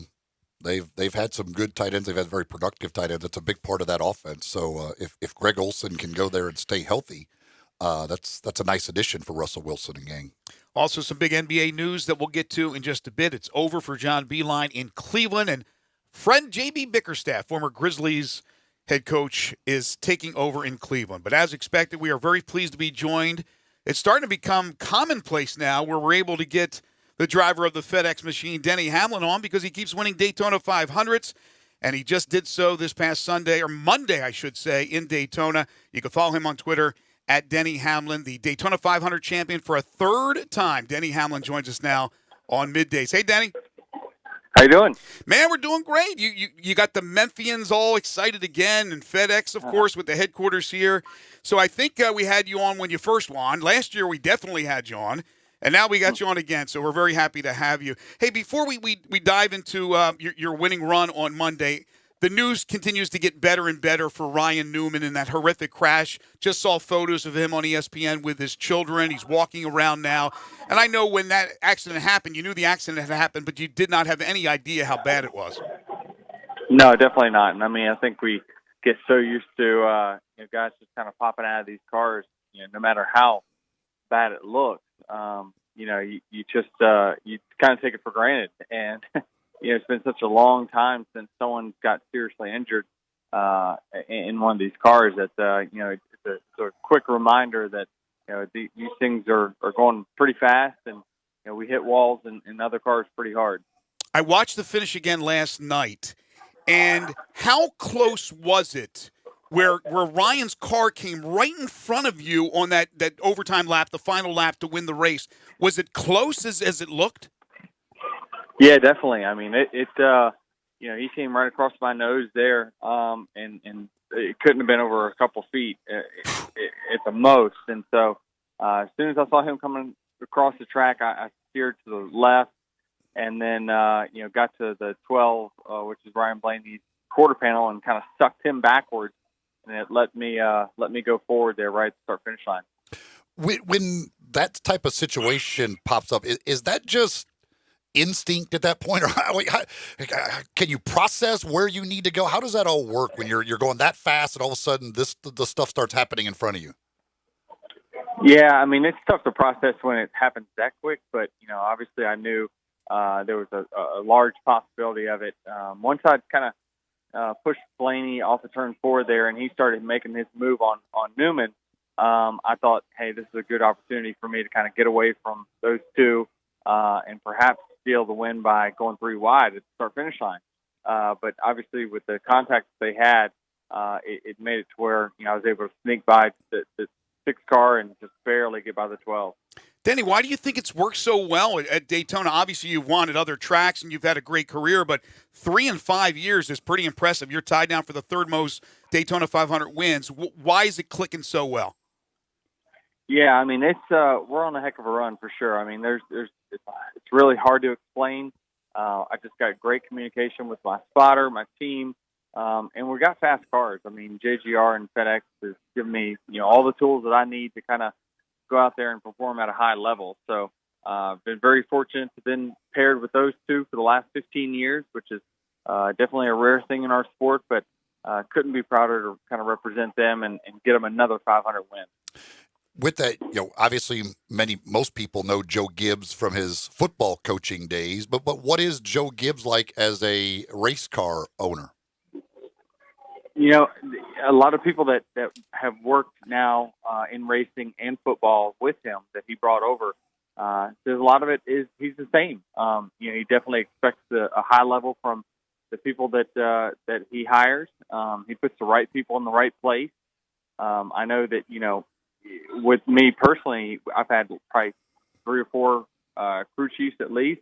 They've had some good tight ends. They've had very productive tight ends. That's a big part of that offense. So if Greg Olson can go there and stay healthy, that's a nice addition for Russell Wilson and gang. Also, some big NBA news that we'll get to in just a bit. It's over for John Beilein in Cleveland, and friend J.B. Bickerstaff, former Grizzlies head coach, is taking over in Cleveland. But as expected, we are very pleased to be joined. It's starting to become commonplace now where we're able to get the driver of the FedEx machine, Denny Hamlin, on because he keeps winning Daytona 500s, and he just did so this past Sunday, or Monday, I should say, in Daytona. You can follow him on Twitter at Denny Hamlin, the Daytona 500 champion for a third time. Denny Hamlin joins us now on Middays. Hey, Denny. How you doing? Man, we're doing great. You got the Memphians all excited again, and FedEx, of course, with the headquarters here. So I think we had you on when you first won. Last year, we definitely had you on. And now we got you on again, so we're very happy to have you. Hey, before we dive into your winning run on Monday, the news continues to get better and better for Ryan Newman in that horrific crash. Just saw photos of him on ESPN with his children. He's walking around now. And I know when that accident happened, you knew the accident had happened, but you did not have any idea how bad it was. No, definitely not. And, I think we get so used to guys just kind of popping out of these cars, no matter how bad it looks. You just you kind of take it for granted, and it's been such a long time since someone got seriously injured in one of these cars that it's a quick reminder that these things are going pretty fast, and we hit walls and other cars pretty hard. I watched the finish again last night, and how close was it? Where Ryan's car came right in front of you on that overtime lap, the final lap to win the race. Was it close as it looked? Yeah, definitely. He came right across my nose there, and it couldn't have been over a couple feet at the most. And so as soon as I saw him coming across the track, I steered to the left, and then got to the 12, which is Ryan Blaney's quarter panel, and kind of sucked him backwards. And it let me go forward there right at the start-finish line. When that type of situation pops up, is that just instinct at that point, or can you process where you need to go? How does that all work when you're going that fast and all of a sudden the stuff starts happening in front of you? Yeah, it's tough to process when it happens that quick, but obviously I knew there was a large possibility of it. Once I kind of pushed Blaney off of turn 4 there, and he started making his move on Newman. I thought, hey, this is a good opportunity for me to kind of get away from those two and perhaps steal the win by going 3 wide at the start-finish line. But obviously, with the contact that they had, it made it to where I was able to sneak by the 6 car and just barely get by the 12. Denny, why do you think it's worked so well at Daytona? Obviously, you've won at other tracks and you've had a great career, but 3 in 5 years is pretty impressive. You're tied now for the third most Daytona 500 wins. Why is it clicking so well? Yeah, it's we're on a heck of a run for sure. It's really hard to explain I just got great communication with my spotter, my team, and we got fast cars. I mean, JGR and FedEx has given me, all the tools that I need to kind of go out there and perform at a high level. So I've been very fortunate to have been paired with those two for the last 15 years, which is definitely a rare thing in our sport, but couldn't be prouder to kind of represent them and get them another 500 win. With that, obviously most people know Joe Gibbs from his football coaching days, but what is Joe Gibbs like as a race car owner? A lot of people that have worked now in racing and football with him that he brought over, there's a lot of it is he's the same. He definitely expects a high level from the people that he hires. He puts the right people in the right place. I know that, with me personally, I've had probably 3 or 4 crew chiefs at least,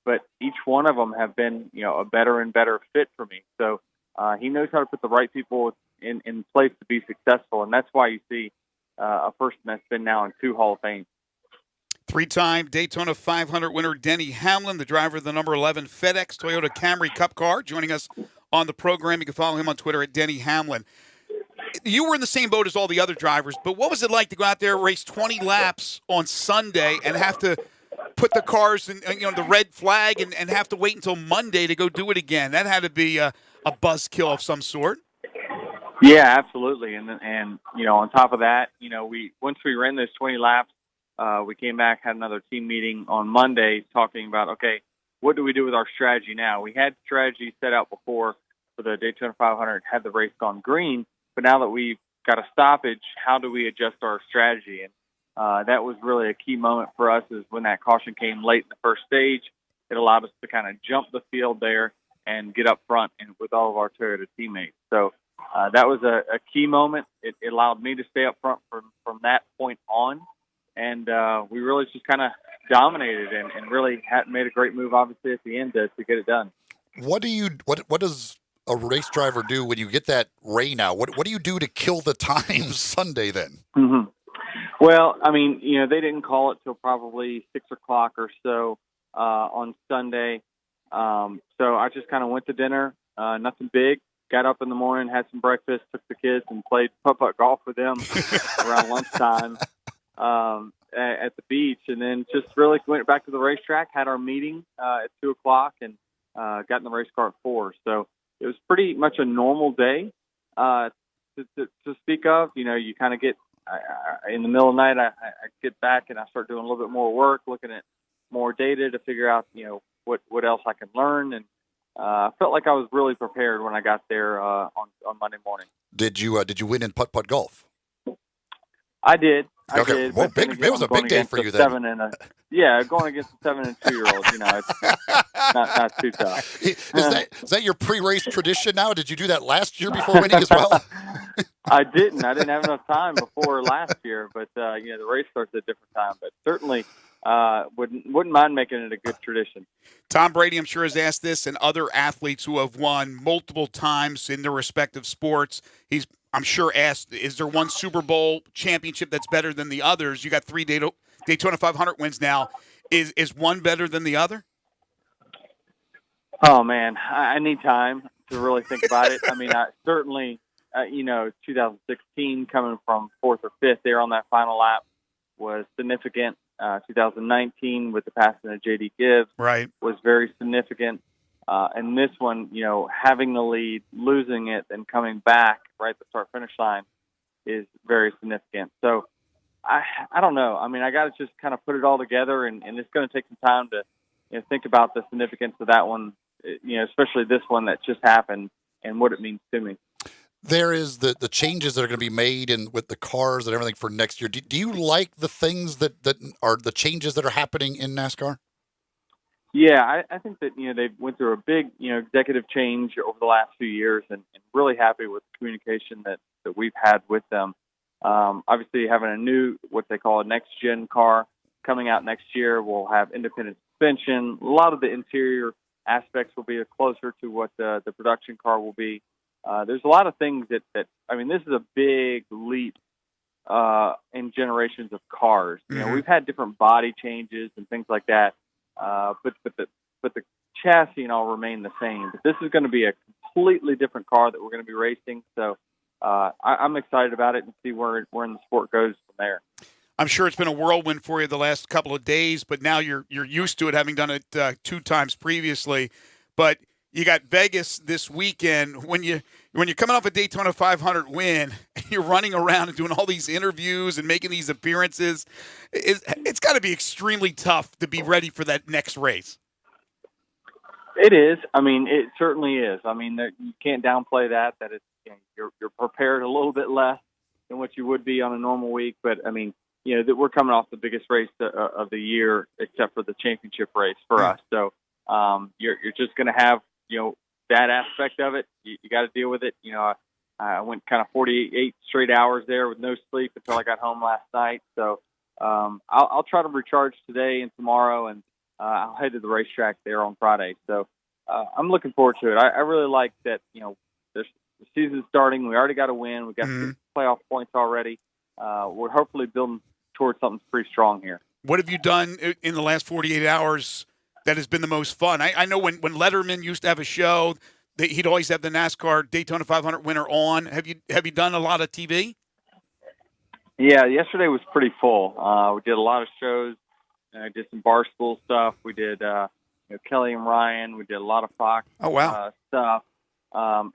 but each one of them have been, a better and better fit for me. So he knows how to put the right people in place to be successful, and that's why you see a person that's been now in 2 Hall of Fame. 3-time Daytona 500 winner Denny Hamlin, the driver of the number 11 FedEx Toyota Camry Cup car, joining us on the program. You can follow him on Twitter at Denny Hamlin. You were in the same boat as all the other drivers, but what was it like to go out there, race 20 laps on Sunday, and have to put the cars in the red flag and have to wait until Monday to go do it again? That had to be a buzzkill of some sort. Yeah, absolutely. And on top of that, once we ran those 20 laps, we came back, had another team meeting on Monday talking about, okay, what do we do with our strategy now? We had strategy set out before for the Daytona 500, had the race gone green, but now that we've got a stoppage, how do we adjust our strategy? And that was really a key moment for us, is when that caution came late in the first stage. It allowed us to kind of jump the field there and get up front and with all of our Toyota teammates. So that was a key moment. It allowed me to stay up front from that point on. And we really just kind of dominated and really made a great move, obviously, at the end to get it done. What does a race driver do when you get that rain out? What do you do to kill the time Sunday then? Mm-hmm. Well, I mean, they didn't call it till probably 6 o'clock or so on Sunday. So I just kind of went to dinner, nothing big. Got up in the morning, had some breakfast, took the kids and played putt-putt golf with them around lunchtime at the beach, and then just really went back to the racetrack, had our meeting at 2 o'clock, and got in the race car at 4. So it was pretty much a normal day to speak of. You kind of get in the middle of the night, I get back and I start doing a little bit more work, looking at more data to figure out, what else I can learn. And I felt like I was really prepared when I got there on Monday morning. Did you win in putt-putt golf? I did. Okay. Well, it was a big day for you then. Going against a 7 and 2-year-old, it's not too tough. Is that your pre-race tradition now? Did you do that last year before winning as well? I didn't have enough time before last year, but the race starts at a different time. But certainly wouldn't mind making it a good tradition. Tom Brady, I'm sure, has asked this, and other athletes who have won multiple times in their respective sports. I'm sure asked, is there one Super Bowl championship that's better than the others? You got 3 Daytona 500 wins now. Is one better than the other? Oh, man, I need time to really think about it. I mean, certainly, 2016 coming from 4th or 5th there on that final lap was significant. 2019 with the passing of J.D. Gibbs was very significant. And this one, having the lead, losing it, and coming back right at the start-finish line is very significant. So I don't know. I mean, I got to just kind of put it all together, and it's going to take some time to think about the significance of that one, especially this one that just happened and what it means to me. There is the changes that are going to be made with the cars and everything for next year. Do you like the things that are the changes that are happening in NASCAR? Yeah, I think that, they went through a big, executive change over the last few years, and really happy with the communication that we've had with them. Obviously, having a new, what they call a next-gen car coming out next year, will have independent suspension. A lot of the interior aspects will be closer to what the production car will be. There's a lot of things that this is a big leap in generations of cars. We've had different body changes and things like that. But the chassis and all remain the same. But this is going to be a completely different car that we're going to be racing. So I'm excited about it and see where in the sport goes from there. I'm sure it's been a whirlwind for you the last couple of days, but now you're used to it, having done it 2 times previously. But you got Vegas this weekend. When you're coming off a Daytona 500 win, and you're running around and doing all these interviews and making these appearances, it's got to be extremely tough to be ready for that next race. It is. I mean, it certainly is. I mean, you can't downplay that. That it's you're prepared a little bit less than what you would be on a normal week. But I mean, that we're coming off the biggest race of the year, except for the championship race for us. So you're just going to have that aspect of it. You got to deal with it. I went kind of 48 straight hours there with no sleep until I got home last night. So I'll try to recharge today and tomorrow, and I'll head to the racetrack there on Friday. So I'm looking forward to it. I really like that. The season's starting. We already got a win. We got 6 playoff points already. We're hopefully building towards something pretty strong here. What have you done in the last 48 hours that has been the most fun? I know when Letterman used to have a show, he'd always have the NASCAR Daytona 500 winner on. Have you done a lot of TV? Yeah, yesterday was pretty full. We did a lot of shows. Did some Barstool stuff. We did Kelly and Ryan. We did a lot of Fox stuff.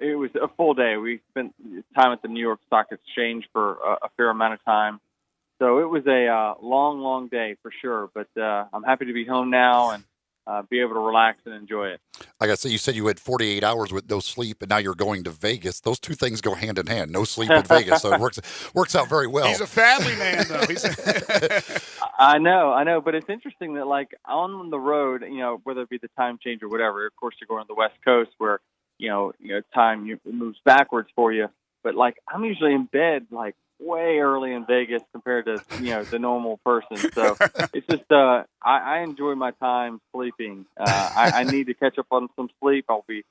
It was a full day. We spent time at the New York Stock Exchange for a fair amount of time. So it was a long, long day for sure. But I'm happy to be home now and be able to relax and enjoy it. Like I said, you said you had 48 hours with no sleep, and now you're going to Vegas. Those two things go hand in hand. No sleep in Vegas, so it works out very well. He's a family man, though. I know, but it's interesting that like on the road, whether it be the time change or whatever. Of course, you're going to the West Coast where time moves backwards for you. But like I'm usually in bed like way early in Vegas compared to the normal person. So it's just I enjoy my time sleeping. I need to catch up on some sleep. I'll be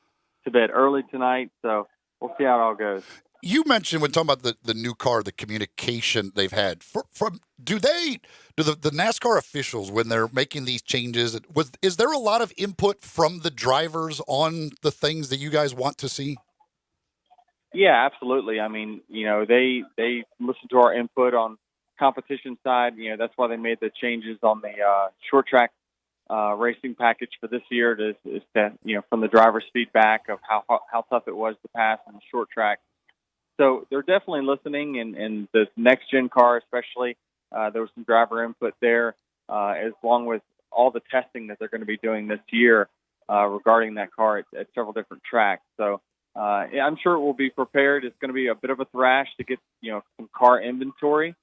to bed early tonight, so we'll see how it all goes. You mentioned when talking about the new car, the communication they've had do the NASCAR officials when they're making these changes? Is there a lot of input from the drivers on the things that you guys want to see? Yeah, absolutely. I mean, they listen to our input on competition side. That's why they made the changes on the short track racing package for this year. Is that from the driver's feedback of how tough it was to pass in the short track. So they're definitely listening, and the next gen car especially. There was some driver input there, as long with all the testing that they're going to be doing this year regarding that car at several different tracks. So. I'm sure it will be prepared. It's going to be a bit of a thrash to get some car inventory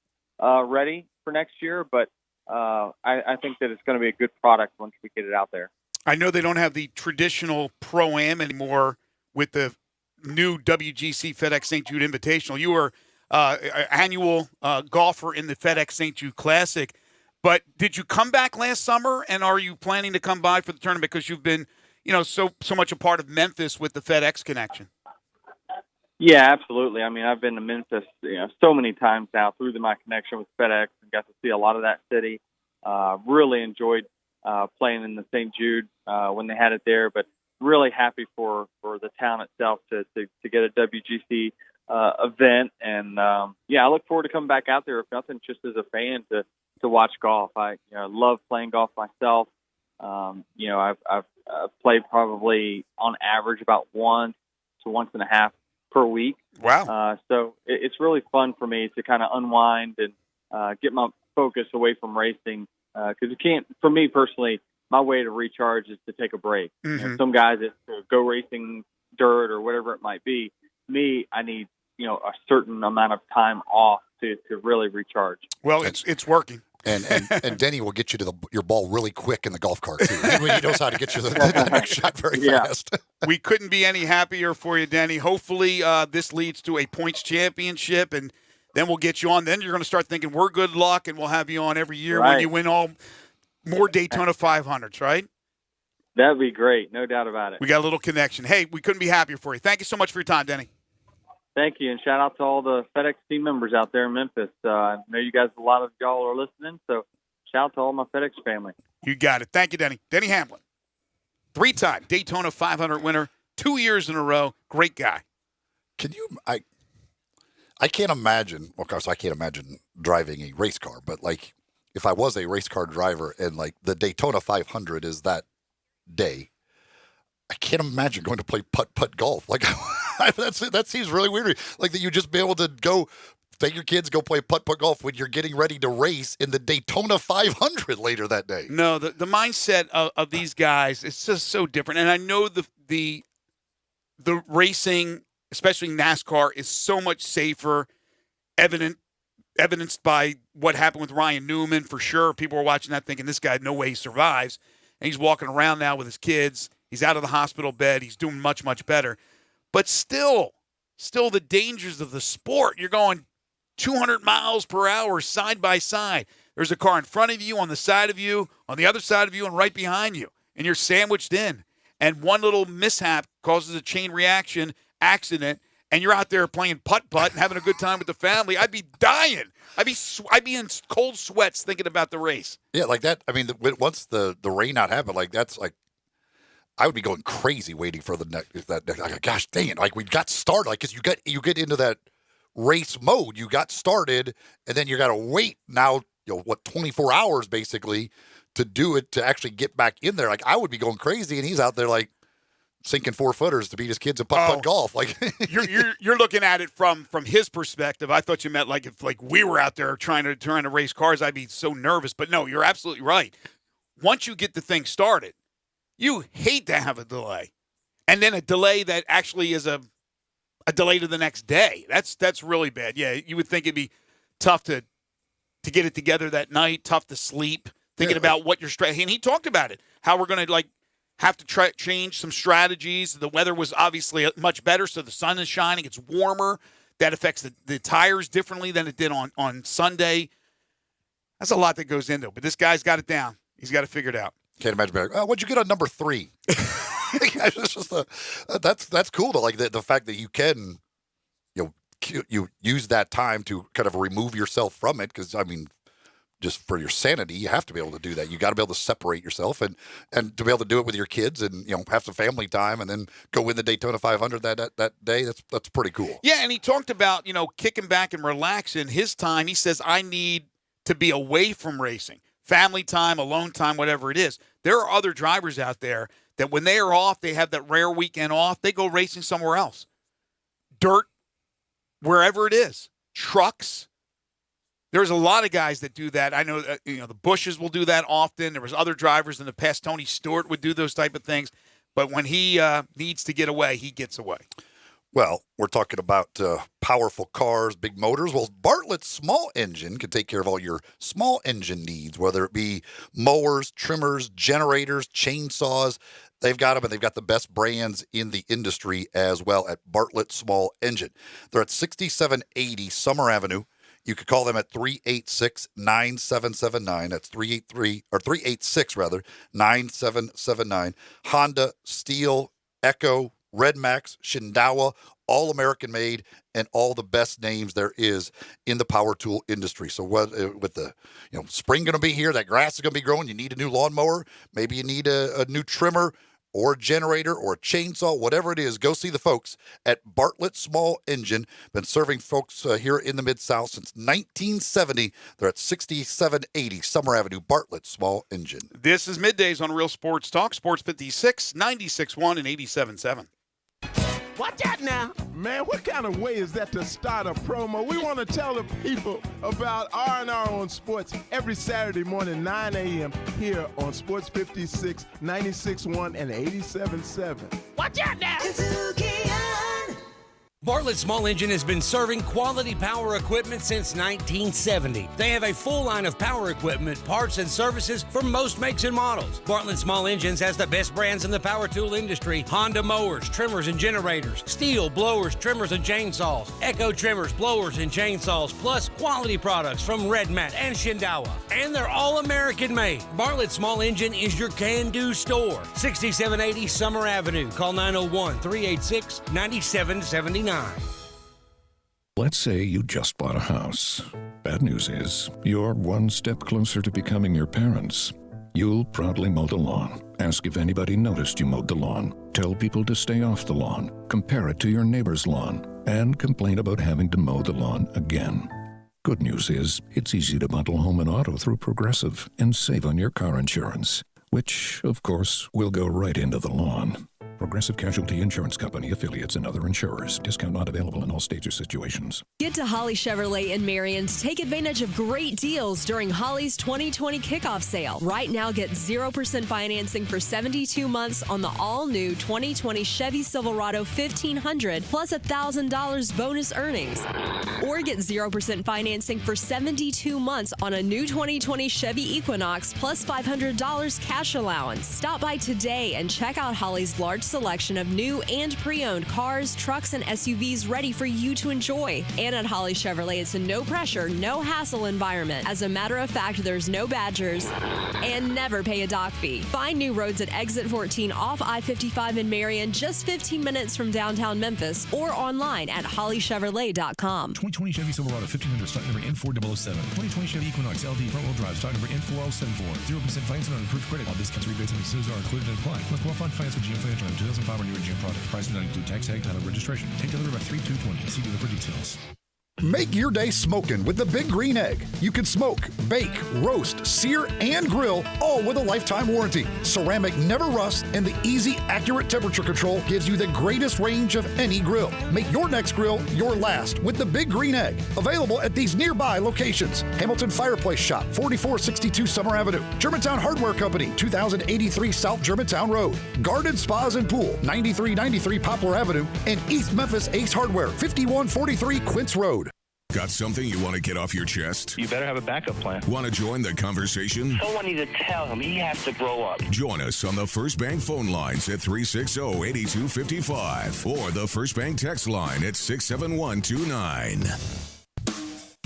ready for next year, but I think that it's going to be a good product once we get it out there. I know they don't have the traditional Pro-Am anymore with the new WGC FedEx St. Jude Invitational. You were an annual golfer in the FedEx St. Jude Classic, but did you come back last summer, and are you planning to come by for the tournament because you've been so much a part of Memphis with the FedEx connection? Yeah, absolutely. I mean, I've been to Memphis, so many times now through my connection with FedEx and got to see a lot of that city. Really enjoyed playing in the St. Jude when they had it there, but really happy for the town itself to get a WGC event. And I look forward to coming back out there, if nothing, just as a fan to watch golf. I love playing golf myself. I've played probably on average about 1 to 1.5 per week. Wow. So it's really fun for me to kind of unwind and get my focus away from racing. Because for me personally, my way to recharge is to take a break. Mm-hmm. Some guys, it's to go racing dirt or whatever it might be. Me, I need, a certain amount of time off to really recharge. Well, it's working. And Denny will get you to your ball really quick in the golf cart, too. He knows how to get you the next shot very fast. We couldn't be any happier for you, Denny. Hopefully this leads to a points championship, and then we'll get you on. Then you're going to start thinking, we're good luck, and we'll have you on every year when you win more Daytona 500s, right? That'd be great. No doubt about it. We got a little connection. Hey, we couldn't be happier for you. Thank you so much for your time, Denny. Thank you, and shout out to all the FedEx team members out there in Memphis. I know you guys, a lot of y'all are listening, so shout out to all my FedEx family. You got it. Thank you, Denny. Denny Hamlin. 3-time Daytona 500 winner, 2 years in a row. Great guy. Can you? I can't imagine. Of course, I can't imagine driving a race car. But like, if I was a race car driver and like the Daytona 500 is that day, I can't imagine going to play putt golf. Like that seems really weird. Like that you just be able to go. Take your kids, go play putt golf when you're getting ready to race in the Daytona 500 later that day. No, the mindset of these guys is just so different. And I know the racing, especially NASCAR, is so much safer, evidenced by what happened with Ryan Newman, for sure. People were watching that thinking, this guy, no way he survives. And he's walking around now with his kids. He's out of the hospital bed. He's doing much, much better. But still the dangers of the sport. You're going 200 miles per hour side by side. There's a car in front of you, on the side of you, on the other side of you, and right behind you. And you're sandwiched in. And one little mishap causes a chain reaction accident, and you're out there playing putt-putt and having a good time with the family. I'd be dying. I'd be in cold sweats thinking about the race. Yeah, like that. I mean, once the rain out happened, like that's like, I would be going crazy waiting for the next. Like, gosh dang it! Like we got started. Like, 'cause you get into that race mode. You got started, and then you got to wait now, 24 hours basically to do it, to actually get back in there. Like, I would be going crazy, and he's out there like sinking 4-footers to beat his kids at putt golf. Like you're looking at it from his perspective. I thought you meant like if like we were out there trying to race cars, I'd be so nervous. But no, you're absolutely right. Once you get the thing started, you hate to have a delay, and then a delay that actually is a delay to the next day. That's really bad. Yeah, you would think it'd be tough to get it together that night, tough to sleep, thinking about what your strategy. And he talked about it, how we're going to like have to change some strategies. The weather was obviously much better, so the sun is shining. It's warmer. That affects the tires differently than it did on Sunday. That's a lot that goes into it, but this guy's got it down. He's got it figured out. Can't imagine better. What'd you get on number 3? It's just that's cool to like the fact that you can you use that time to kind of remove yourself from it, because I mean, just for your sanity, you have to be able to do that. You got to be able to separate yourself and to be able to do it with your kids and have some family time and then go win the Daytona 500 that day. That's pretty cool. Yeah, and he talked about kicking back and relaxing. His time, he says, I need to be away from racing, family time, alone time, whatever it is. There are other drivers out there that when they are off, they have that rare weekend off, they go racing somewhere else. Dirt, wherever it is. Trucks. There's a lot of guys that do that. I know the Bushes will do that often. There was other drivers in the past. Tony Stewart would do those type of things. But when he needs to get away, he gets away. Well, we're talking about powerful cars, big motors. Well, Bartlett's Small Engine can take care of all your small engine needs, whether it be mowers, trimmers, generators, chainsaws. They've got them, and they've got the best brands in the industry as well at Bartlett Small Engine. They're at 6780 Summer Avenue. You could call them at 386-9779. That's 386-9779. Honda, Steel, Echo, Red Max, Shindawa, all American made, and all the best names there is in the power tool industry. So with the spring going to be here, that grass is going to be growing, you need a new lawnmower, maybe you need a new trimmer or a generator or a chainsaw, whatever it is, go see the folks at Bartlett Small Engine. Been serving folks here in the Mid-South since 1970. They're at 6780 Summer Avenue, Bartlett Small Engine. This is Middays on Real Sports Talk, Sports 56, 96.1 and 87.7. Watch out now. Man, what kind of way is that to start a promo? We want to tell the people about R&R on Sports every Saturday morning, 9 a.m. here on Sports 56, 96.1 and 87.7. Watch out now. Bartlett Small Engine has been serving quality power equipment since 1970. They have a full line of power equipment, parts, and services for most makes and models. Bartlett Small Engines has the best brands in the power tool industry: Honda mowers, trimmers, and generators, Steel blowers, trimmers, and chainsaws, Echo trimmers, blowers, and chainsaws, plus quality products from Red Mat and Shindawa. And they're all American made. Bartlett Small Engine is your can-do store. 6780 Summer Avenue. Call 901-386-9779. Let's say you just bought a house. Bad news is, you're one step closer to becoming your parents. You'll proudly mow the lawn. Ask if anybody noticed you mowed the lawn. Tell people to stay off the lawn. Compare it to your neighbor's lawn. And complain about having to mow the lawn again. Good news is, it's easy to bundle home and auto through Progressive and save on your car insurance, which, of course, will go right into the lawn. Progressive Casualty Insurance Company, affiliates, and other insurers. Discount not available in all states or situations. Get to Holly Chevrolet in Marion to take advantage of great deals during Holly's 2020 kickoff sale. Right now, get 0% financing for 72 months on the all-new 2020 Chevy Silverado 1500 plus $1,000 bonus earnings. Or get 0% financing for 72 months on a new 2020 Chevy Equinox plus $500 cash allowance. Stop by today and check out Holly's large selection of new and pre-owned cars, trucks, and SUVs ready for you to enjoy. And at Holly Chevrolet, it's a no-pressure, no-hassle environment. As a matter of fact, there's no badgers and never pay a dock fee. Find new roads at Exit 14 off I-55 in Marion, just 15 minutes from downtown Memphis, or online at hollychevrolet.com. 2020 Chevy Silverado 1500, stock number N4007. 2020 Chevy Equinox LD front-wheel drive, stock number N4074. 0% financing on approved credit. All discounts, rebates, and incentives are included and apply. Must qualify finance with GM Financial. 2005 or newer GM product. Price does not include tax, tag, title, registration. Take delivery by 3/2/20. See dealer for details. Make your day smoking with the Big Green Egg. You can smoke, bake, roast, sear, and grill, all with a lifetime warranty. Ceramic never rusts, and the easy, accurate temperature control gives you the greatest range of any grill. Make your next grill your last with the Big Green Egg. Available at these nearby locations: Hamilton Fireplace Shop, 4462 Summer Avenue; Germantown Hardware Company, 2083 South Germantown Road; Garden Spas and Pool, 9393 Poplar Avenue; and East Memphis Ace Hardware, 5143 Quince Road. Got something you want to get off your chest? You better have a backup plan. Want to join the conversation? Someone needs to tell him he has to grow up. Join us on the First Bank phone lines at 360-8255 or the First Bank text line at 67129.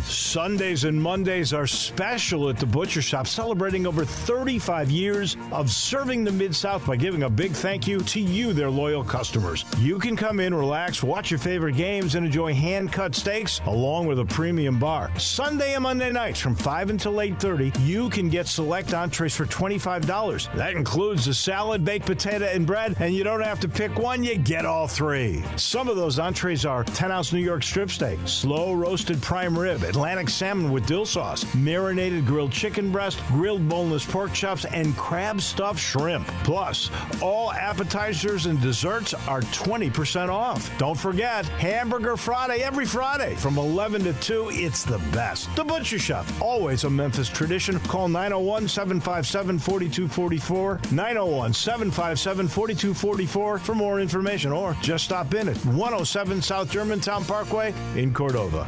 Sundays and Mondays are special at the Butcher Shop, celebrating over 35 years of serving the Mid-South by giving a big thank you to you, their loyal customers. You can come in, relax, watch your favorite games, and enjoy hand-cut steaks along with a premium bar. Sunday and Monday nights from 5 until 8:30, you can get select entrees for $25. That includes a salad, baked potato, and bread, and you don't have to pick one, you get all three. Some of those entrees are 10-ounce New York strip steak, slow roasted prime rib, Atlantic salmon with dill sauce, marinated grilled chicken breast, grilled boneless pork chops, and crab stuffed shrimp. Plus, all appetizers and desserts are 20% off. Don't forget, Hamburger Friday every Friday from 11 to 2. It's the best. The Butcher Shop, always a Memphis tradition. Call 901-757-4244, 901-757-4244 for more information, or just stop in at 107 South Germantown Parkway in Cordova.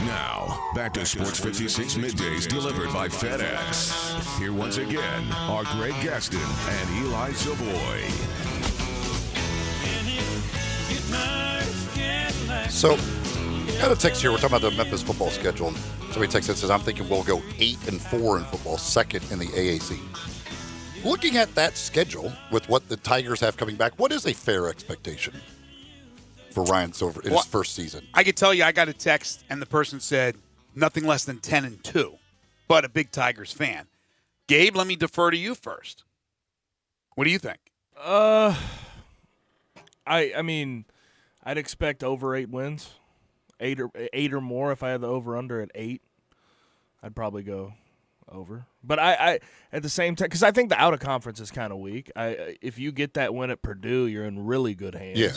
Now, back to Sports 56 Middays delivered by FedEx. Here once again are Greg Gaston and Eli Savoie. So, got a text here. We're talking about the Memphis football schedule. Somebody texted and says, I'm thinking we'll go 8-4 in football, second in the AAC. Looking at that schedule with what the Tigers have coming back, what is a fair expectation for Ryan Silver in his first season? I could tell you, I got a text, and the person said nothing less than 10-2, but a big Tigers fan. Gabe, let me defer to you first. What do you think? I mean, I'd expect over 8 wins, 8 or more. If I had the over/under at 8, I'd probably go over. But I at the same time, because I think the out of conference is kind of weak. If you get that win at Purdue, you're in really good hands. Yeah.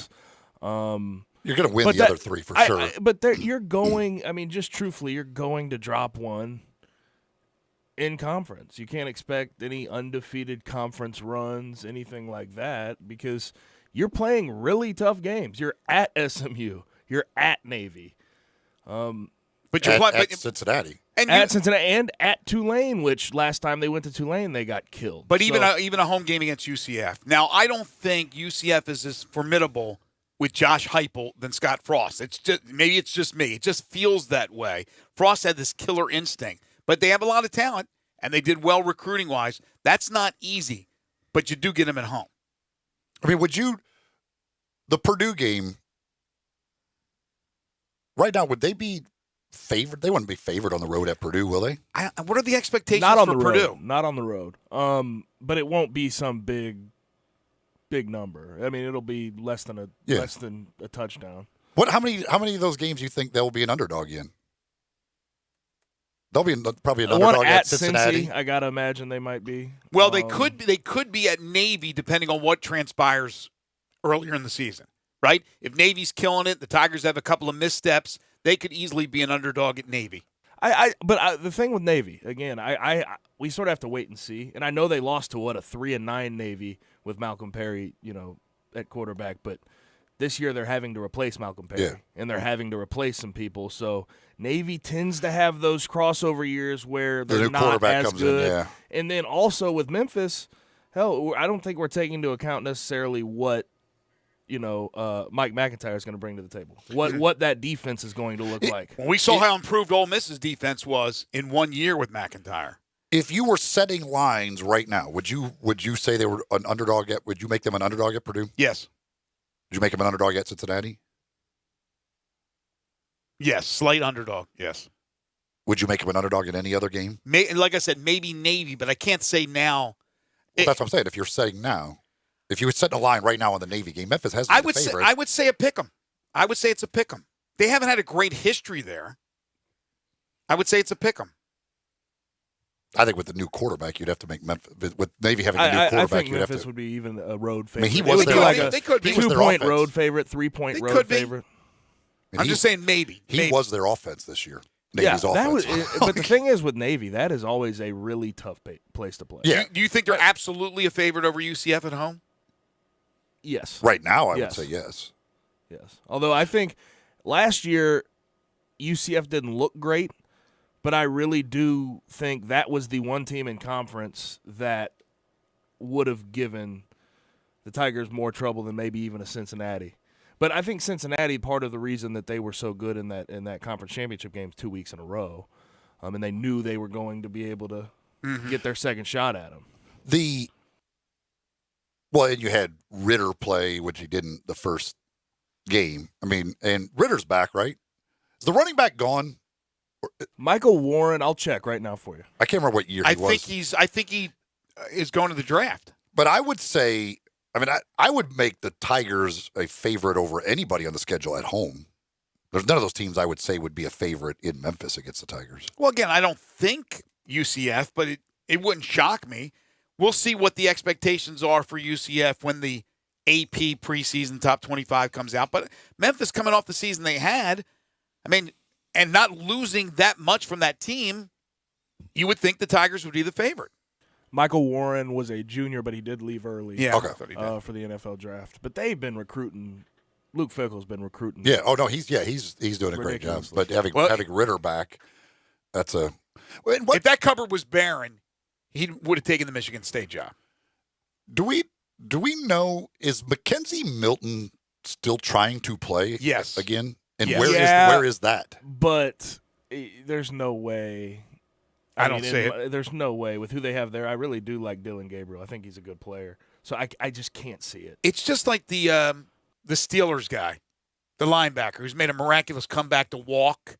You're going to win the other 3 for sure. But you're going, I mean, just truthfully, you're going to drop one in conference. You can't expect any undefeated conference runs, anything like that, because you're playing really tough games. You're at SMU. You're at Navy. But you're at Cincinnati. At Cincinnati and at Tulane, which last time they went to Tulane, they got killed. But even a home game against UCF. Now, I don't think UCF is as formidable with Josh Heupel than Scott Frost. Maybe it's just me. It just feels that way. Frost had this killer instinct, but they have a lot of talent, and they did well recruiting-wise. That's not easy, but you do get them at home. I mean, the Purdue game, right now, would they be favored. They wouldn't be favored on the road at Purdue, will they? What are the expectations Not on for the Purdue? road. Not on the road. But it won't be some big number. I mean, it'll be less than a touchdown. How many of those games do you think they'll be an underdog in? They'll be probably an underdog at Cincinnati. Cincy, I gotta imagine they might be. Well, they could be at Navy depending on what transpires earlier in the season, right? If Navy's killing it, the Tigers have a couple of missteps, they could easily be an underdog at Navy. But the thing with Navy, again, we sort of have to wait and see. And I know they lost to a 3-9 Navy with Malcolm Perry, at quarterback, but this year they're having to replace Malcolm Perry, and they're having to replace some people. So Navy tends to have those crossover years where they're not as good. And then also with Memphis, hell, I don't think we're taking into account necessarily what Mike McIntyre is going to bring to the table. What that defense is going to look like. Well, we saw how improved Ole Miss's defense was in 1 year with McIntyre. If you were setting lines right now, would you say they were an underdog at? Would you make them an underdog at Purdue? Yes. Would you make them an underdog at Cincinnati? Yes, slight underdog. Yes. Would you make them an underdog in any other game? Like I said, maybe Navy, but I can't say now. Well, that's what I'm saying. If you're setting now, if you were setting a line right now on the Navy game, Memphis has been the favorite. I would say a pick 'em. I would say it's a pick 'em. They haven't had a great history there. I would say it's a pick 'em. I think with the new quarterback, you'd have to make Memphis. With Navy having a new quarterback, I think you'd Memphis have to. would be even a road favorite. I mean, he was their like a they could be 2-point road favorite, 3-point road favorite. I'm just saying maybe. He was their offense this year. Navy's offense. But the thing is with Navy, that is always a really tough place to play. Yeah. Do you think they're absolutely a favorite over UCF at home? Yes. Right now, I would say yes. Yes. Although I think last year UCF didn't look great, but I really do think that was the one team in conference that would have given the Tigers more trouble than maybe even a Cincinnati. But I think Cincinnati, part of the reason that they were so good in that conference championship game 2 weeks in a row, and they knew they were going to be able to get their second shot at them. Well, and you had Ritter play, which he didn't the first game. I mean, and Ritter's back, right? Is the running back gone? Michael Warren, I'll check right now for you. I can't remember what year he was. I think he is going to the draft. But I would say, I would make the Tigers a favorite over anybody on the schedule at home. There's none of those teams I would say would be a favorite in Memphis against the Tigers. Well, again, I don't think UCF, but it wouldn't shock me. We'll see what the expectations are for UCF when the AP preseason top 25 comes out. But Memphis coming off the season they had, and not losing that much from that team, you would think the Tigers would be the favorite. Michael Warren was a junior, but he did leave early for the NFL draft. But they've been recruiting. Luke Fickle's been recruiting. Yeah. Oh no, he's doing a great job. But having Ritter back, that's a. If that cupboard was barren, he would have taken the Michigan State job. Do we know, is Mackenzie Milton still trying to play? Yes. Again, and yes. where is that? But there's no way. I don't see it. There's no way with who they have there. I really do like Dylan Gabriel. I think he's a good player. So I just can't see it. It's just like the Steelers guy, the linebacker, who's made a miraculous comeback to walk.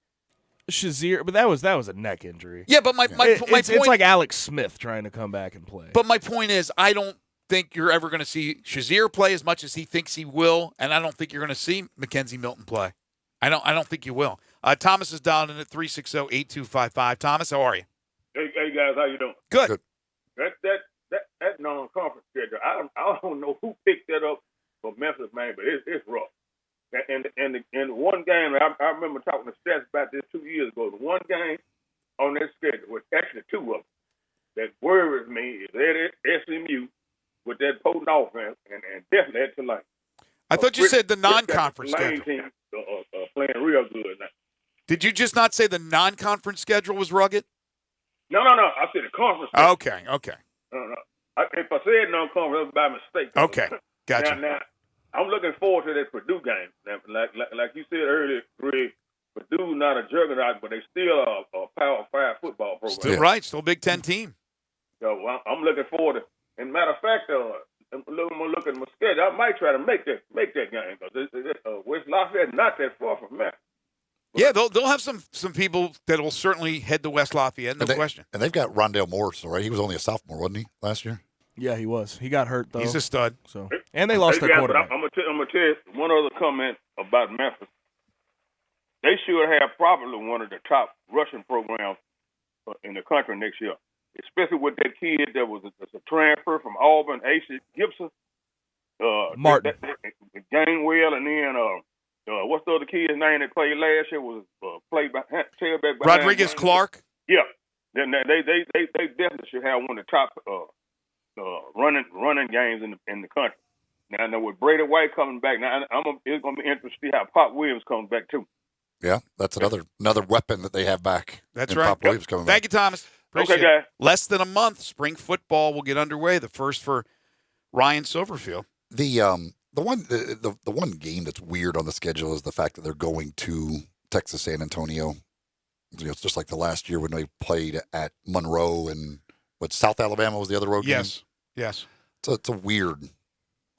Shazier, but that was a neck injury. Yeah, but my point, it's like Alex Smith trying to come back and play. But my point is, I don't think you're ever going to see Shazier play as much as he thinks he will, and I don't think you're going to see Mackenzie Milton play. I don't think you will. Thomas is dialed in at 360-8255. Thomas, how are you? Hey guys, how you doing? Good. That non-conference schedule, I don't know who picked that up for Memphis, man, but it's rough. And the one game, I remember talking to Seth about this 2 years ago. The one game on that schedule, was actually two of them, that worries me is at SMU with that potent offense and definitely at Tulane. I thought you said the non-conference Tulane schedule. team playing real good now. Did you just not say the non-conference schedule was rugged? No. I said the conference schedule. Okay. No. If I said non-conference, that was by mistake. Okay, gotcha. Now, I'm looking forward to that Purdue game. Like you said earlier, Greg, Purdue's not a juggernaut, but they still are a Power 5 football program. Still right, still a Big Ten team. So I'm looking forward to. And matter of fact, I'm looking at my schedule. I might try to make that game because West Lafayette not that far from that. Yeah, they'll have some people that will certainly head to West Lafayette, no question. And they've got Rondale Morris, right? He was only a sophomore, wasn't he, last year? Yeah, he was. He got hurt, though. He's a stud. So, and they lost their quarterback. I'm gonna tell you one other comment about Memphis. They should have probably one of the top rushing programs in the country next year, especially with that kid that was a transfer from Auburn, Asa Gibson, Martin, Gainwell, and then what's the other kid's name that played last year was played by tailback behind Rodriguez Clark. Yeah, then they definitely should have one of the top running games in the country. Now with Brady White coming back, it's going to be interesting to see how Pop Williams comes back too. Yeah, that's another weapon that they have back. That's right. Pop Williams coming back. Thank you, Thomas. Appreciate okay, guys. Less than a month, spring football will get underway. The first for Ryan Silverfield. The one game that's weird on the schedule is the fact that they're going to Texas San Antonio. It's just like the last year when they played at Monroe and South Alabama was the other road game. Yes. So it's a weird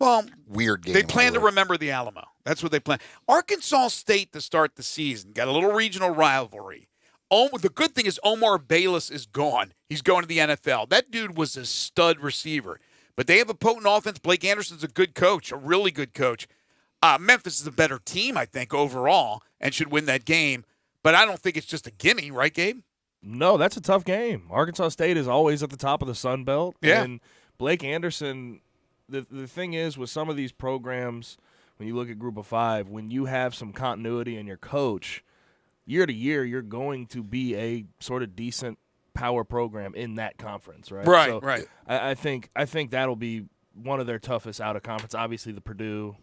game. They plan to remember the Alamo. That's what they plan. Arkansas State to start the season got a little regional rivalry. The good thing is Omar Bayless is gone. He's going to the NFL. That dude was a stud receiver. But they have a potent offense. Blake Anderson's a good coach, a really good coach. Memphis is a better team, I think, overall, and should win that game. But I don't think it's just a gimme, right, Gabe? No, that's a tough game. Arkansas State is always at the top of the Sun Belt. Yeah. And Blake Anderson, the thing is with some of these programs, when you look at Group of Five, when you have some continuity in your coach, year to year, you're going to be a sort of decent power program in that conference, right? Right. I think that'll be one of their toughest out of conference. Obviously, the Purdue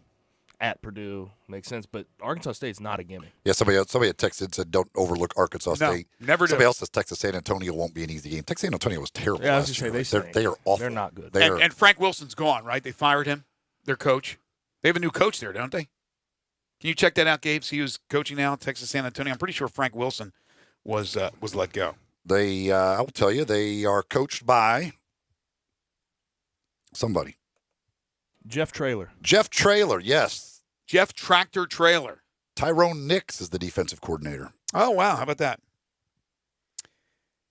makes sense, but Arkansas State's not a gimme. Yeah, somebody had texted and said, "Don't overlook Arkansas State." Never do. Somebody else says Texas San Antonio won't be an easy game. Texas San Antonio was terrible. Yeah, I was last gonna year. say They are awful. They're not good. And Frank Wilson's gone, right? They fired him, their coach. They have a new coach there, don't they? Can you check that out, Gabe? See who's coaching now at Texas San Antonio. I'm pretty sure Frank Wilson was let go. I will tell you, they are coached by somebody. Jeff Traylor, yes. Jeff Tractor Trailer. Tyrone Nix is the defensive coordinator. Oh, wow. How about that?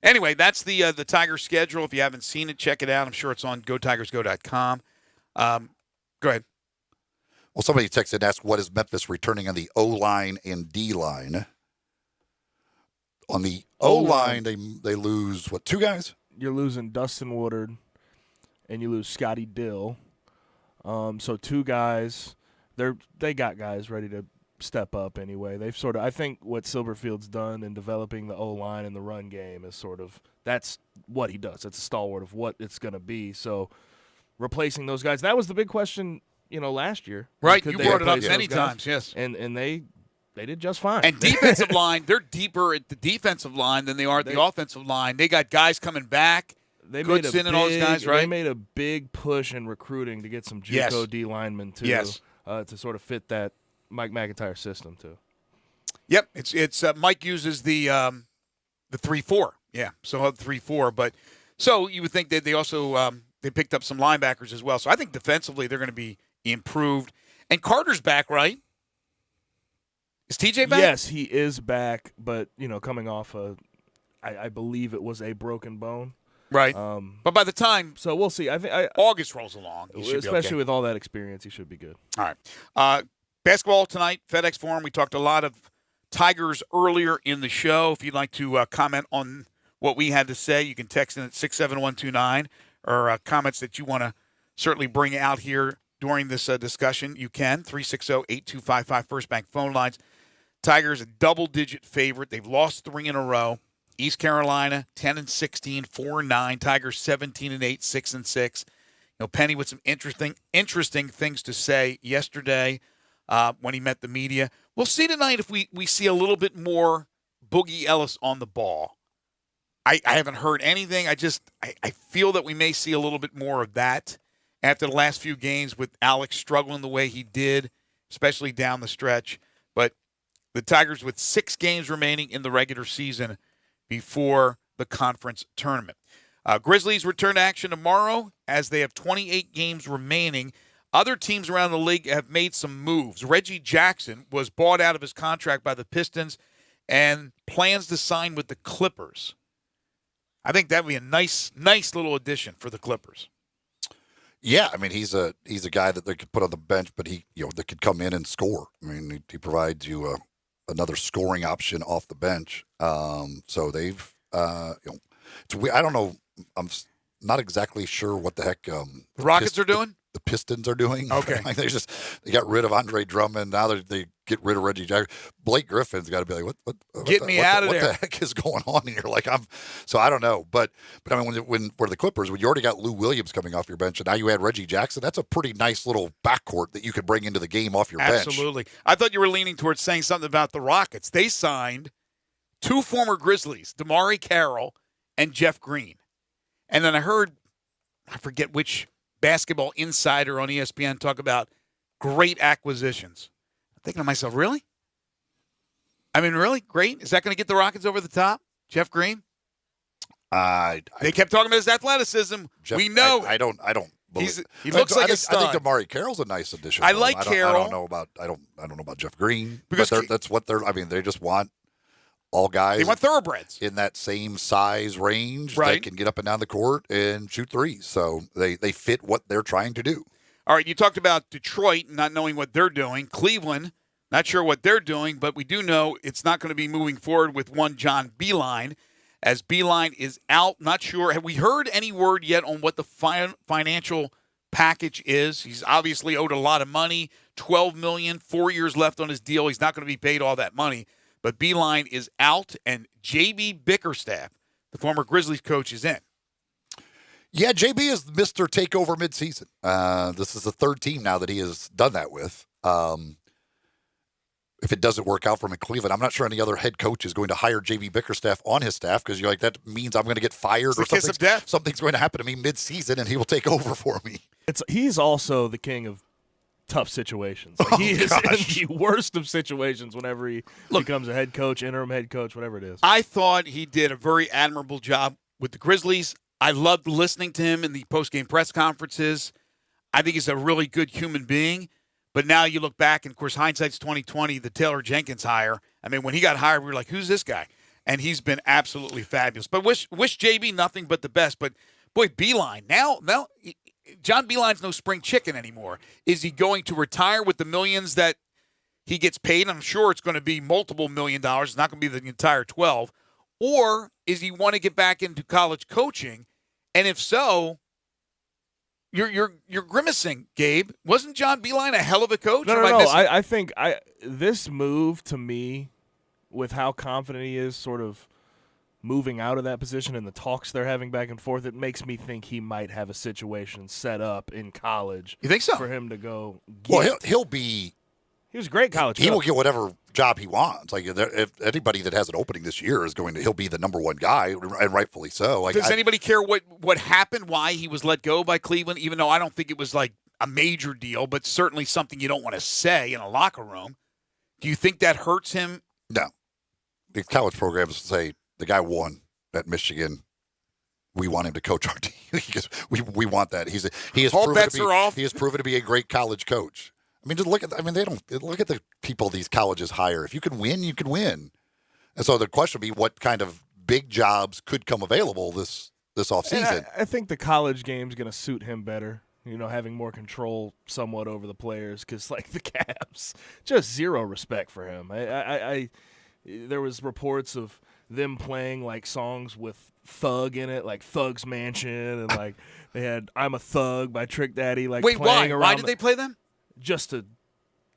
Anyway, that's the Tigers schedule. If you haven't seen it, check it out. I'm sure it's on GoTigersGo.com. Go ahead. Well, somebody texted and asked, what is Memphis returning on the O-line and D-line? On the O-line, they lose, two guys? You're losing Dustin Woodard, and you lose Scotty Dill. So two guys, they got guys ready to step up anyway. I think what Silverfield's done in developing the O-line and the run game is that's what he does. It's a stalwart of what it's going to be. So replacing those guys, that was the big question, last year. Right, you brought it up many times, yes. And they did just fine. And defensive line, they're deeper at the defensive line than they are at the offensive line. They got guys coming back. Goodson and all those guys, right? They made a big push in recruiting to get some JUCO D linemen too, to sort of fit that Mike McIntyre system too. Yep, it's Mike uses the 3-4, yeah, so 3-4. But so you would think that they also they picked up some linebackers as well. So I think defensively they're going to be improved. And Carter's back, right? Is TJ back? Yes, he is back, but coming off I believe it was a broken bone. Right. But by the time, so we'll see. I think August rolls along, he should especially be okay. with all that experience, he should be good. All right. Basketball tonight, FedEx Forum. We talked a lot of Tigers earlier in the show. If you'd like to comment on what we had to say, you can text in at 67129 or comments that you want to certainly bring out here during this discussion. You can 360-8255 First Bank phone lines. Tigers a double-digit favorite. They've lost 3 in a row. East Carolina, 10-16, 4-9. Tigers, 17-8, 6-6. Penny with some interesting things to say yesterday when he met the media. We'll see tonight if we see a little bit more Boogie Ellis on the ball. I haven't heard anything. I feel that we may see a little bit more of that after the last few games with Alex struggling the way he did, especially down the stretch. But the Tigers with 6 games remaining in the regular season before the conference tournament. Grizzlies return to action tomorrow as they have 28 games remaining. Other teams around the league have made some moves. Reggie Jackson was bought out of his contract by the Pistons and plans to sign with the Clippers. I think that would be a nice little addition for the Clippers. Yeah, I mean he's a guy that they could put on the bench, but that could come in and score. I mean he provides you another scoring option off the bench. So they've I don't know. I'm not exactly sure what the heck the Rockets are doing. The Pistons are doing. Okay, like they got rid of Andre Drummond. Now they get rid of Reggie Jackson. Blake Griffin's got to be like, what out of there. What the heck is going on here? Like so I don't know. But I mean, when the Clippers, when you already got Lou Williams coming off your bench, and now you add Reggie Jackson, that's a pretty nice little backcourt that you could bring into the game off your bench. Absolutely. I thought you were leaning towards saying something about the Rockets. They signed 2 former Grizzlies, DeMarre Carroll and Jeff Green. And then I heard, I forget which basketball insider on ESPN talk about great acquisitions. I'm thinking to myself, really? I mean, really? Great? Is that going to get the Rockets over the top? Jeff Green? They kept talking about his athleticism. We know. I don't believe he looks like a stud. I think DeMarre Carroll's a nice addition. I like Carroll. I don't know about Jeff Green. Because that's what they're. I mean, they just want all guys. They want thoroughbreds in that same size range right. that can get up and down the court and shoot threes. So they fit what they're trying to do. All right, you talked about Detroit not knowing what they're doing. Cleveland, not sure what they're doing, but we do know it's not going to be moving forward with one John Beilein, as Beilein is out. Not sure. Have we heard any word yet on what the financial package is? He's obviously owed a lot of money, $12 million, 4 years left on his deal. He's not going to be paid all that money. But Beilein is out, and J.B. Bickerstaff, the former Grizzlies coach, is in. Yeah, JB is Mr. Takeover midseason. This is the third team now that he has done that with. If it doesn't work out for him in Cleveland, I'm not sure any other head coach is going to hire JB Bickerstaff on his staff because you're like, that means I'm going to get fired or something's going to happen to me midseason and he will take over for me. He's also the king of tough situations. Like he is in the worst of situations whenever he becomes a head coach, interim head coach, whatever it is. I thought he did a very admirable job with the Grizzlies. I loved listening to him in the post-game press conferences. I think he's a really good human being. But now you look back, and, of course, hindsight's 20/20, the Taylor Jenkins hire. I mean, when he got hired, we were like, who's this guy? And he's been absolutely fabulous. But wish JB nothing but the best. But, boy, Beilein, now John Beilein's no spring chicken anymore. Is he going to retire with the millions that he gets paid? I'm sure it's going to be multiple $1 million. It's not going to be the entire 12. Or is he want to get back into college coaching? And if so, you're grimacing, Gabe. Wasn't John Beilein a hell of a coach? No. I think this move to me, with how confident he is, sort of moving out of that position and the talks they're having back and forth, it makes me think he might have a situation set up in college. You think so? For him to go get. Well, he'll be. He was a great college coach. He will get whatever job he wants. Like if anybody that has an opening this year is he'll be the number one guy, and rightfully so. Like, does anybody care what happened, why he was let go by Cleveland? Even though I don't think it was like a major deal, but certainly something you don't want to say in a locker room. Do you think that hurts him? No. The college programs say the guy won at Michigan. We want him to coach our team because we want that. He has proven to be a great college coach. I mean, just look at the people these colleges hire. If you can win, you can win. And so the question would be, what kind of big jobs could come available this offseason? I think the college game's going to suit him better. Having more control somewhat over the players, because like the Cavs, just zero respect for him. There was reports of them playing like songs with Thug in it, like Thug's Mansion, and like they had "I'm a Thug" by Trick Daddy. Like, wait, playing why? Around Why did they play them? Just to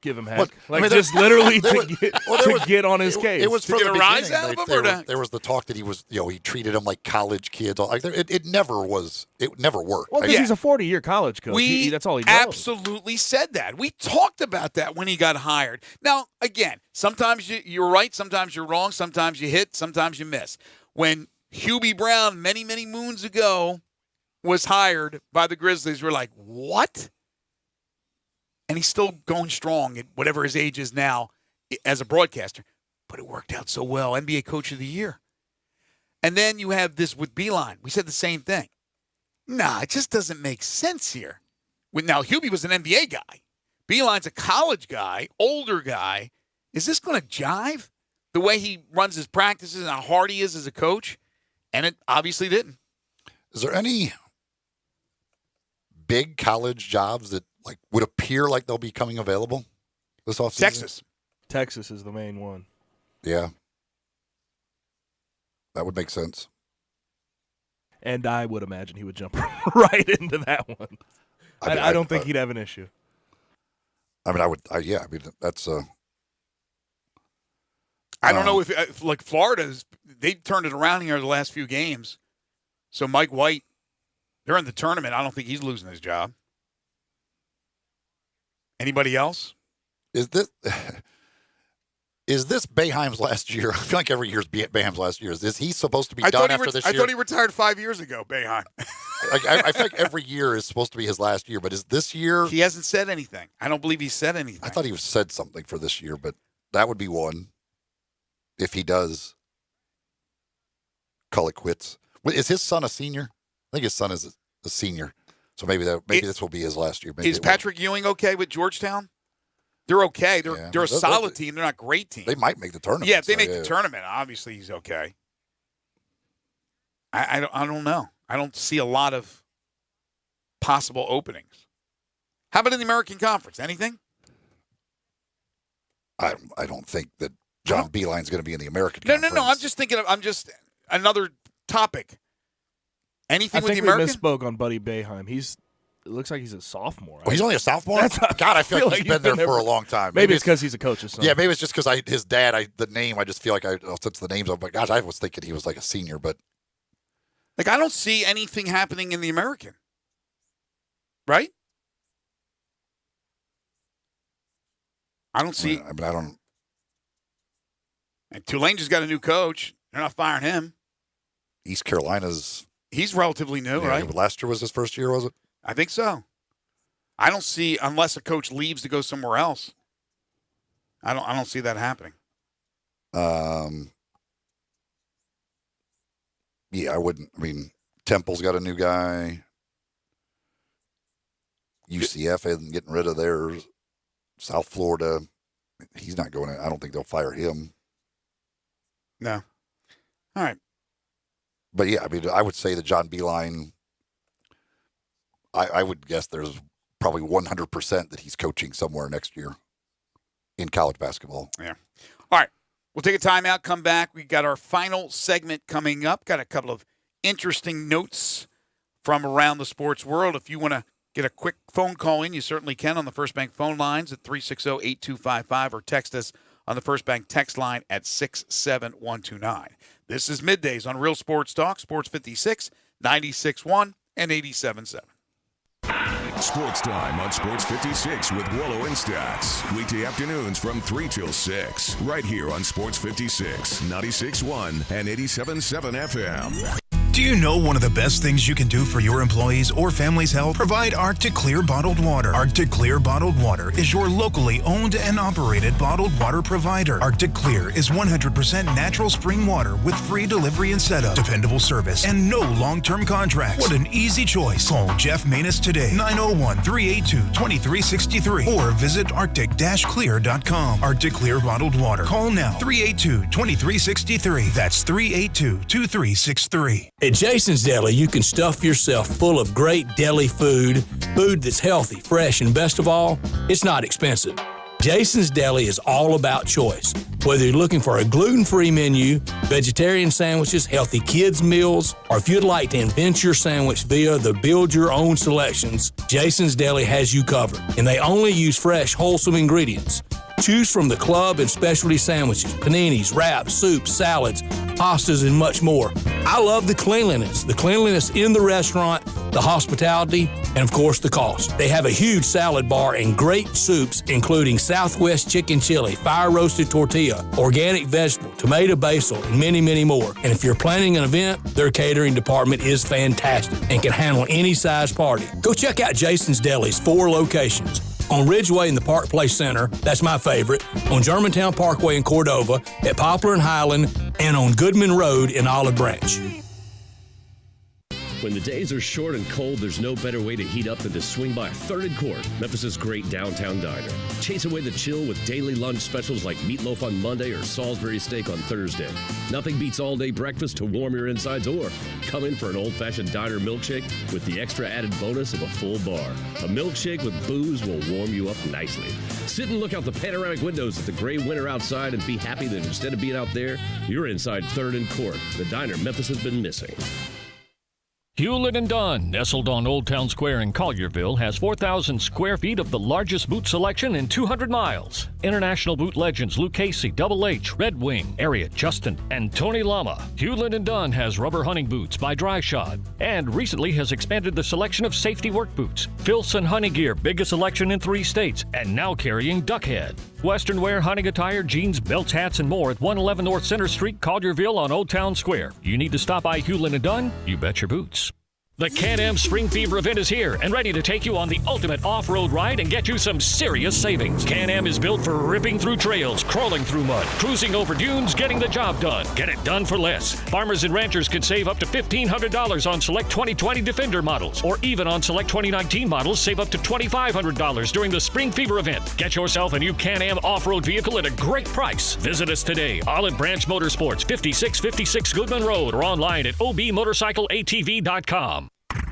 give him heck. Just literally to get on his case. It was to get a rise out of him, there was the talk that he was, he treated him like college kids. Like it never was. It never worked. Well, because he's a 40-year college coach. That's all he knows. Absolutely said that. We talked about that when he got hired. Now, again, sometimes you're right, sometimes you're wrong, sometimes you hit, sometimes you miss. When Hubie Brown, many, many moons ago, was hired by the Grizzlies, we're like, what? And he's still going strong at whatever his age is now as a broadcaster. But it worked out so well. NBA Coach of the Year. And then you have this with Beilein. We said the same thing. Nah, it just doesn't make sense here. Now, Hubie was an NBA guy. Beilein's a college guy, older guy. Is this going to jive? the way he runs his practices and how hard he is as a coach, and it obviously didn't. Is there any big college jobs that like would appear like they'll be coming available this offseason? Texas is the main one. Yeah. That would make sense. And I would imagine he would jump right into that one. I don't think he'd have an issue. I mean, that's I don't know if like Florida's, they turned it around here the last few games. So Mike White, they're in the tournament. I don't think he's losing his job. Anybody else? Is this Boeheim's last year? I feel like every year's Boeheim's last year. Is he supposed to be done after this year? I thought he retired 5 years ago, Boeheim. I feel like every year is supposed to be his last year, but is this year? He hasn't said anything. I don't believe he said anything. I thought he said something for this year, but that would be one if he does call it quits. Is his son a senior? I think his son is a senior, so maybe this will be his last year. Maybe is Patrick Ewing okay with Georgetown? They're okay. They're a solid team. They're not a great team. They might make the tournament. Yeah, if they make the tournament, obviously he's okay. I don't know. I don't see a lot of possible openings. How about in the American Conference? Anything? I don't think that John Beilein's going to be in the American Conference. No. I'm just thinking of another topic. Anything with the American? American? I think we misspoke on Buddy Boeheim. It looks like he's a sophomore. Oh, he's only a sophomore? God, I feel like he's been there for a long time. Maybe it's because he's a coach's son. Yeah, maybe it's just because his dad, the name, I just feel like since the name's up, but gosh, I was thinking he was like a senior, but. Like, I don't see anything happening in the American. Right? I don't see. I don't. And Tulane just got a new coach. They're not firing him. East Carolina's. He's relatively new, right? Last year was his first year, was it? I think so. I don't see, unless a coach leaves to go somewhere else. I don't see that happening. Yeah, I wouldn't. I mean, Temple's got a new guy. UCF isn't getting rid of theirs. South Florida, he's not going. I don't think they'll fire him. No. All right. But yeah, I mean, I would say that John Beilein. I would guess there's probably 100% that he's coaching somewhere next year in college basketball. Yeah. All right. We'll take a timeout, come back. We got our final segment coming up. Got a couple of interesting notes from around the sports world. If you want to get a quick phone call in, you certainly can on the First Bank phone lines at 360-8255 or text us on the First Bank text line at 67129. This is Middays on Real Sports Talk, Sports 56, 96.1 and 87.7. Sports Time on Sports 56 with Wallow and Stats. Weekday afternoons from 3 till 6. Right here on Sports 56, 96.1 and 87.7 FM. Do you know one of the best things you can do for your employees or family's health? Provide Arctic Clear bottled water. Arctic Clear bottled water is your locally owned and operated bottled water provider. Arctic Clear is 100% natural spring water with free delivery and setup, dependable service, and no long-term contracts. What an easy choice. Call Jeff Manus today, 901-382-2363, or visit arctic-clear.com. Arctic Clear bottled water. Call now, 382-2363. That's 382-2363. At Jason's Deli, you can stuff yourself full of great deli food that's healthy, fresh, and best of all, it's not expensive. Jason's Deli is all about choice. Whether you're looking for a gluten-free menu, vegetarian sandwiches, healthy kids' meals, or if you'd like to invent your sandwich via the build-your-own selections, Jason's Deli has you covered. And they only use fresh, wholesome ingredients. Choose from the club and specialty sandwiches, paninis, wraps, soups, salads, pastas, and much more. I love the cleanliness in the restaurant, the hospitality, and of course the cost. They have a huge salad bar and great soups, including Southwest chicken chili, fire-roasted tortilla, organic vegetable, tomato basil, and many, many more. And if you're planning an event, their catering department is fantastic and can handle any size party. Go check out Jason's Deli's 4 locations. On Ridgeway in the Park Place Center, that's my favorite, on Germantown Parkway in Cordova, at Poplar and Highland, and on Goodman Road in Olive Branch. When the days are short and cold, there's no better way to heat up than to swing by 3rd and Court, Memphis's great downtown diner. Chase away the chill with daily lunch specials like meatloaf on Monday or Salisbury steak on Thursday. Nothing beats all-day breakfast to warm your insides, or come in for an old-fashioned diner milkshake with the extra added bonus of a full bar. A milkshake with booze will warm you up nicely. Sit and look out the panoramic windows at the gray winter outside and be happy that instead of being out there, you're inside 3rd and Court, the diner Memphis has been missing. Hewlett & Dunn, nestled on Old Town Square in Collierville, has 4,000 square feet of the largest boot selection in 200 miles. International boot legends Luke Casey, Double H, Red Wing, Ariat, Justin, and Tony Lama. Hewlett & Dunn has rubber hunting boots by Dry Shod and recently has expanded the selection of safety work boots. Filson Hunting Gear, biggest selection in 3 states, and now carrying Duckhead. Western wear, hunting attire, jeans, belts, hats, and more at 111 North Center Street, Collierville on Old Town Square. You need to stop by Hewlett & Dunn? You bet your boots. The Can-Am Spring Fever event is here and ready to take you on the ultimate off-road ride and get you some serious savings. Can-Am is built for ripping through trails, crawling through mud, cruising over dunes, getting the job done. Get it done for less. Farmers and ranchers can save up to $1,500 on select 2020 Defender models, or even on select 2019 models, save up to $2,500 during the Spring Fever event. Get yourself a new Can-Am off-road vehicle at a great price. Visit us today, Olive Branch Motorsports, 5656 Goodman Road, or online at obmotorcycleatv.com.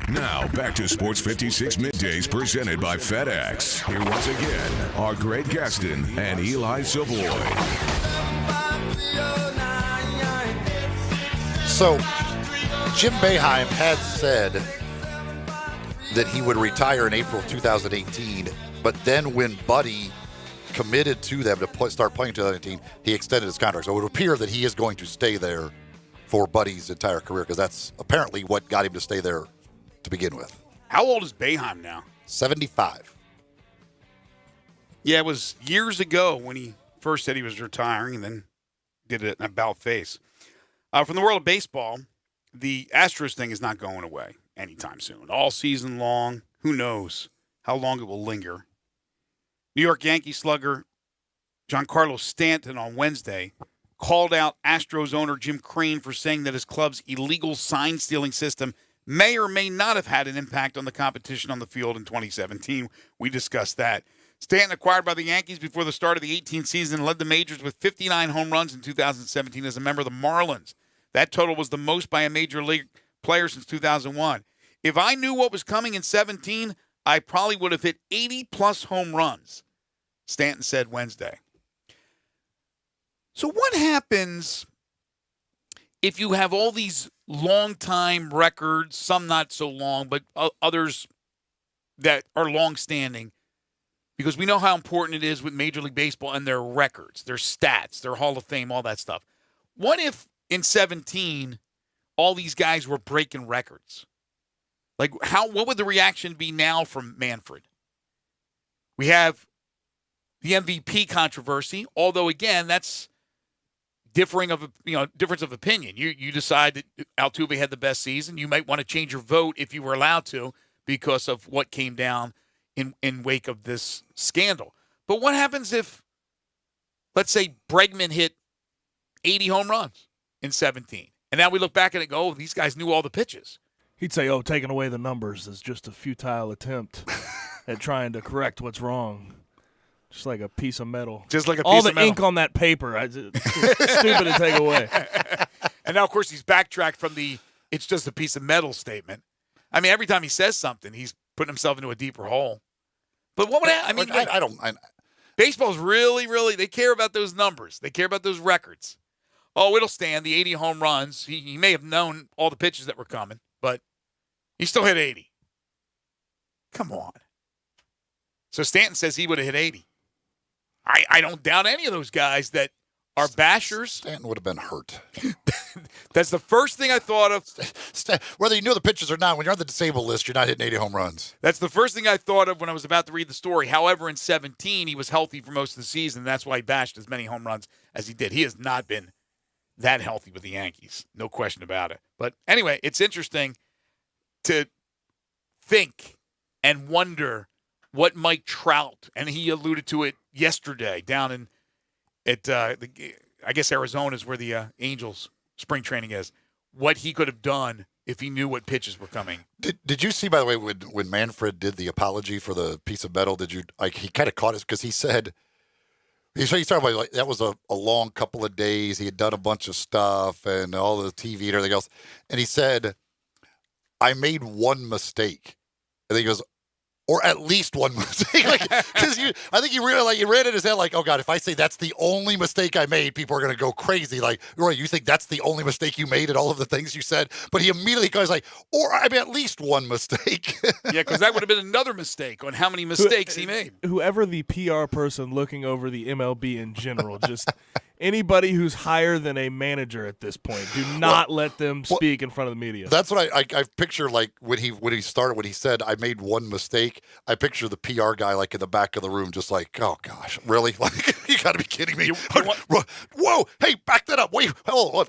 Now, back to Sports 56 Middays presented by FedEx. Here once again are Greg Gaston and Eli Savoie. So, Jim Boeheim had said that he would retire in April 2018, but then when Buddy committed to them to start playing in 2018, he extended his contract. So it would appear that he is going to stay there for Buddy's entire career, because that's apparently what got him to stay there to begin with. How old is Boeheim now? 75. Yeah, it was years ago when he first said he was retiring and then did it in an about face. From the world of baseball, the Astros thing is not going away anytime soon. All season long, who knows how long it will linger. New York Yankee slugger Giancarlo Stanton on Wednesday called out Astros owner Jim Crane for saying that his club's illegal sign-stealing system may or may not have had an impact on the competition on the field in 2017. We discussed that. Stanton, acquired by the Yankees before the start of the 18th season, led the majors with 59 home runs in 2017 as a member of the Marlins. That total was the most by a major league player since 2001. If I knew what was coming in 17, I probably would have hit 80-plus home runs, Stanton said Wednesday. So what happens if you have all these long-time records, some not so long, but others that are long-standing? Because we know how important it is with Major League Baseball and their records, their stats, their Hall of Fame, all that stuff. What if in 17 all these guys were breaking records? Like, what would the reaction be now from Manfred? We have the MVP controversy, although, again, that's difference of opinion. You decide that Altuve had the best season. You might want to change your vote if you were allowed to because of what came down in wake of this scandal. But what happens if, let's say, Bregman hit 80 home runs in 17, and now we look back at it and go, oh, these guys knew all the pitches? He'd say, taking away the numbers is just a futile attempt at trying to correct what's wrong. Just like a piece of metal. Just like a piece all of the metal. ink on that paper. It's stupid to take away. And now, of course, he's backtracked from the "it's just a piece of metal" statement. I mean, every time he says something, he's putting himself into a deeper hole. But what would I mean? Baseball's really, really, they care about those numbers. They care about those records. Oh, it'll stand, the 80 home runs. He may have known all the pitches that were coming, but he still hit 80. Come on. So Stanton says he would have hit 80. I don't doubt any of those guys that are bashers. Stanton would have been hurt. That's the first thing I thought of. Whether you know the pitches or not, when you're on the disabled list, you're not hitting 80 home runs. That's the first thing I thought of when I was about to read the story. However, in 17, he was healthy for most of the season. That's why he bashed as many home runs as he did. He has not been that healthy with the Yankees. No question about it. But anyway, it's interesting to think and wonder what Mike Trout, and he alluded to it yesterday down at I guess Arizona is where the Angels spring training is, what he could have done if he knew what pitches were coming. Did you see, by the way, when Manfred did the apology for the piece of metal? Did you he kind of caught us because he said he started about like that was a long couple of days. He had done a bunch of stuff and all the TV and everything else, and he said, "I made one mistake," and then he goes, or at least one mistake. Because I think he really he ran in his head like, oh God, if I say that's the only mistake I made, people are going to go crazy. Like, Roy, you think that's the only mistake you made in all of the things you said? But he immediately goes like, or I mean, at least one mistake. Yeah, because that would have been another mistake on how many mistakes he made. Whoever the PR person looking over the MLB in general, just anybody who's higher than a manager at this point, do not let them speak in front of the media. That's what I picture, like when he started, when he said, I made one mistake, I picture the PR guy like in the back of the room just like, oh gosh, really? Like, you got to be kidding me. Whoa, hey, back that up. Wait,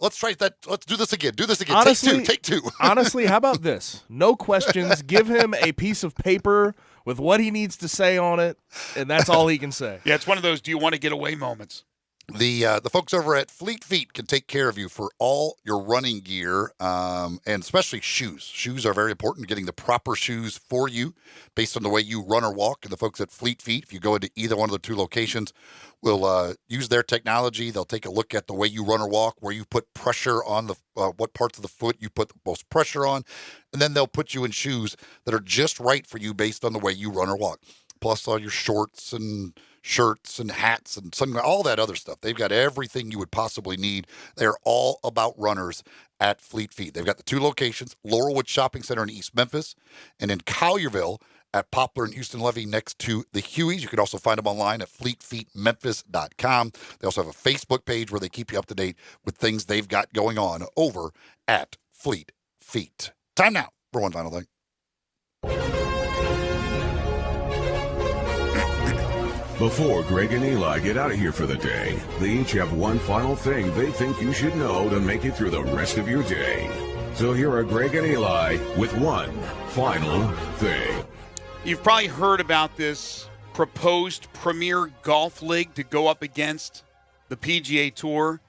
let's try that. Let's do this again. Honestly, Take two. Honestly, how about this? No questions. Give him a piece of paper with what he needs to say on it, and that's all he can say. Yeah, it's one of those do you want to get away moments. The folks over at Fleet Feet can take care of you for all your running gear, and especially shoes. Shoes are very important, getting the proper shoes for you based on the way you run or walk. And the folks at Fleet Feet, if you go into either one of the two locations, will use their technology. They'll take a look at the way you run or walk, where you put pressure on the what parts of the foot you put the most pressure on, and then they'll put you in shoes that are just right for you based on the way you run or walk. Plus all your shorts and shirts and hats and all that other stuff. They've got everything you would possibly need. They're all about runners at Fleet Feet. They've got the two locations, Laurelwood Shopping Center in East Memphis and in Collierville at Poplar and Houston Levy next to the Hueys. You can also find them online at fleetfeetmemphis.com. They also have a Facebook page where they keep you up to date with things they've got going on over at Fleet Feet. Time now for one final thing. Before Greg and Eli get out of here for the day, they each have one final thing they think you should know to make it through the rest of your day. So here are Greg and Eli with one final thing. You've probably heard about this proposed Premier Golf League to go up against the PGA Tour.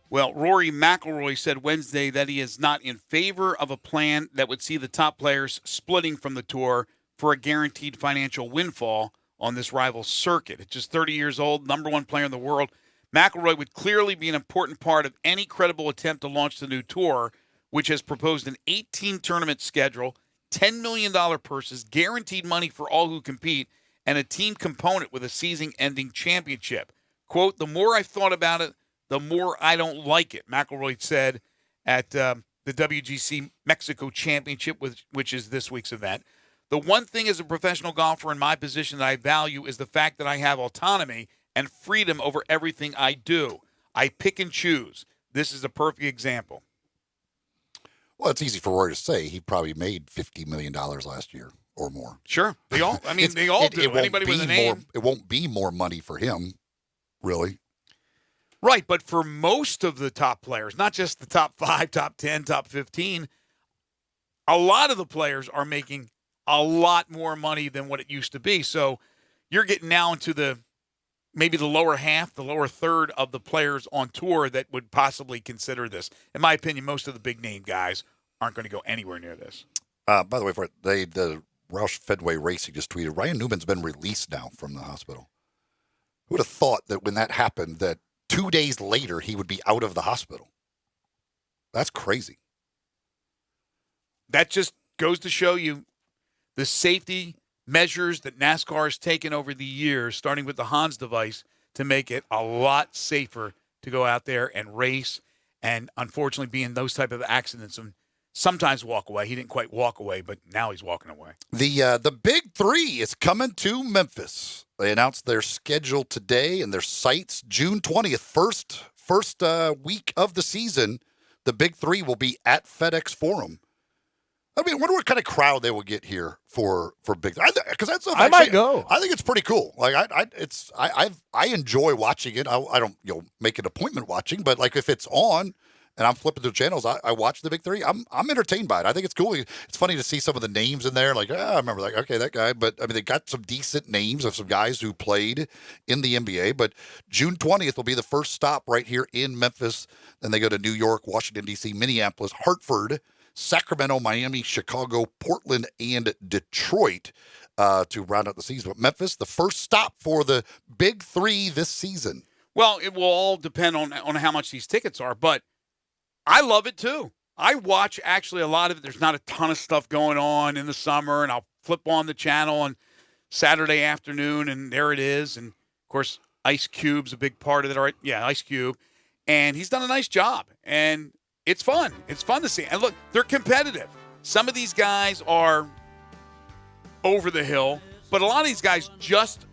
Well, Rory McIlroy said Wednesday that he is not in favor of a plan that would see the top players splitting from the tour for a guaranteed financial windfall on this rival circuit. At just 30 years old, number one player in the world, McIlroy would clearly be an important part of any credible attempt to launch the new tour, which has proposed an 18-tournament schedule, $10 million purses, guaranteed money for all who compete, and a team component with a season-ending championship. Quote, the more I've thought about it, the more I don't like it, McIlroy said at the WGC Mexico Championship, which is this week's event. The one thing as a professional golfer in my position that I value is the fact that I have autonomy and freedom over everything I do. I pick and choose. This is a perfect example. Well, it's easy for Rory to say. He probably made $50 million last year or more. Sure. They all do. Anybody with a name. It won't be more money for him, really. Right, but for most of the top players, not just the top 5, top 10, top 15, a lot of the players are making a lot more money than what it used to be. So you're getting now into maybe the lower half, the lower third of the players on tour that would possibly consider this. In my opinion, most of the big name guys aren't going to go anywhere near this. By the way, the Roush Fedway Racing just tweeted, Ryan Newman's been released now from the hospital. Who would have thought that when that happened, that 2 days later he would be out of the hospital? That's crazy. That just goes to show you the safety measures that NASCAR has taken over the years, starting with the Hans device, to make it a lot safer to go out there and race and, unfortunately, be in those type of accidents and sometimes walk away. He didn't quite walk away, but now he's walking away. The Big Three is coming to Memphis. They announced their schedule today and their sites. June 20th, first week of the season, the Big Three will be at FedEx Forum. I mean, I wonder what kind of crowd they will get here for Big. Because that's I might go. I think it's pretty cool. Like I enjoy watching it. I don't make an appointment watching, but like if it's on and I'm flipping through channels, I watch the Big Three. I'm entertained by it. I think it's cool. It's funny to see some of the names in there. Like I remember okay, that guy. But I mean, they got some decent names of some guys who played in the NBA. But June 20th will be the first stop right here in Memphis. Then they go to New York, Washington D.C., Minneapolis, Hartford, Sacramento, Miami, Chicago, Portland, and Detroit to round out the season. But Memphis, the first stop for the Big Three this season. Well, it will all depend on how much these tickets are, but I love it too. I watch actually a lot of it. There's not a ton of stuff going on in the summer, and I'll flip on the channel on Saturday afternoon, and there it is. And, of course, Ice Cube's a big part of it. All right, yeah, Ice Cube. And he's done a nice job, and it's fun. It's fun to see. And, look, they're competitive. Some of these guys are over the hill, but a lot of these guys just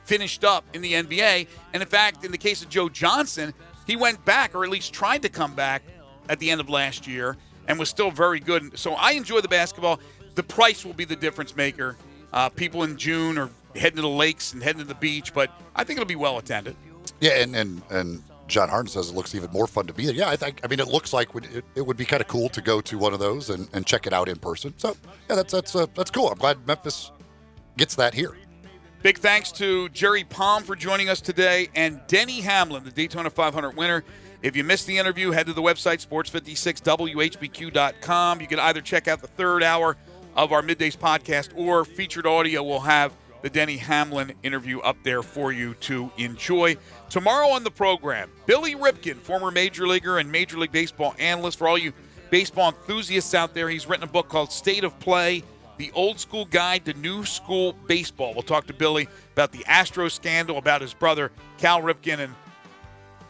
finished up in the NBA. And, in fact, in the case of Joe Johnson, he went back, or at least tried to come back, at the end of last year and was still very good. So I enjoy the basketball. The price will be the difference maker. People in June are heading to the lakes and heading to the beach, but I think it'll be well attended. Yeah, and John Harden says it looks even more fun to be there. Yeah, I mean, it looks like it would be kind of cool to go to one of those and check it out in person. So, yeah, that's cool. I'm glad Memphis gets that here. Big thanks to Jerry Palm for joining us today and Denny Hamlin, the Daytona 500 winner. If you missed the interview, head to the website, sports56whbq.com. You can either check out the third hour of our Middays podcast or featured audio will have the Denny Hamlin interview up there for you to enjoy. Tomorrow on the program, Billy Ripken, former Major Leaguer and Major League Baseball analyst. For all you baseball enthusiasts out there, he's written a book called State of Play, The Old School Guide to New School Baseball. We'll talk to Billy about the Astros scandal, about his brother, Cal Ripken, and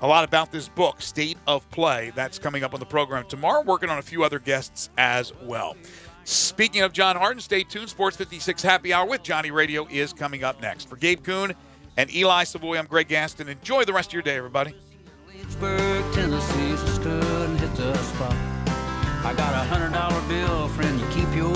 a lot about this book, State of Play. That's coming up on the program tomorrow. Working on a few other guests as well. Speaking of John Harden, stay tuned. Sports 56 Happy Hour with Johnny Radio is coming up next. For Gabe Kuhn and Eli Savoie, I'm Greg Gaston. Enjoy the rest of your day, everybody. Lynchburg, Tennessee, just couldn't hit the spot. I got $100 bill, friend, you keep your